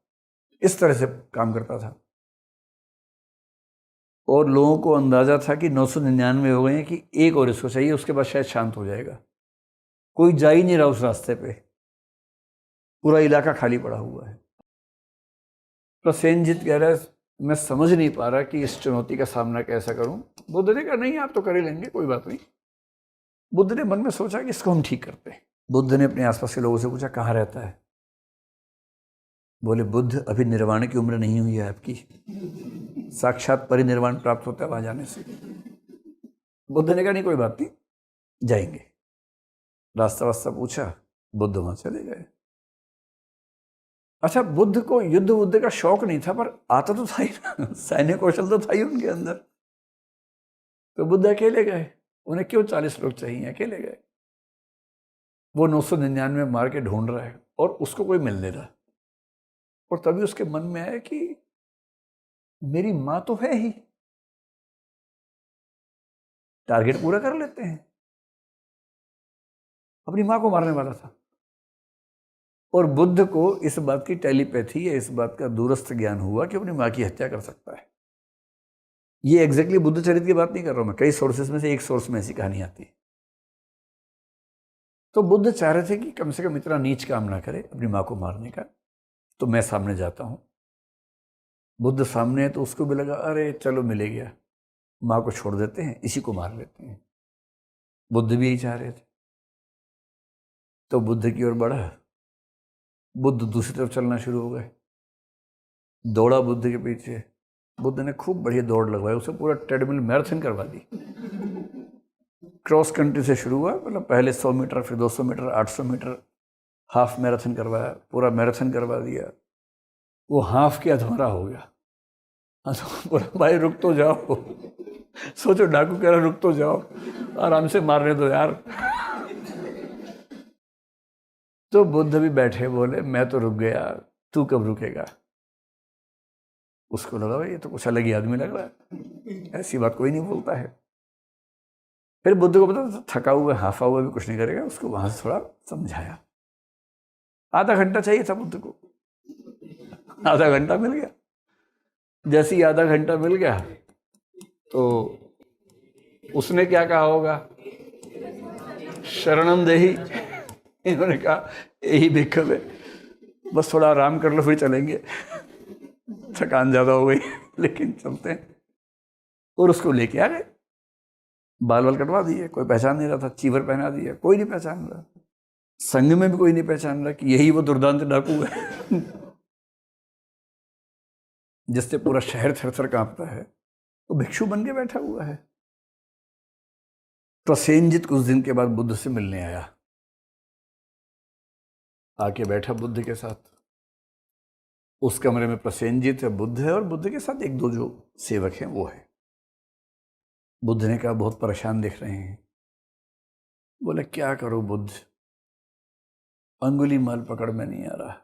इस तरह से काम करता था। और लोगों को अंदाजा था कि 999 हो गए हैं, कि एक और इसको चाहिए, उसके बाद शायद शांत हो जाएगा। कोई जा ही नहीं रहा उस रास्ते पे, पूरा इलाका खाली पड़ा हुआ है। प्रसेनजित कह रहा है मैं समझ नहीं पा रहा कि इस चुनौती का सामना कैसा करूं। बुद्ध ने कहा नहीं आप तो कर ही लेंगे, कोई बात नहीं। बुद्ध ने मन में सोचा कि इसको हम ठीक करते हैं। बुद्ध ने अपने आसपास के लोगों से पूछा कहाँ रहता है? बोले बुद्ध अभी निर्वाण की उम्र नहीं हुई है आपकी, साक्षात परिनिर्वाण प्राप्त होता है वहां जाने से। बुद्ध ने कहा नहीं कोई बात नहीं, जाएंगे। रास्ता वास्ता पूछा, बुद्ध वहां चले गए। अच्छा, बुद्ध को युद्ध बुद्ध का शौक नहीं था, पर आता तो था ही ना, सैन्य कौशल तो था ही उनके अंदर। तो बुद्ध अकेले गए, उन्हें क्यों 40 लोग चाहिए, अकेले गए। वो 999 मार के ढूंढ रहा है और उसको कोई मिल नहीं रहा। और तभी उसके मन में आया कि मेरी मां तो है ही, टारगेट पूरा कर लेते हैं। अपनी मां को मारने वाला था। और बुद्ध को इस बात की टेलीपैथी या इस बात का दूरस्थ ज्ञान हुआ कि अपनी मां की हत्या कर सकता है। ये एग्जैक्टली बुद्ध चरित्र की बात नहीं कर रहा हूं मैं, कई सोर्सेस में से एक सोर्स में ऐसी कहानी आती है। तो बुद्ध चाह रहे थे कि कम से कम इतना नीच काम ना करे अपनी मां को मारने का, तो मैं सामने जाता हूं। बुद्ध सामने है तो उसको भी लगा अरे चलो मिले गया, मां को छोड़ देते हैं, इसी को मार लेते हैं। बुद्ध भी यही चाह रहे थे। तो बुद्ध की ओर बढ़ा, बुद्ध दूसरी तरफ चलना शुरू हो गए। दौड़ा बुद्ध के पीछे, बुद्ध ने खूब बढ़िया दौड़ लगवाई, उसे पूरा ट्रेडमिल मैराथन करवा दी। क्रॉस कंट्री से शुरू हुआ, मतलब पहले 100 मीटर, फिर 200 मीटर, 800 मीटर, हाफ मैराथन करवाया, पूरा मैराथन करवा दिया। वो हाफ के अधूरा हो गया। तो बोला भाई रुक तो जाओ, सोचो डाकू कह रहा रुक तो जाओ, आराम से मारने दो यार। तो बुद्ध भी बैठे, बोले मैं तो रुक गया, तू कब रुकेगा। उसको लगा भाई ये तो कुछ अलग ही आदमी लग रहा है, ऐसी बात कोई नहीं बोलता है। फिर बुद्ध को पता थका हुआ हाफा हुआ भी कुछ नहीं करेगा, उसको वहां से थोड़ा समझाया। आधा घंटा चाहिए था बुद्ध को, आधा घंटा मिल गया। जैसे ही आधा घंटा मिल गया तो उसने क्या कहा होगा, शरणम देही। इन्होंने कहा यही भिक्खवे, बस थोड़ा आराम कर लो फिर चलेंगे, थकान ज्यादा हो गई लेकिन चलते हैं। और उसको लेके आ गए, बाल वाल कटवा दिए, कोई पहचान नहीं रहा था, चीवर पहना दिया, कोई नहीं पहचान रहा, संघ में भी कोई नहीं पहचान रहा कि यही वो दुर्दांत डाकू है जिससे पूरा शहर थर-थर कांपता है। तो भिक्षु बन के बैठा हुआ है। प्रसेनजित कुछ दिन के बाद बुद्ध से मिलने आया, आके बैठा बुद्ध के साथ। उस कमरे में प्रसेनजित है, बुद्ध है, और बुद्ध के साथ एक दो जो सेवक हैं वो है। बुद्ध ने कहा बहुत परेशान दिख रहे हैं। बोले क्या करूं बुद्ध, अंगुली माल पकड़ में नहीं आ रहा,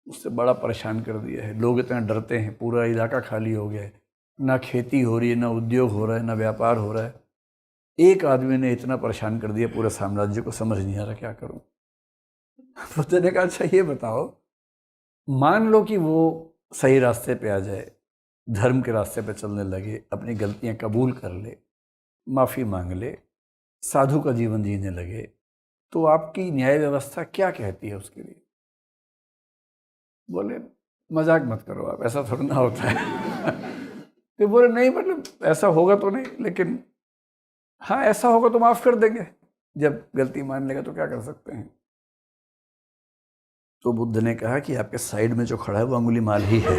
उससे बड़ा परेशान कर दिया है। लोग इतना डरते हैं, पूरा इलाका खाली हो गया है, ना खेती हो रही है, ना उद्योग हो रहा है, ना व्यापार हो रहा है। एक आदमी ने इतना परेशान कर दिया पूरे साम्राज्य को, समझ नहीं आ रहा क्या करूं। बुद्ध ने कहा अच्छा ये बताओ, मान लो कि वो सही रास्ते पे आ जाए, धर्म के रास्ते पे चलने लगे, अपनी गलतियां कबूल कर ले, माफ़ी मांग ले, साधु का जीवन जीने लगे, तो आपकी न्याय व्यवस्था क्या कहती है उसके लिए। बोले मजाक मत करो आप, ऐसा थोड़ा ना होता है तो बोले नहीं मतलब ऐसा होगा तो नहीं, लेकिन हाँ ऐसा होगा तो माफ़ कर देंगे, जब गलती मान लेगा तो क्या कर सकते हैं। तो बुद्ध ने कहा कि आपके साइड में जो खड़ा है वो अंगुली माल ही है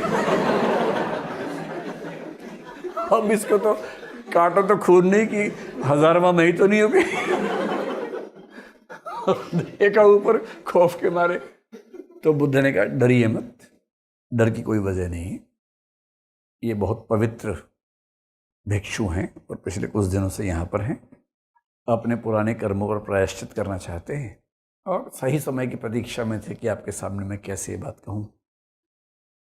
अब इसको तो काटो तो खून नहीं कि 1000वां मई तो नहीं होगी देखा ऊपर खौफ के मारे। तो बुद्ध ने कहा डरिए मत, डर की कोई वजह नहीं, ये बहुत पवित्र भिक्षु हैं और पिछले कुछ दिनों से यहाँ पर हैं, अपने पुराने कर्मों पर प्रायश्चित करना चाहते हैं और सही समय की प्रतीक्षा में थे कि आपके सामने मैं कैसे ये बात कहूँ,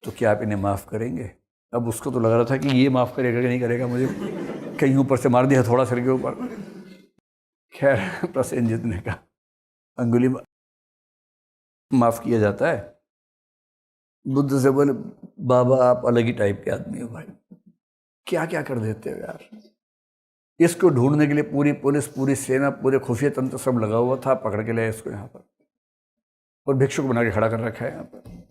तो क्या आप इन्हें माफ़ करेंगे। अब उसको तो लग रहा था कि ये माफ़ करेगा कि नहीं करेगा, मुझे कहीं ऊपर से मार दिया थोड़ा सिर के ऊपर। खैर प्रसेनजित ने कहा अंगुली माफ़ किया जाता है। बुद्ध से बोले बाबा आप अलग ही टाइप के आदमी हो भाई, क्या क्या कर देते हो यार। इसको ढूंढने के लिए पूरी पुलिस, पूरी सेना, पूरे खुफिया तंत्र सब लगा हुआ था, पकड़ के लाए इसको यहाँ पर और भिक्षुक बना के खड़ा कर रखा है यहाँ पर।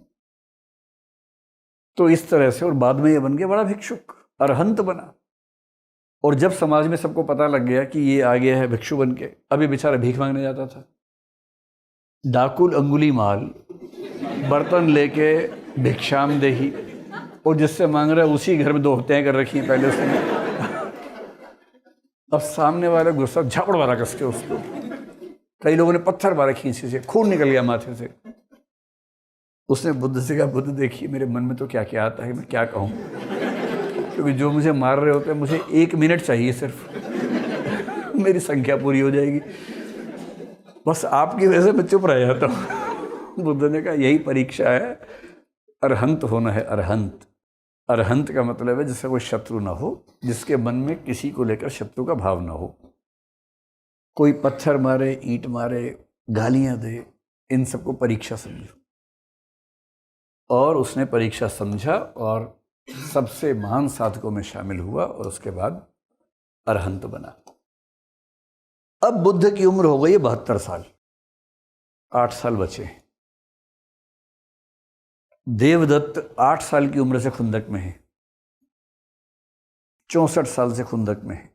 तो इस तरह से और बाद में ये बन गया बड़ा भिक्षुक, अरहंत बना। और जब समाज में सबको पता लग गया कि ये आ गया है भिक्षु बन के, अभी बेचारा भीख मांगने जाता था, डाकुल अंगुली माल बर्तन लेके भिक्षाम देही, और जिससे मांग रहा है उसी घर में 2 हत्याएं कर रखी हैं पहले उसने। अब सामने वाला गुस्सा झापड़ मारा कस के उसको, कई लोगों ने पत्थर मारे खींचे से, खून निकल गया माथे से। उसने बुद्ध से कहा, बुद्ध देखिए मेरे मन में तो क्या क्या आता है, मैं क्या कहूँ, क्योंकि जो मुझे मार रहे होते हैं मुझे 1 मिनट चाहिए सिर्फ, मेरी संख्या पूरी हो जाएगी, बस आपकी वजह से मैं चुप रह जाता हूँ। बुद्ध ने कहा यही परीक्षा है, अरहंत होना है, अरहंत। अरहंत का मतलब है जिससे कोई शत्रु ना हो, जिसके मन में किसी को लेकर शत्रु का भाव ना हो। कोई पत्थर मारे, ईंट मारे, गालियां दे, इन सबको परीक्षा समझो। और उसने परीक्षा समझा और सबसे महान साधकों में शामिल हुआ और उसके बाद अरहंत बना। अब बुद्ध की उम्र हो गई है 72 साल, 8 साल बचे। देवदत्त 8 साल की उम्र से खुंदक में है, 64 साल से खुंदक में है।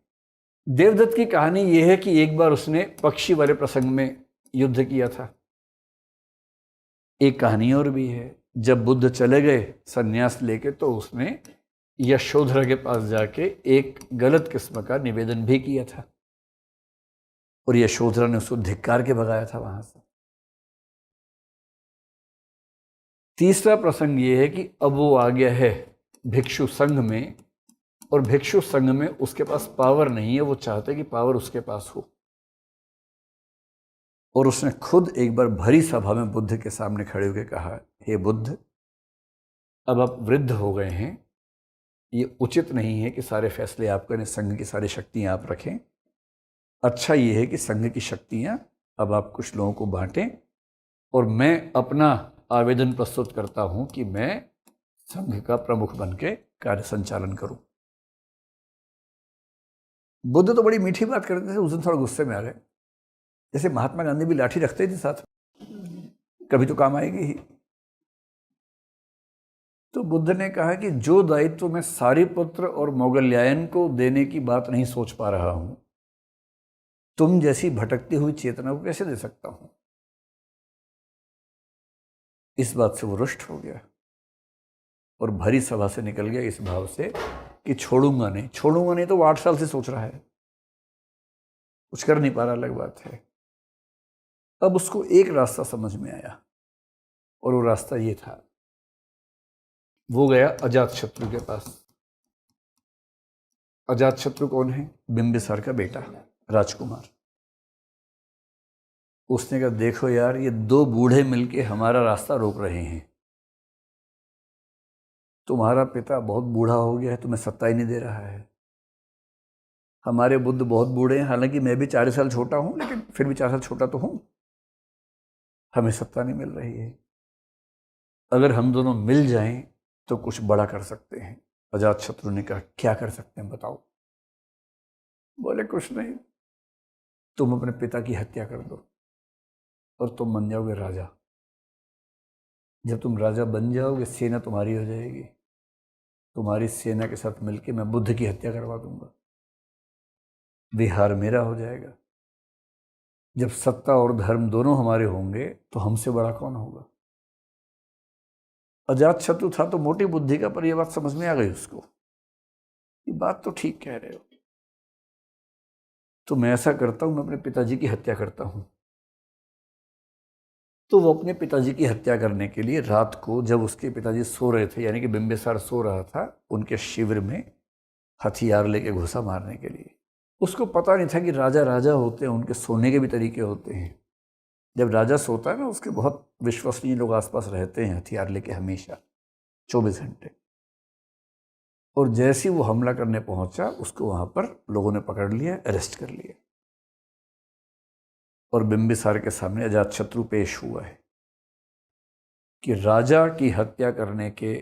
देवदत्त की कहानी यह है कि एक बार उसने पक्षी वाले प्रसंग में युद्ध किया था। एक कहानी और भी है, जब बुद्ध चले गए संन्यास लेके तो उसने यशोधरा के पास जाके एक गलत किस्म का निवेदन भी किया था और यशोधरा ने उसको धिक्कार के भगाया था वहां से। तीसरा प्रसंग ये है कि अब वो आ गया है भिक्षु संघ में, और भिक्षु संघ में उसके पास पावर नहीं है, वो चाहते कि पावर उसके पास हो। और उसने खुद एक बार भरी सभा में बुद्ध के सामने खड़े होकर कहा, हे बुद्ध, अब आप वृद्ध हो गए हैं, ये उचित नहीं है कि सारे फैसले आप करें, संघ की सारी शक्तियां आप रखें। अच्छा ये है कि संघ की शक्तियां अब आप कुछ लोगों को बांटें, और मैं अपना आवेदन प्रस्तुत करता हूं कि मैं संघ का प्रमुख बन के कार्य संचालन करूं। बुद्ध तो बड़ी मीठी बात करते थे, उस दिन थोड़ा गुस्से में आ गए। जैसे महात्मा गांधी भी लाठी रखते थे साथ, कभी तो काम आएगी ही। तो बुद्ध ने कहा कि जो दायित्व मैं सारिपुत्र और मोगल्यायन को देने की बात नहीं सोच पा रहा हूं, तुम जैसी भटकती हुई चेतना को कैसे दे सकता हूं। इस बात से वो रुष्ट हो गया और भरी सभा से निकल गया इस भाव से कि छोड़ूंगा नहीं, छोड़ूंगा नहीं। तो वो 8 साल से सोच रहा है, कुछ कर नहीं पा रहा, अलग बात है। अब उसको एक रास्ता समझ में आया और वो रास्ता ये था, वो गया अजातशत्रु के पास। अजातशत्रु कौन है? बिंबिसार का बेटा, राजकुमार। उसने कहा, देखो यार, ये 2 बूढ़े मिलके हमारा रास्ता रोक रहे हैं। तुम्हारा पिता बहुत बूढ़ा हो गया है, तुम्हें सत्ता ही नहीं दे रहा है। हमारे बुद्ध बहुत बूढ़े हैं, हालांकि मैं भी 40 साल छोटा हूं, लेकिन फिर भी 4 साल छोटा तो हूं। हमें सत्ता नहीं मिल रही है। अगर हम दोनों मिल जाएं तो कुछ बड़ा कर सकते हैं। अजातशत्रु ने कहा, क्या कर सकते हैं बताओ। बोले, कुछ नहीं, तुम अपने पिता की हत्या कर दो और तुम बन जाओगे राजा। जब तुम राजा बन जाओगे, सेना तुम्हारी हो जाएगी। तुम्हारी सेना के साथ मिलके मैं बुद्ध की हत्या करवा दूंगा, विहार मेरा हो जाएगा। जब सत्ता और धर्म दोनों हमारे होंगे तो हमसे बड़ा कौन होगा। अजातशत्रु था तो मोटी बुद्धि का, पर यह बात समझ में आ गई उसको, ये बात तो ठीक कह रहे हो। तो मैं ऐसा करता हूं, मैं अपने पिताजी की हत्या करता हूं। तो वो अपने पिताजी की हत्या करने के लिए रात को, जब उसके पिताजी सो रहे थे, यानी कि बिंबिसार सो रहा था, उनके शिविर में हथियार लेके घुसा मारने के लिए। उसको पता नहीं था कि राजा राजा होते हैं, उनके सोने के भी तरीके होते हैं। जब राजा सोता है ना, उसके बहुत विश्वसनीय लोग आसपास रहते हैं हथियार लेके हमेशा, 24 घंटे। और जैसे ही वो हमला करने पहुंचा, उसको वहां पर लोगों ने पकड़ लिया, अरेस्ट कर लिया, और बिंबिसार के सामने अजातशत्रु पेश हुआ है कि राजा की हत्या करने के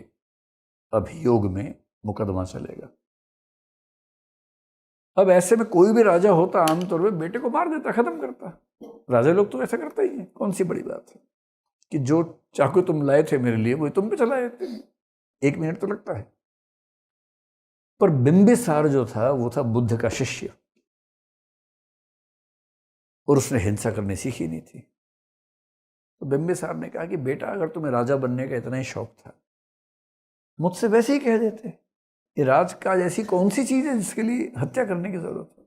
अभियोग में मुकदमा चलेगा। अब ऐसे में कोई भी राजा होता आमतौर पे बेटे को मार देता, खत्म करता। राजा लोग तो ऐसा करते ही हैं, कौन सी बड़ी बात है कि जो चाकू तुम लाए थे मेरे लिए, वही तुम पे चलाए थे, 1 मिनट तो लगता है। पर बिंबिसार जो था वो था बुद्ध का शिष्य, और उसने हिंसा करनी सीखी नहीं थी। तो बिंबिसार ने कहा कि बेटा, अगर तुम्हें राजा बनने का इतना ही शौक था, मुझसे वैसे ही कह देते। ये राजकाज ऐसी कौन सी चीज है जिसके लिए हत्या करने की जरूरत है।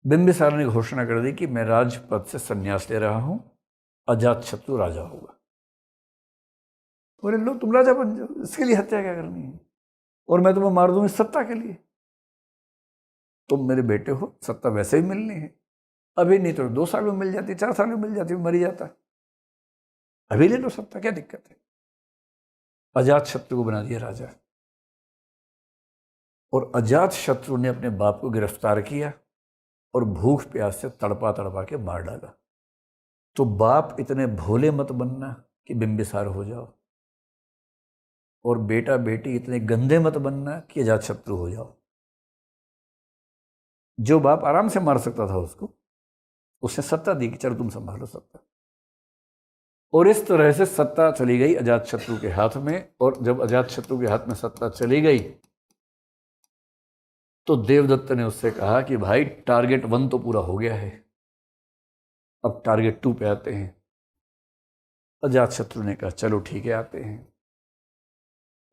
बिंबिसार ने घोषणा कर दी कि मैं राजपद से संन्यास ले रहा हूं, अजातशत्रु राजा होगा। बोले लो तुम राजा बन जाओ, इसके लिए हत्या क्या करनी है, और मैं तुम्हें मार दूंगी सत्ता के लिए। तुम मेरे बेटे हो, सत्ता वैसे ही मिलनी है, अभी नहीं तो 2 साल में मिल जाती, 4 साल में मिल जाती, मर ही जाता, अभी ले लो सत्ता, क्या दिक्कत है। अजातशत्रु को बना दिया राजा, और अजातशत्रु ने अपने बाप को गिरफ्तार किया और भूख प्यास से तड़पा तड़पा के मार डाला। तो बाप इतने भोले मत बनना कि बिंबिसार हो जाओ, और बेटा बेटी इतने गंदे मत बनना कि अजातशत्रु हो जाओ। जो बाप आराम से मार सकता था उसको, उसने सत्ता दी कि चलो तुम संभालो सत्ता, और इस तरह से सत्ता चली गई अजातशत्रु के हाथ में। और जब अजातशत्रु के हाथ में सत्ता चली गई तो देवदत्त ने उससे कहा कि भाई टारगेट 1 तो पूरा हो गया है, अब टारगेट 2 पे आते हैं। अजातशत्रु ने कहा चलो ठीक है आते हैं,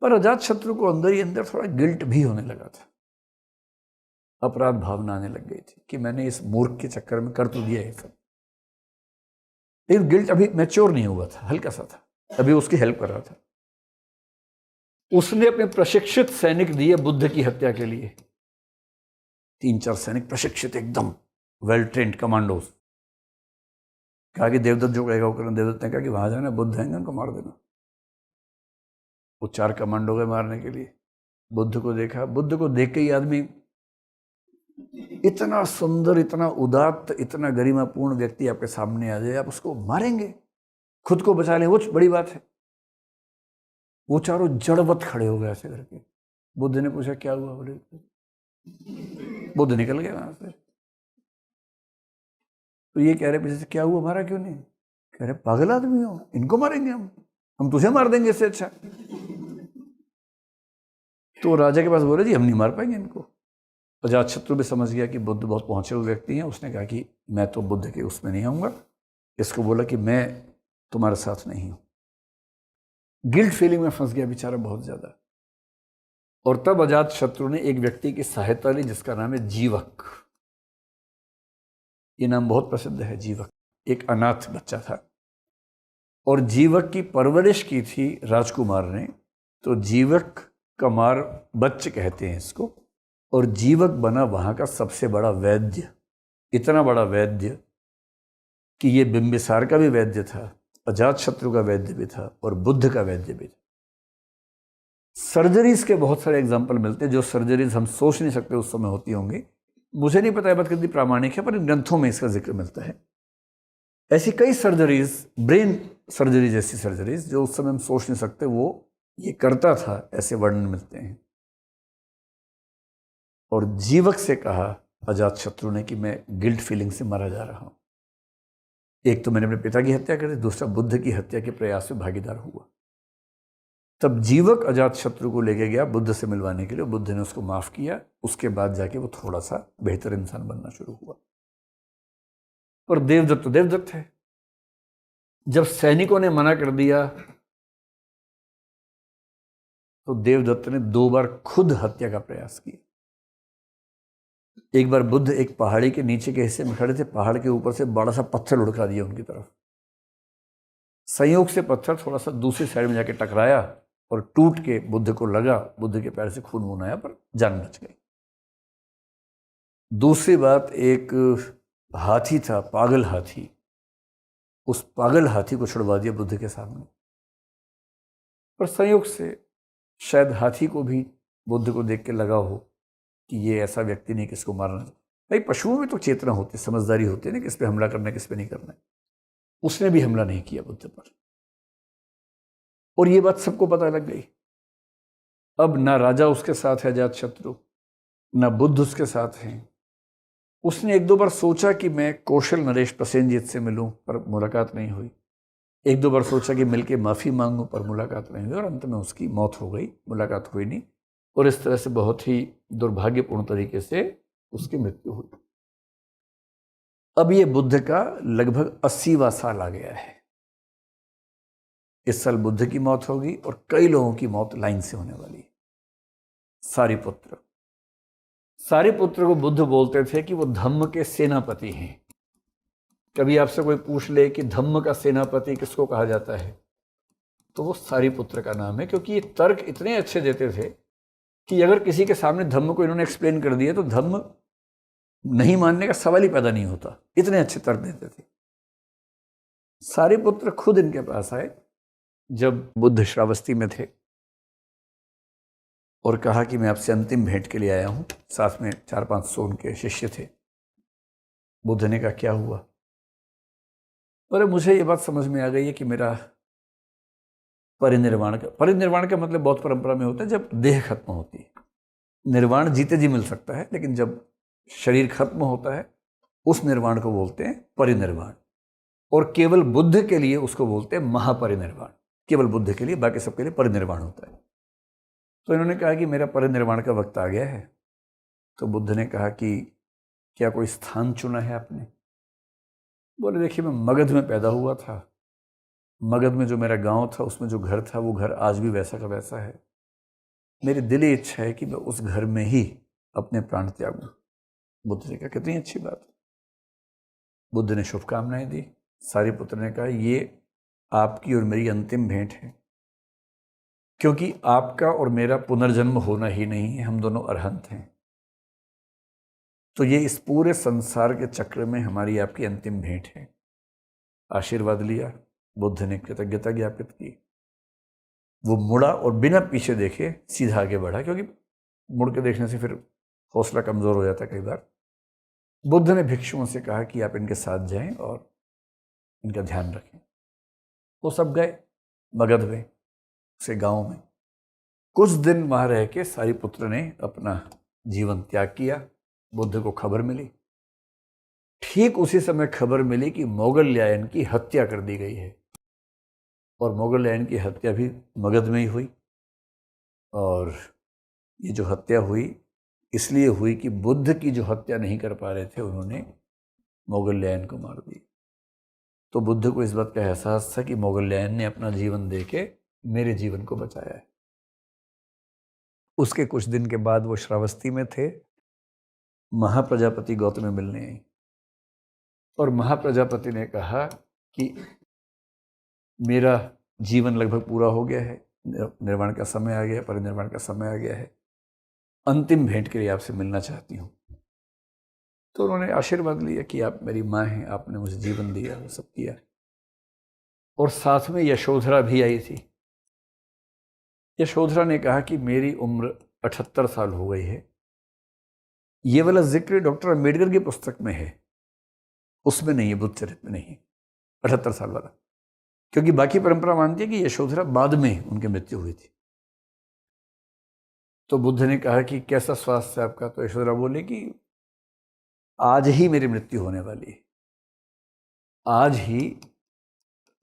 पर अजातशत्रु को अंदर ही अंदर थोड़ा गिल्ट भी होने लगा था, अपराध भावना आने लग गई थी कि मैंने इस मूर्ख के चक्कर में कर तो दिया है सब। लेकिन गिल्ट अभी मैच्योर नहीं हुआ था, हल्का सा था, अभी उसकी हेल्प कर रहा था। उसने अपने प्रशिक्षित सैनिक दिए बुद्ध की हत्या के लिए, 3-4 सैनिक प्रशिक्षित, एकदम वेल ट्रेंड कमांडोज। कहा कि देवदत्त जो कहेगा वो करना। देवदत्त ने कहा कि वहां जाना, बुद्ध हैं उनको मार देना। वो 4 कमांडो गए मारने के लिए। बुद्ध को देखा, बुद्ध को देख के ही आदमी, इतना सुंदर, इतना उदात्त, इतना गरिमापूर्ण व्यक्ति आपके सामने आ जाए, आप उसको मारेंगे, खुद को बचा लें, वो बड़ी बात है। वो चारों जड़वत खड़े हो गए ऐसे करके। बुद्ध ने पूछा क्या हुआ, बोले बुद्ध निकल गया वहां से। तो ये कह रहे पीछे से क्या हुआ, मारा क्यों नहीं? कह रहे पागल आदमी हो, इनको मारेंगे हम तुझे मार देंगे इससे अच्छा। तो राजा के पास बोले जी हम नहीं मार पाएंगे इनको। अजातशत्रु भी समझ गया कि बुद्ध बहुत पहुंचे हुए व्यक्ति हैं। उसने कहा कि मैं तो बुद्ध के उसमें नहीं आऊंगा। इसको बोला कि मैं तुम्हारे साथ नहीं हूं। गिल्ट फीलिंग में फंस गया बेचारा बहुत ज्यादा। और तब अजातशत्रु ने एक व्यक्ति की सहायता ली जिसका नाम है जीवक। ये नाम बहुत प्रसिद्ध है, जीवक। एक अनाथ बच्चा था और जीवक की परवरिश की थी राजकुमार ने। तो जीवक कमार बच्चे कहते हैं इसको। और जीवक बना वहां का सबसे बड़ा वैद्य, इतना बड़ा वैद्य कि ये बिंबिसार का भी वैद्य था, अजातशत्रु का वैद्य भी था और बुद्ध का वैद्य भी था। सर्जरीज के बहुत सारे एग्जाम्पल मिलते हैं, जो सर्जरीज हम सोच नहीं सकते उस समय होती होंगी। मुझे नहीं पता है बात कितनी प्रामाणिक है, पर इन ग्रंथों में इसका जिक्र मिलता है। ऐसी कई सर्जरीज, ब्रेन सर्जरी जैसी सर्जरीज जो उस समय हम सोच नहीं सकते, वो ये करता था, ऐसे वर्णन मिलते हैं। और जीवक से कहा अजातशत्रु ने कि मैं गिल्ट फीलिंग से मारा जा रहा हूं। एक तो मैंने अपने पिता की हत्या कर दी, दूसरा बुद्ध की हत्या के प्रयास में भागीदार हुआ। तब जीवक अजातशत्रु को लेके गया बुद्ध से मिलवाने के लिए। बुद्ध ने उसको माफ किया। उसके बाद जाके वो थोड़ा सा बेहतर इंसान बनना शुरू हुआ। और देवदत्त तो देवदत्त है। जब सैनिकों ने मना कर दिया तो देवदत्त ने 2 बार खुद हत्या का प्रयास किया। एक बार बुद्ध एक पहाड़ी के नीचे के हिस्से में खड़े थे, पहाड़ के ऊपर से बड़ा सा पत्थर लुढ़का दिया उनकी तरफ। संयोग से पत्थर थोड़ा सा दूसरी साइड में जाके टकराया और टूट के बुद्ध को लगा। बुद्ध के पैर से खून वून आया, पर जान बच गई। दूसरी बात, एक हाथी था, पागल हाथी, उस पागल हाथी को छुड़वा दिया बुद्ध के सामने। पर संयोग से शायद हाथी को भी बुद्ध को देख के लगा हो कि ये ऐसा व्यक्ति नहीं किसको मारना। भाई पशुओं में तो चेतना होती, समझदारी होती है ना, किस पे हमला करना है किस पे नहीं करना है। उसने भी हमला नहीं किया बुद्ध पर। और ये बात सबको पता लग गई। अब ना राजा उसके साथ है अजातशत्रु, ना बुद्ध उसके साथ हैं। उसने 1-2 बार सोचा कि मैं कौशल नरेश प्रसेनजीत से मिलूं, पर मुलाकात नहीं हुई। 1-2 बार सोचा कि मिलके माफ़ी मांगूं, पर मुलाकात नहीं हुई। और अंत में उसकी मौत हो गई, मुलाकात हुई नहीं। और इस तरह से बहुत ही दुर्भाग्यपूर्ण तरीके से उसकी मृत्यु हुई। अब ये बुद्ध का लगभग 80वां साल आ गया है। इस साल बुद्ध की मौत होगी और कई लोगों की मौत लाइन से होने वाली है। सारिपुत्र, सारिपुत्र को बुद्ध बोलते थे कि वो धम्म के सेनापति हैं। कभी आपसे कोई पूछ ले कि धम्म का सेनापति किसको कहा जाता है, तो वो सारिपुत्र का नाम है, क्योंकि ये तर्क इतने अच्छे देते थे कि अगर किसी के सामने धम्म को इन्होंने एक्सप्लेन कर दिया तो धम्म नहीं मानने का सवाल ही पैदा नहीं होता, इतने अच्छे तर्क देते थे। सारिपुत्र खुद इनके पास आए जब बुद्ध श्रावस्ती में थे और कहा कि मैं आपसे अंतिम भेंट के लिए आया हूं। साथ में 400-500 उनके शिष्य थे। बुद्ध ने कहा क्या हुआ? पर मुझे ये बात समझ में आ गई है कि मेरा परिनिर्वाण का मतलब बौद्ध परंपरा में होता है जब देह खत्म होती है। निर्वाण जीते जी मिल सकता है, लेकिन जब शरीर खत्म होता है उस निर्वाण को बोलते हैं परिनिर्वाण। और केवल बुद्ध के लिए उसको बोलते हैं महापरिनिर्वाण। केवल बुद्ध के लिए, बाकी सबके लिए परिनिर्वाण होता है। तो इन्होंने कहा कि मेरा परिनिर्वाण का वक्त आ गया है। तो बुद्ध ने कहा कि क्या कोई स्थान चुना है आपने? बोले देखिए, मैं मगध में पैदा हुआ था। मगध में जो मेरा गांव था, उसमें जो घर था, वो घर आज भी वैसा का वैसा है। मेरी दिली इच्छा है कि मैं उस घर में ही अपने प्राण त्यागूं। बुद्ध ने कहा कितनी अच्छी बात है। बुद्ध ने शुभकामनाएं दी। सारिपुत्र ने कहा ये आपकी और मेरी अंतिम भेंट है, क्योंकि आपका और मेरा पुनर्जन्म होना ही नहीं है, हम दोनों अरहंत हैं। तो ये इस पूरे संसार के चक्र में हमारी आपकी अंतिम भेंट है। आशीर्वाद लिया, बुद्ध ने कृतज्ञता ज्ञापित की। वो मुड़ा और बिना पीछे देखे सीधा आगे बढ़ा, क्योंकि मुड़ के देखने से फिर हौसला कमजोर हो जाता कई बार। बुद्ध ने भिक्षुओं से कहा कि आप इनके साथ जाएं और इनका ध्यान रखें। वो सब गए मगध में, उसे गांव में। कुछ दिन वहां रह के सारिपुत्र ने अपना जीवन त्याग किया। बुद्ध को खबर मिली। ठीक उसी समय खबर मिली कि मोगलयायन की हत्या कर दी गई है। और मोगलयायन की हत्या भी मगध में ही हुई। और ये जो हत्या हुई इसलिए हुई कि बुद्ध की जो हत्या नहीं कर पा रहे थे, उन्होंने मोगलयायन को मार दिया। तो बुद्ध को इस बात का एहसास था कि मोगलयायन ने अपना जीवन देके मेरे जीवन को बचाया है। उसके कुछ दिन के बाद वो श्रावस्ती में थे। महाप्रजापति गौतम में मिलने आई और महाप्रजापति ने कहा कि मेरा जीवन लगभग पूरा हो गया है, निर्वाण का समय आ गया, परिनिर्वाण का समय आ गया है, अंतिम भेंट के लिए आपसे मिलना चाहती हूँ। तो उन्होंने आशीर्वाद लिया कि आप मेरी माँ हैं, आपने मुझे जीवन दिया, वो सब किया। और साथ में यशोधरा भी आई थी। यशोधरा ने कहा कि मेरी उम्र 78 साल हो गई है। ये वाला जिक्र डॉक्टर अम्बेडकर की पुस्तक में है, उसमें नहीं है, बुद्ध चरित्र में नहीं, 78 साल वाला। क्योंकि बाकी परंपरा मानती है कि यशोधरा बाद में उनकी मृत्यु हुई थी। तो बुद्ध ने कहा कि कैसा स्वास्थ्य है आपका? तो यशोधरा बोले कि आज ही मेरी मृत्यु होने वाली है, आज ही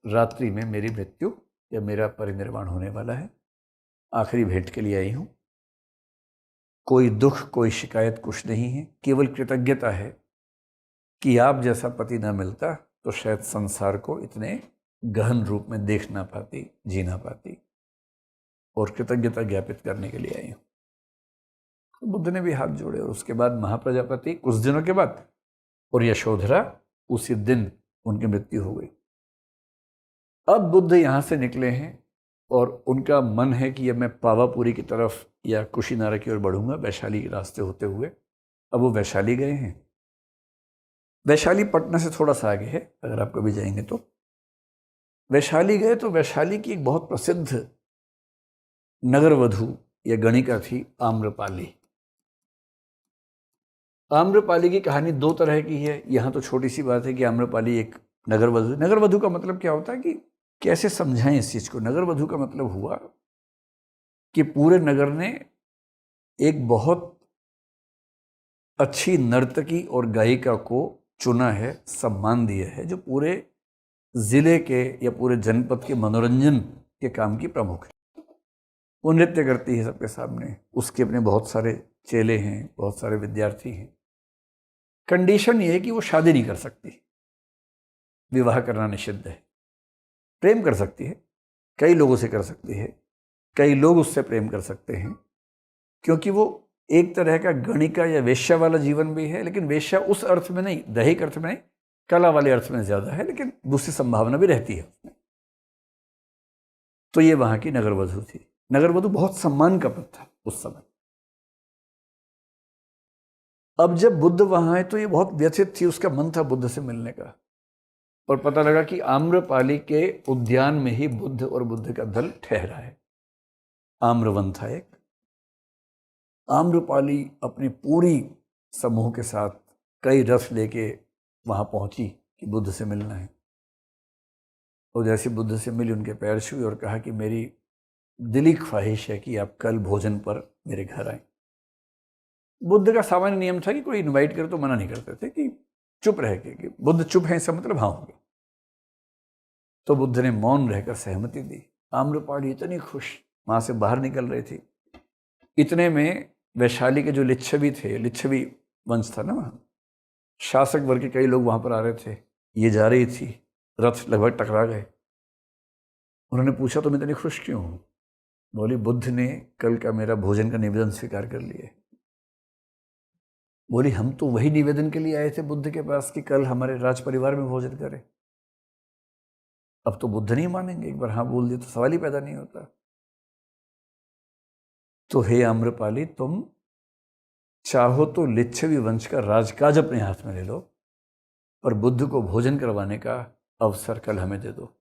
रात्रि में मेरी मृत्यु या मेरा परिनिर्वाण होने वाला है। आखिरी भेंट के लिए आई हूं। कोई दुख, कोई शिकायत कुछ नहीं है, केवल कृतज्ञता है कि आप जैसा पति ना मिलता तो शायद संसार को इतने गहन रूप में देख ना पाती, जी ना पाती। और कृतज्ञता ज्ञापित करने के लिए आई हूं। तो बुद्ध ने भी हाथ जोड़े और उसके बाद महाप्रजापति कुछ दिनों के बाद और यशोधरा उसी दिन उनकी मृत्यु हो गई। अब बुद्ध यहां से निकले हैं और उनका मन है कि अब मैं पावापुरी की तरफ या कुशीनारा की ओर बढ़ूंगा, वैशाली के रास्ते होते हुए। अब वो वैशाली गए हैं। वैशाली पटना से थोड़ा सा आगे है, अगर आप कभी जाएंगे तो। वैशाली गए तो वैशाली की एक बहुत प्रसिद्ध नगरवधु या गणिका थी आम्रपाली। आम्रपाली की कहानी दो तरह की है। यहाँ तो छोटी सी बात है कि आम्रपाली एक नगरवधु। नगरवधु का मतलब क्या होता है कि कैसे समझाएं इस चीज को? नगरवधु का मतलब हुआ कि पूरे नगर ने एक बहुत अच्छी नर्तकी और गायिका को चुना है, सम्मान दिया है, जो पूरे जिले के या पूरे जनपद के मनोरंजन के काम की प्रमुख है। वो नृत्य करती है सबके सामने। उसके अपने बहुत सारे चेले हैं, बहुत सारे विद्यार्थी हैं। कंडीशन ये है कि वो शादी नहीं कर सकती, विवाह करना निषिद्ध है। प्रेम कर सकती है, कई लोगों से कर सकती है, कई लोग उससे प्रेम कर सकते हैं, क्योंकि वो एक तरह का गणिका या वेश्या वाला जीवन भी है, लेकिन वेश्या उस अर्थ में नहीं, दैहिक अर्थ में नहीं, कला वाले अर्थ में ज्यादा है, लेकिन दूसरी संभावना भी रहती है उसमें। तो ये वहां की नगरवधु थी। नगरवधु बहुत सम्मान का पद था उस समय। अब जब बुद्ध वहां है तो ये बहुत व्यथित थी, उसका मन था बुद्ध से मिलने का, और पता लगा कि आम्रपाली के उद्यान में ही बुद्ध और बुद्ध का दल ठहरा है। आम्रवन था एक। आम्रपाली अपनी पूरी समूह के साथ कई रथ लेके वहां पहुंची कि बुद्ध से मिलना है। और जैसे बुद्ध से मिली, उनके पैर छुए और कहा कि मेरी दिली ख्वाहिश है कि आप कल भोजन पर मेरे घर आए। बुद्ध का सामान्य नियम था कि कोई इनवाइट करे तो मना नहीं करते थे, कि चुप रह के, कि बुद्ध चुप है इसका मतलब हाँ होंगे। तो बुद्ध ने मौन रहकर सहमति दी। आम्रपाली इतनी खुश, वहां से बाहर निकल रही थी। इतने में वैशाली के जो लिच्छवी थे, लिच्छवी वंश था ना वहां, शासक वर्ग के कई लोग वहां पर आ रहे थे। ये जा रही थी, रथ लगभग टकरा गए। उन्होंने पूछा तुम इतनी खुश क्यों हो? बोली बुद्ध ने कल का मेरा भोजन का निवेदन स्वीकार कर लिया। बोली हम तो वही निवेदन के लिए आए थे बुद्ध के पास कि कल हमारे राज परिवार में भोजन करें। अब तो बुद्ध नहीं मानेंगे, एक बार हाँ बोल दिए तो सवाल ही पैदा नहीं होता। तो हे आम्रपाली, तुम चाहो तो लिच्छवी वंश का राजकाज अपने हाथ में ले लो, और बुद्ध को भोजन करवाने का अवसर कल हमें दे दो।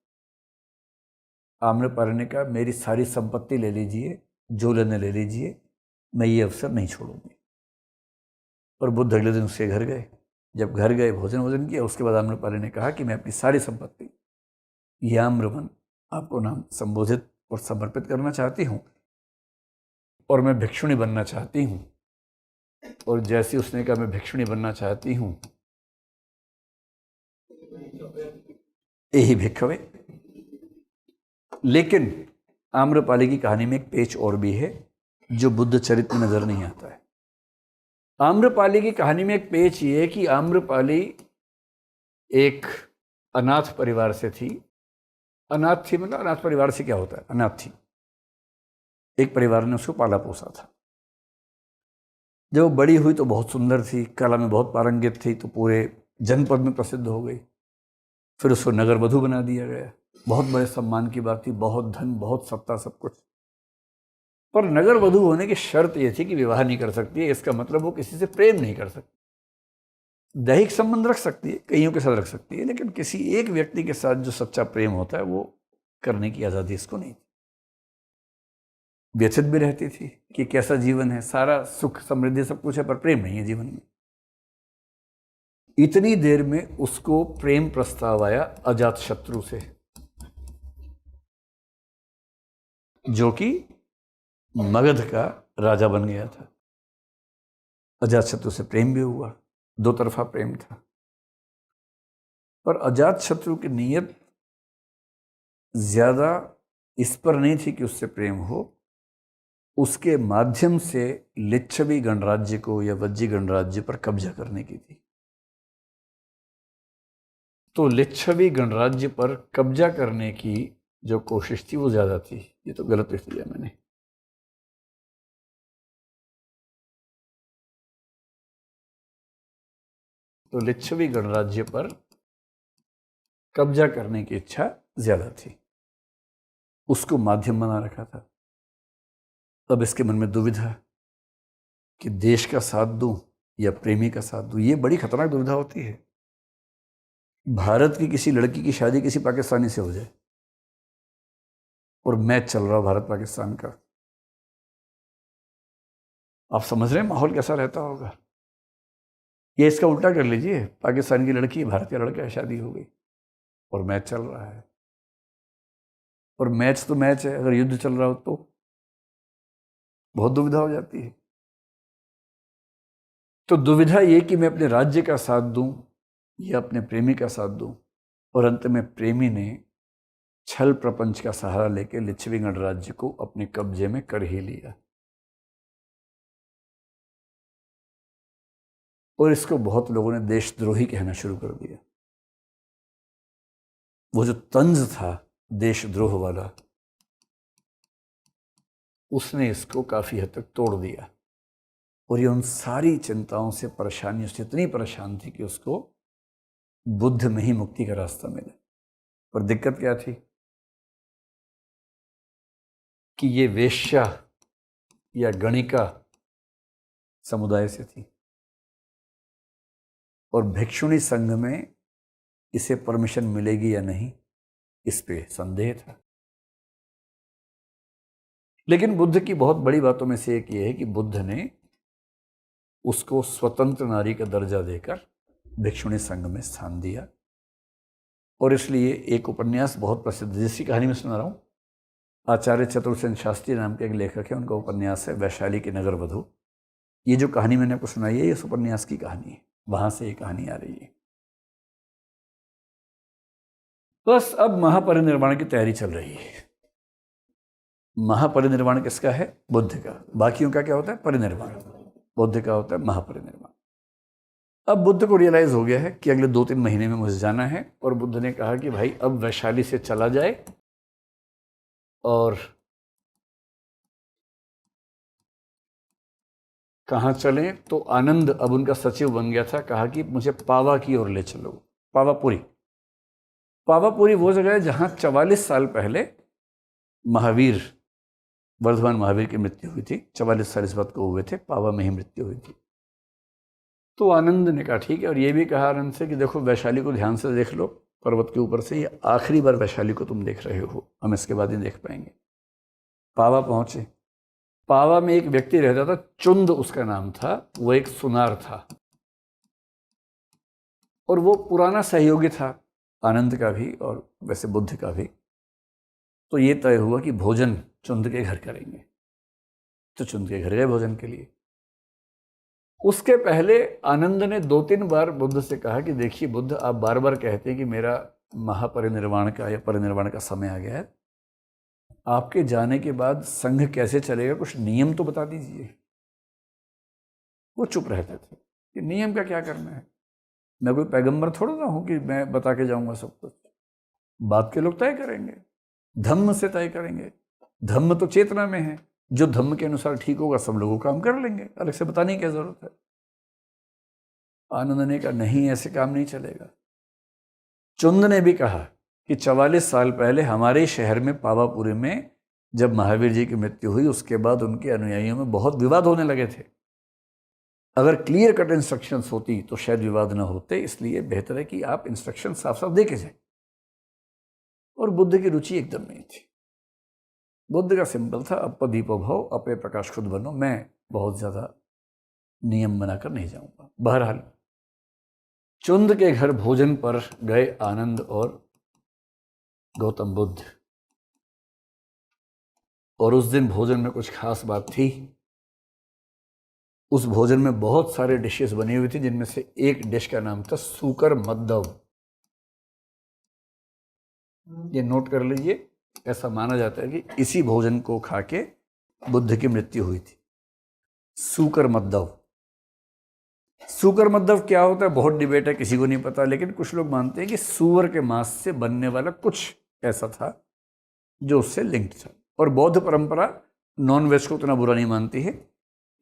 आम्रपाली ने कहा मेरी सारी संपत्ति ले लीजिए, जो लेने ले लीजिए, मैं ये अवसर नहीं छोड़ूंगी। और बुद्ध अगले दिन उसके घर गए। जब घर गए, भोजन किया, उसके बाद आम्रपाली ने कहा कि मैं अपनी सारी संपत्ति याम्रवन आपको नाम संबोधित और समर्पित करना चाहती हूँ, और मैं भिक्षुणी बनना चाहती हूँ। और जैसे उसने कहा मैं भिक्षुणी बनना चाहती हूँ, यही भिक्षवे। लेकिन आम्रपाली की कहानी में एक पेच और भी है जो बुद्ध चरित्र में नजर नहीं आता है। आम्रपाली की कहानी में एक पेच ये है कि आम्रपाली एक अनाथ परिवार से थी। अनाथ थी मतलब अनाथ परिवार से क्या होता है, अनाथ थी। एक परिवार ने उसको पाला पोसा था। जब वो बड़ी हुई तो बहुत सुंदर थी, कला में बहुत पारंगत थी, तो पूरे जनपद में प्रसिद्ध हो गई। फिर उसको नगर वधु बना दिया गया। बहुत बड़े सम्मान की बात थी, बहुत धन, बहुत सत्ता, सब कुछ। पर नगर वधु होने की शर्त यह थी कि विवाह नहीं कर सकती है। इसका मतलब वो किसी से प्रेम नहीं कर सकती। दैहिक संबंध रख सकती है, कईयों के साथ रख सकती है, लेकिन किसी एक व्यक्ति के साथ जो सच्चा प्रेम होता है वो करने की आजादी इसको नहीं। व्यथित भी रहती थी कि कैसा जीवन है, सारा सुख समृद्धि सब कुछ है, पर प्रेम नहीं है जीवन में। इतनी देर में उसको प्रेम प्रस्ताव आया अजात शत्रु से, जो कि मगध का राजा बन गया था। अजात शत्रु से प्रेम भी हुआ, दो तरफा प्रेम था। पर अजात शत्रु की नीयत ज्यादा इस पर नहीं थी कि उससे प्रेम हो, उसके माध्यम से लिच्छवी गणराज्य को या वज्जी गणराज्य पर कब्जा करने की थी। तो लिच्छवी गणराज्य पर कब्जा करने की जो कोशिश थी वो ज्यादा थी। ये तो गलत लिख दिया मैंने। तो लिच्छवी गणराज्य पर कब्जा करने की इच्छा ज्यादा थी, उसको माध्यम बना रखा था। अब इसके मन में दुविधा कि देश का साथ दूं या प्रेमी का साथ दूं। ये बड़ी खतरनाक दुविधा होती है। भारत की किसी लड़की की शादी किसी पाकिस्तानी से हो जाए और मैच चल रहा हो भारत पाकिस्तान का, आप समझ रहे हैं माहौल कैसा रहता होगा। ये इसका उल्टा कर लीजिए, पाकिस्तान की लड़की भारत का लड़का है, शादी हो गई और मैच चल रहा है। और मैच तो मैच है, अगर युद्ध चल रहा हो तो बहुत दुविधा हो जाती है। तो दुविधा ये कि मैं अपने राज्य का साथ दूं या अपने प्रेमी का साथ दूं। और अंत में प्रेमी ने छल प्रपंच का सहारा लेकर लिच्छवी गणराज्य को अपने कब्जे में कर ही लिया। और इसको बहुत लोगों ने देशद्रोही कहना शुरू कर दिया। वो जो तंज था देशद्रोह वाला, उसने इसको काफी हद तक तोड़ दिया। और ये उन सारी चिंताओं से, परेशानियों से इतनी परेशान थी कि उसको बुद्ध में ही मुक्ति का रास्ता मिला। पर दिक्कत क्या थी कि ये वेश्या या गणिका समुदाय से थी और भिक्षुणी संघ में इसे परमिशन मिलेगी या नहीं, इस पे संदेह था। लेकिन बुद्ध की बहुत बड़ी बातों में से एक ये है कि बुद्ध ने उसको स्वतंत्र नारी का दर्जा देकर भिक्षुणी संघ में स्थान दिया। और इसलिए एक उपन्यास बहुत प्रसिद्ध, जिसकी कहानी मैं सुना रहा हूँ, आचार्य चतुर्सेन शास्त्री नाम के एक लेखक है, उनका उपन्यास है वैशाली की नगर वधू। ये जो कहानी मैंने आपको सुनाई है, ये इस उपन्यास की कहानी है, वहां से ये कहानी आ रही है। बस अब महापरिनिर्वाण की तैयारी चल रही है। महापरिनिर्वाण किसका है? बुद्ध का। बाकियों का क्या होता है? परिनिर्वाण। बुद्ध का होता है महापरिनिर्वाण। अब बुद्ध को रियलाइज हो गया है कि अगले 2-3 महीने में मुझे जाना है, और बुद्ध ने कहा कि भाई अब वैशाली से चला जाए। और कहाँ चलें? तो आनंद अब उनका सचिव बन गया था, कहा कि मुझे पावा की ओर ले चलो। पावापुरी। पावापुरी वो जगह है जहाँ 44 साल पहले महावीर, वर्धमान महावीर की मृत्यु हुई थी। 44 साल इस बात को हुए थे, पावा में ही मृत्यु हुई थी। तो आनंद ने कहा ठीक है, और ये भी कहा आनंद से कि देखो वैशाली को ध्यान से देख लो पर्वत के ऊपर से, ये आखिरी बार वैशाली को तुम देख रहे हो, हम इसके बाद नहीं देख पाएंगे। पावा पहुंचे। पावा में एक व्यक्ति रहता था, चुंद उसका नाम था, वो एक सुनार था और वो पुराना सहयोगी था आनंद का भी और वैसे बुद्ध का भी। तो ये तय हुआ कि भोजन चुंद के घर करेंगे। तो चुंद के घर गए भोजन के लिए। उसके पहले आनंद ने 2-3 बार बुद्ध से कहा कि देखिए बुद्ध, आप बार बार कहते हैं कि मेरा महापरिनिर्वाण का या परिनिर्वाण का समय आ गया है, आपके जाने के बाद संघ कैसे चलेगा, कुछ नियम तो बता दीजिए। वो चुप रहते थे कि नियम का क्या करना है, मैं कोई पैगंबर थोड़ा ना हूं कि मैं बता के जाऊंगा सब कुछ। बात के लोग तय करेंगे, धम्म से तय करेंगे। धम्म तो चेतना में है, जो धम्म के अनुसार ठीक होगा सब लोगों काम कर लेंगे, अलग से बताने की क्या जरूरत है। आनंद ने कहा नहीं, ऐसे काम नहीं चलेगा। चुंद ने भी कहा कि 44 साल पहले हमारे शहर में पावापुरी में जब महावीर जी की मृत्यु हुई, उसके बाद उनके अनुयायियों में बहुत विवाद होने लगे थे। अगर क्लियर कट इंस्ट्रक्शंस होती तो शायद विवाद न होते, इसलिए बेहतर है कि आप इंस्ट्रक्शन साफ साफ दे के जाए। और बुद्ध की रुचि एकदम नहीं थी। बुद्ध का सिंपल था, अप दीपो भव, अपे प्रकाश खुद बनो, मैं बहुत ज्यादा नियम बनाकर नहीं जाऊंगा। बहरहाल चुंद के घर भोजन पर गए आनंद और गौतम बुद्ध, और उस दिन भोजन में कुछ खास बात थी। उस भोजन में बहुत सारे डिशेस बनी हुई थी, जिनमें से एक डिश का नाम था सूकर मद्दव। ये नोट कर लीजिए, ऐसा माना जाता है कि इसी भोजन को खा के बुद्ध की मृत्यु हुई थी। सूकर मद्दव। सूकर मद्दव क्या होता है बहुत डिबेट है, किसी को नहीं पता, लेकिन कुछ लोग मानते हैं कि सूअर के मांस से बनने वाला कुछ ऐसा था जो उससे लिंक्ड था। और बौद्ध परंपरा नॉन वेज को उतना बुरा नहीं मानती है।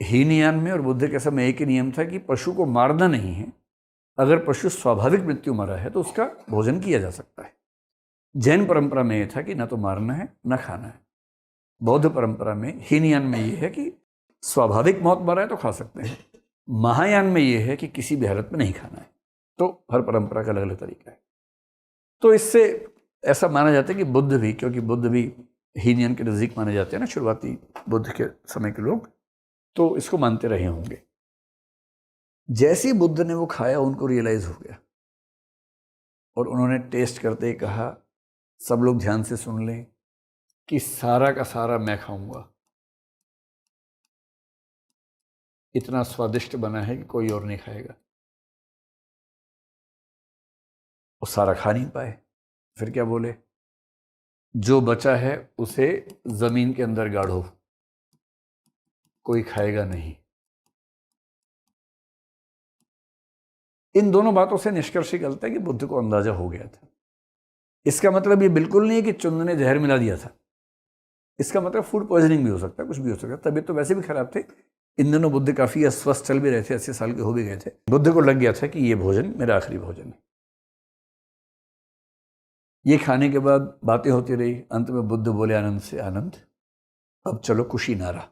हीनयान में और बुद्ध के समय एक ही नियम था कि पशु को मारना नहीं है, अगर पशु स्वाभाविक मृत्यु मरा है तो उसका भोजन किया जा सकता है। जैन परंपरा में यह था कि ना तो मारना है ना खाना है। बौद्ध परंपरा में, हीनयान में यह है कि स्वाभाविक मौत मरा है तो खा सकते हैं। महायान में यह है कि किसी भी हालत में नहीं खाना है। तो हर परंपरा का अलग अलग तरीका है। तो इससे ऐसा माना जाता है कि बुद्ध भी, क्योंकि बुद्ध भी हीनयान के नज़दीक माने जाते हैं ना शुरुआती बुद्ध के समय के लोग, तो इसको मानते रहे होंगे। जैसे ही बुद्ध ने वो खाया उनको रियलाइज हो गया और उन्होंने टेस्ट करते ही कहा, सब लोग ध्यान से सुन लें, कि सारा का सारा मैं खाऊंगा। इतना स्वादिष्ट बना है कि कोई और नहीं खाएगा। वो सारा खा नहीं पाए, फिर क्या बोले, जो बचा है उसे जमीन के अंदर गाड़ो, कोई खाएगा नहीं। इन दोनों बातों से निष्कर्ष निकलता है कि बुद्ध को अंदाजा हो गया था। इसका मतलब ये बिल्कुल नहीं है कि चुंद ने जहर मिला दिया था। इसका मतलब फूड पॉइजनिंग भी हो सकता है, कुछ भी हो सकता है, तबीयत तो वैसे भी खराब थी, इन दिनों बुद्ध काफ़ी अस्वस्थ चल भी रहे थे, 80 साल के हो भी गए थे। बुद्ध को लग गया था कि ये भोजन मेरा आखिरी भोजन है। ये खाने के बाद बातें होती रही। अंत में बुद्ध बोले आनंद से, आनंद अब चलो कुशीनारा।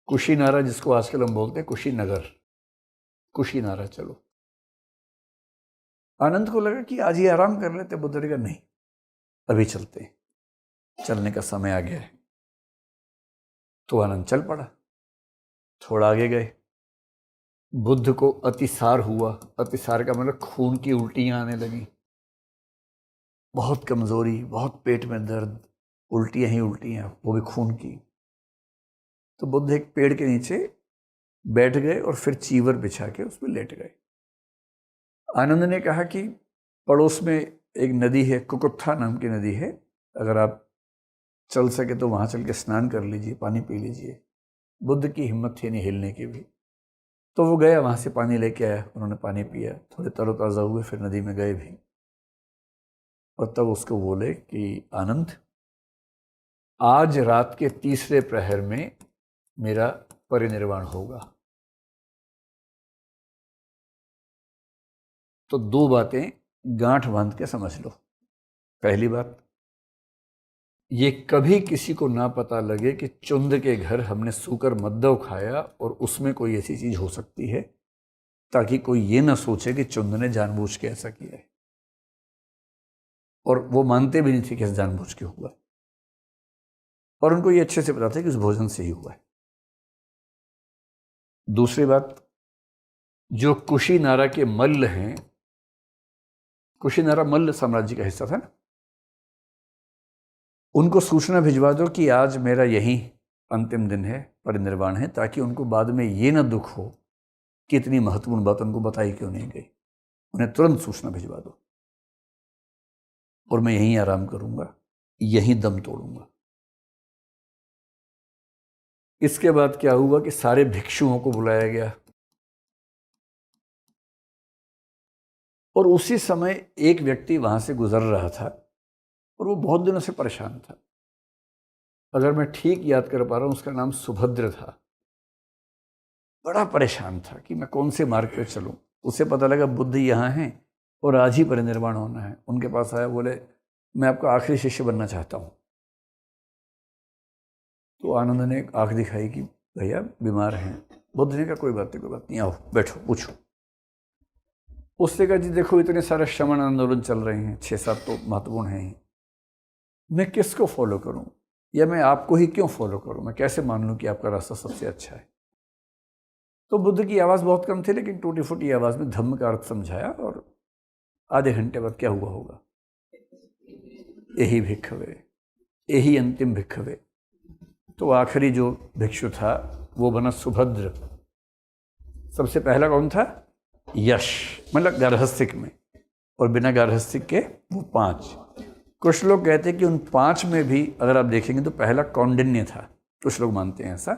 कुशीनारा जिसको आजकल हम बोलते हैं कुशीनगर, कुशीनारा चलो। आनंद को लगा कि आज ये आराम कर लेते। बुद्ध ने कहा नहीं, अभी चलते हैं, चलने का समय आ गया है। तो आनंद चल पड़ा। थोड़ा आगे गए, बुद्ध को अतिसार हुआ। अतिसार का मतलब खून की उल्टियां आने लगी, बहुत कमजोरी, बहुत पेट में दर्द, उल्टियां ही उल्टियां, वो भी खून की। तो बुद्ध एक पेड़ के नीचे बैठ गए और फिर चीवर बिछा के उसमें लेट गए। आनंद ने कहा कि पड़ोस में एक नदी है, कुकुत्था नाम की नदी है, अगर आप चल सके तो वहां चल के स्नान कर लीजिए, पानी पी लीजिए। बुद्ध की हिम्मत थी नहीं हिलने की भी, तो वो गया, वहां से पानी लेके आया। उन्होंने पानी पिया, थोड़े तरोताज़ा हुए, फिर नदी में गए भी। और तब उसको बोले कि आनंद, आज रात के तीसरे प्रहर में मेरा परिनिर्वाण होगा। तो दो बातें गांठ बांध के समझ लो। पहली बात, ये कभी किसी को ना पता लगे कि चुंद के घर हमने सूकर मद्दव खाया और उसमें कोई ऐसी चीज हो सकती है, ताकि कोई ये ना सोचे कि चुंद ने जानबूझ के ऐसा किया है। और वो मानते भी नहीं थे कि ऐसा जानबूझ के हुआ है, और उनको ये अच्छे से पता था कि उस भोजन से ही हुआ है। दूसरी बात, जो कुशीनारा के मल्ल हैं, कुशीनारा मल्ल साम्राज्य का हिस्सा था ना, उनको सूचना भिजवा दो कि आज मेरा यही अंतिम दिन है, परिनिर्वाण है, ताकि उनको बाद में ये ना दुख हो कि इतनी महत्वपूर्ण बात उनको बताई क्यों नहीं गई। उन्हें तुरंत सूचना भिजवा दो और मैं यहीं आराम करूंगा, यहीं दम तोड़ूंगा। इसके बाद क्या हुआ कि सारे भिक्षुओं को बुलाया गया, और उसी समय एक व्यक्ति वहां से गुजर रहा था और वो बहुत दिनों से परेशान था। अगर मैं ठीक याद कर पा रहा हूं, उसका नाम सुभद्र था। बड़ा परेशान था कि मैं कौन से मार्ग पे चलूं। उसे पता लगा बुद्ध यहाँ हैं और आज ही परिनिर्वाण होना है। उनके पास आया, बोले मैं आपका आखिरी शिष्य बनना चाहता हूं। तो आनंद ने आंख दिखाई कि भैया बीमार हैं। बुद्ध ने कहा कोई बात नहीं, आओ बैठो, पूछो। उसने कहा जी देखो, इतने सारे श्रमण आंदोलन चल रहे हैं, 6-7 तो महत्वपूर्ण हैं ही, मैं किसको फॉलो करूं, या मैं आपको ही क्यों फॉलो करूं? मैं कैसे मान लूं कि आपका रास्ता सबसे अच्छा है? तो बुद्ध की आवाज़ बहुत कम थी, लेकिन टूटी फूटी आवाज़ में धम्म का अर्थ समझाया। और आधे घंटे बाद क्या हुआ होगा, यही भिक्षवे, यही अंतिम भिक्षवे। तो आखिरी जो भिक्षु था वो बना सुभद्र। सबसे पहला कौन था? यश, मतलब गार्हस्थ्यिक में, और बिना गार्हस्थ्यिक के वो 5। कुछ लोग कहते हैं कि उन 5 में भी अगर आप देखेंगे तो पहला कौंडिन्य था। कुछ लोग मानते हैं ऐसा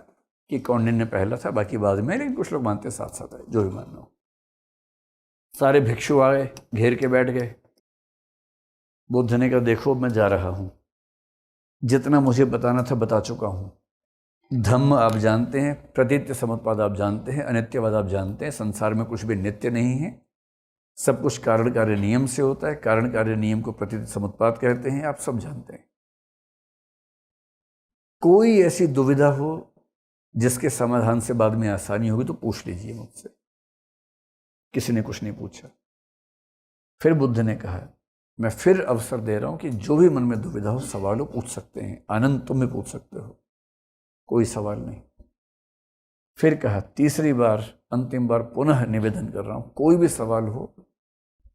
कि कौंडिन्य पहला था, बाकी बाद में, लेकिन कुछ लोग मानते हैं साथ साथ है, जो भी मानना हो। सारे भिक्षु आ गए, घेर के बैठ गए। बुद्ध ने कहा देखो मैं जा रहा हूं, जितना मुझे बताना था बता चुका हूं। धम्म आप जानते हैं, प्रतीत्य समुत्पाद आप जानते हैं, अनित्यवाद आप जानते हैं। संसार में कुछ भी नित्य नहीं है, सब कुछ कारण कार्य नियम से होता है। कारण कार्य नियम को प्रतीत्य समुत्पाद कहते हैं, आप सब जानते हैं। कोई ऐसी दुविधा हो जिसके समाधान से बाद में आसानी होगी तो पूछ लीजिए मुझसे। किसी ने कुछ नहीं पूछा। फिर बुद्ध ने कहा मैं फिर अवसर दे रहा हूं कि जो भी मन में दुविधा हो सवालों पूछ सकते हैं। आनंद तुम भी पूछ सकते हो, कोई सवाल नहीं। फिर कहा तीसरी बार, अंतिम बार पुनः निवेदन कर रहा हूं, कोई भी सवाल हो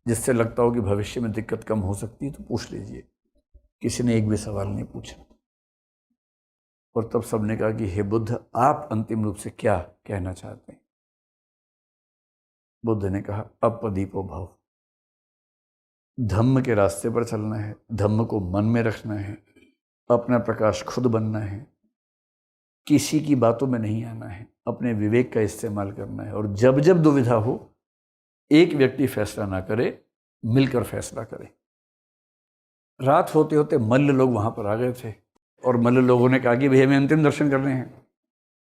जिससे लगता हो कि भविष्य में दिक्कत कम हो सकती है तो पूछ लीजिए। किसी ने एक भी सवाल नहीं पूछा। और तब सबने कहा कि हे बुद्ध, आप अंतिम रूप से क्या कहना चाहते हैं? बुद्ध ने कहा अपदीपो भव, धम्म के रास्ते पर चलना है, धम्म को मन में रखना है, अपना प्रकाश खुद बनना है, किसी की बातों में नहीं आना है, अपने विवेक का इस्तेमाल करना है। और जब जब दुविधा हो, एक व्यक्ति फैसला ना करे, मिलकर फैसला करे। रात होते होते मल्ल लोग वहां पर आ गए थे और मल्ल लोगों ने कहा कि भैया हमें अंतिम दर्शन करने हैं।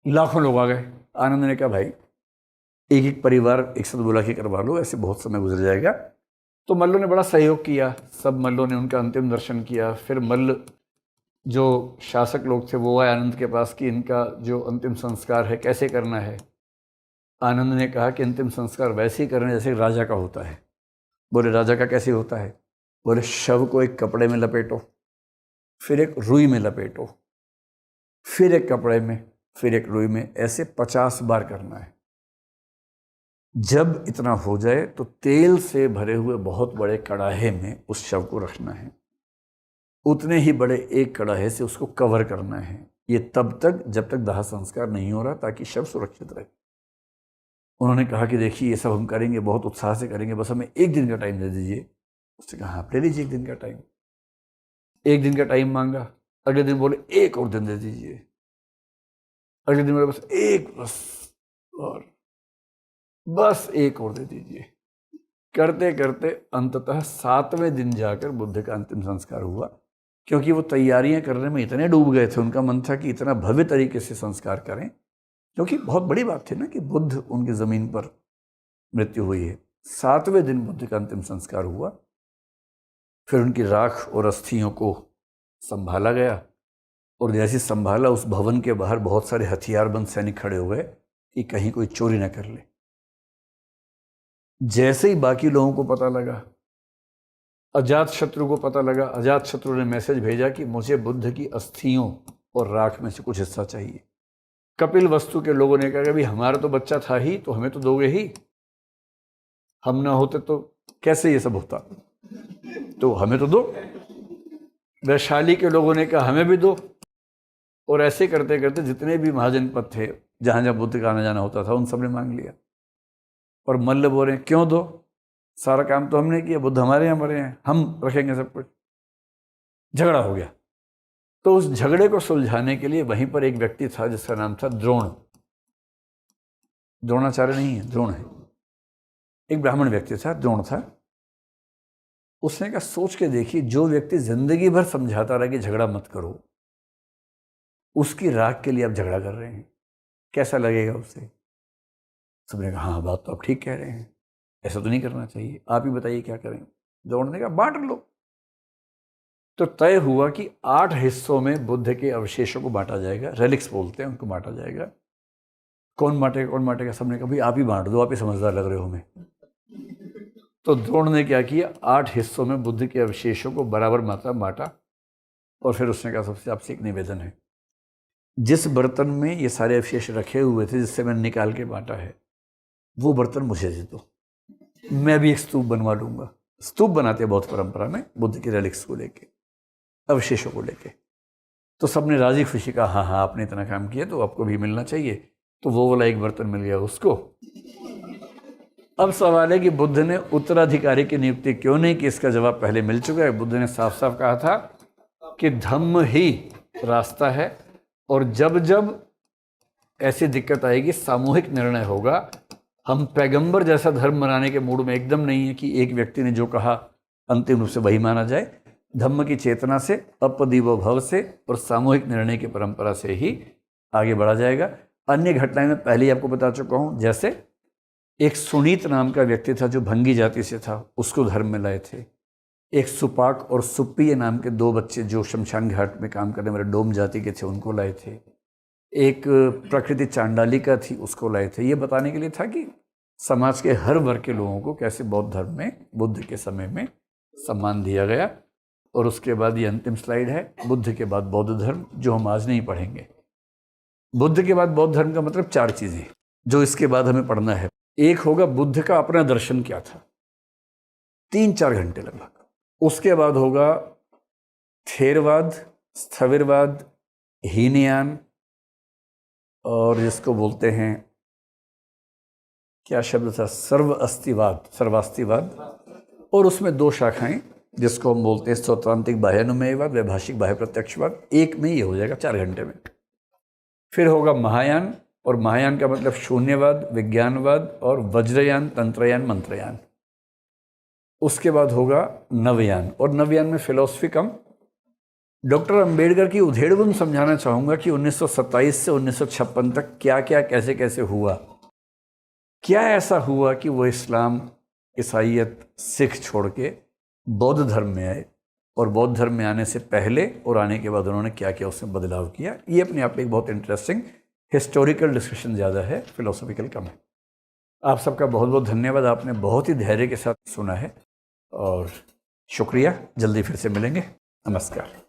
लाखों लोग आ गए। आनंद ने कहा भाई एक एक परिवार एक साथ बुला के करवा लो, ऐसे बहुत समय गुजर जाएगा। तो मल्लों ने बड़ा सहयोग किया, सब मल्लों ने उनका अंतिम दर्शन किया। फिर मल्ल जो शासक लोग थे वो आए आनंद के पास कि इनका जो अंतिम संस्कार है कैसे करना है। आनंद ने कहा कि अंतिम संस्कार वैसे ही करना जैसे राजा का होता है। बोले राजा का कैसे होता है? बोले शव को एक कपड़े में लपेटो, फिर एक रुई में लपेटो, फिर एक कपड़े में, फिर एक रुई में, ऐसे 50 बार करना है। जब इतना हो जाए तो तेल से भरे हुए बहुत बड़े कड़ाहे में उस शव को रखना है। उतने ही बड़े एक कड़ाहे से उसको कवर करना है। ये तब तक जब तक दाह संस्कार नहीं हो रहा, ताकि शव सुरक्षित रहे। उन्होंने कहा कि देखिए ये सब हम करेंगे, बहुत उत्साह से करेंगे, बस हमें एक दिन का टाइम दे दीजिए। उसने कहा आप ले लीजिए एक दिन का टाइम। एक दिन का टाइम मांगा। अगले दिन बोले एक और दिन दे दीजिए। अगले दिन बोले बस एक, और बस एक और दे दीजिए। करते करते अंततः 7वें दिन जाकर बुद्ध का अंतिम संस्कार हुआ, क्योंकि वो तैयारियां करने में इतने डूब गए थे। उनका मन था कि इतना भव्य तरीके से संस्कार करें, क्योंकि बहुत बड़ी बात थी ना कि बुद्ध उनकी ज़मीन पर मृत्यु हुई है। 7वें दिन बुद्ध का अंतिम संस्कार हुआ। फिर उनकी राख और अस्थियों को संभाला गया, और जैसे संभाला उस भवन के बाहर बहुत सारे हथियारबंद सैनिक खड़े हो गए कि कहीं कोई चोरी न कर ले। जैसे ही बाकी लोगों को पता लगा, अजात शत्रु को पता लगा, अजात शत्रु ने मैसेज भेजा कि मुझे बुद्ध की अस्थियों और राख में से कुछ हिस्सा चाहिए। कपिल वस्तु के लोगों ने कहा कि भाई हमारा तो बच्चा था ही, तो हमें तो दोगे ही, हम ना होते तो कैसे ये सब होता, तो हमें तो दो। वैशाली के लोगों ने कहा हमें भी दो। और ऐसे करते करते जितने भी महाजनपद थे जहां जहां बुद्ध का आना जाना होता था, उन सब ने मांग लिया। और मल्ल बोले क्यों दो, सारा काम तो हमने किया, बुद्ध हमारे यहाँ मरे हैं, हम रखेंगे सब कुछ। झगड़ा हो गया। तो उस झगड़े को सुलझाने के लिए वहीं पर एक व्यक्ति था जिसका नाम था द्रोण। द्रोणाचार्य नहीं है, द्रोण है। एक ब्राह्मण व्यक्ति था, द्रोण था। उसने कहा सोच के देखिए, जो व्यक्ति जिंदगी भर समझाता रहा कि झगड़ा मत करो, उसकी राख के लिए आप झगड़ा कर रहे हैं, कैसा लगेगा उसे? सबने कहा हाँ बात तो आप ठीक कह रहे हैं, ऐसा तो नहीं करना चाहिए, आप ही बताइए क्या करें। द्रोण ने कहा बांट लो। तो तय हुआ कि 8 हिस्सों में बुद्ध के अवशेषों को बांटा जाएगा, रेलिक्स बोलते हैं उनको, बांटा जाएगा। कौन बांटेगा कौन बांटेगा? सबने कहा भाई आप ही बांट दो, आप ही समझदार लग रहे हो हमें। तो द्रोण ने क्या किया, 8 हिस्सों में बुद्ध के अवशेषों को बराबर मात्रा बांटा। और फिर उसने कहा सबसे आपसे एक निवेदन है, जिस बर्तन में ये सारे अवशेष रखे हुए थे जिससे मैंने निकाल के बांटा है, वो बर्तन मुझे दे दो, मैं भी एक स्तूप बनवा लूंगा। स्तूप बनाते हैं बहुत परंपरा में बुद्ध के रेलिक्स को लेके, अवशेषों को लेके। तो सबने राजी खुशी कहा हाँ हाँ आपने इतना काम किया तो आपको भी मिलना चाहिए। तो वो वाला एक बर्तन मिल गया उसको। अब सवाल है कि बुद्ध ने उत्तराधिकारी की नियुक्ति क्यों नहीं की? इसका जवाब पहले मिल चुका है। बुद्ध ने साफ साफ कहा था कि धम्म ही रास्ता है, और जब जब ऐसी दिक्कत आएगी सामूहिक निर्णय होगा। हम पैगंबर जैसा धर्म मनाने के मूड में एकदम नहीं है कि एक व्यक्ति ने जो कहा अंतिम रूप से वही माना जाए। धम्म की चेतना से, अपदीवो भव से और सामूहिक निर्णय की परंपरा से ही आगे बढ़ा जाएगा। अन्य घटनाएं मैं पहले ही आपको बता चुका हूं, जैसे एक सुनीत नाम का व्यक्ति था जो भंगी जाति से था, उसको धर्म में लाए थे। एक सुपाक और सुप्पी नाम के 2 बच्चे जो शमशान घाट में काम करने वाले डोम जाति के थे, उनको लाए थे। एक प्रकृति चांडालिका थी, उसको लाए थे। ये बताने के लिए था कि समाज के हर वर्ग के लोगों को कैसे बौद्ध धर्म में बुद्ध के समय में सम्मान दिया गया। और उसके बाद ये अंतिम स्लाइड है, बुद्ध के बाद बौद्ध धर्म, जो हम आज नहीं पढ़ेंगे। बुद्ध के बाद बौद्ध धर्म का मतलब 4 चीजें जो इसके बाद हमें पढ़ना है। एक होगा बुद्ध का अपना दर्शन क्या था, 3-4 घंटे लगभग। उसके बाद होगा थेरवाद, स्थविरवाद, हीनयान, और जिसको बोलते हैं क्या शब्द था, सर्वास्तिवाद। और उसमें 2 शाखाएं जिसको हम बोलते हैं स्वतांत्रिक बाह्यानुमेयवाद, वैभाषिक बाह्य प्रत्यक्षवाद। एक में ये हो जाएगा 4 घंटे में। फिर होगा महायान, और महायान का मतलब शून्यवाद, विज्ञानवाद और वज्रयान, तंत्रयान, मंत्रयान। उसके बाद होगा नवयान, और नवयान में फिलॉसफी कम, डॉक्टर अंबेडकर की उधेड़बुन समझाना चाहूँगा कि 1927 से 1956 तक क्या क्या कैसे कैसे हुआ। क्या ऐसा हुआ कि वो इस्लाम, ईसाइयत, सिख छोड़ के बौद्ध धर्म में आए, और बौद्ध धर्म में आने से पहले और आने के बाद उन्होंने क्या क्या उसमें बदलाव किया। ये अपने आप में एक बहुत इंटरेस्टिंग हिस्टोरिकल डिस्कशन ज़्यादा है, फिलोसॉफिकल कम है। आप सबका बहुत बहुत धन्यवाद, आपने बहुत ही धैर्य के साथ सुना है और शुक्रिया। जल्दी फिर से मिलेंगे। नमस्कार।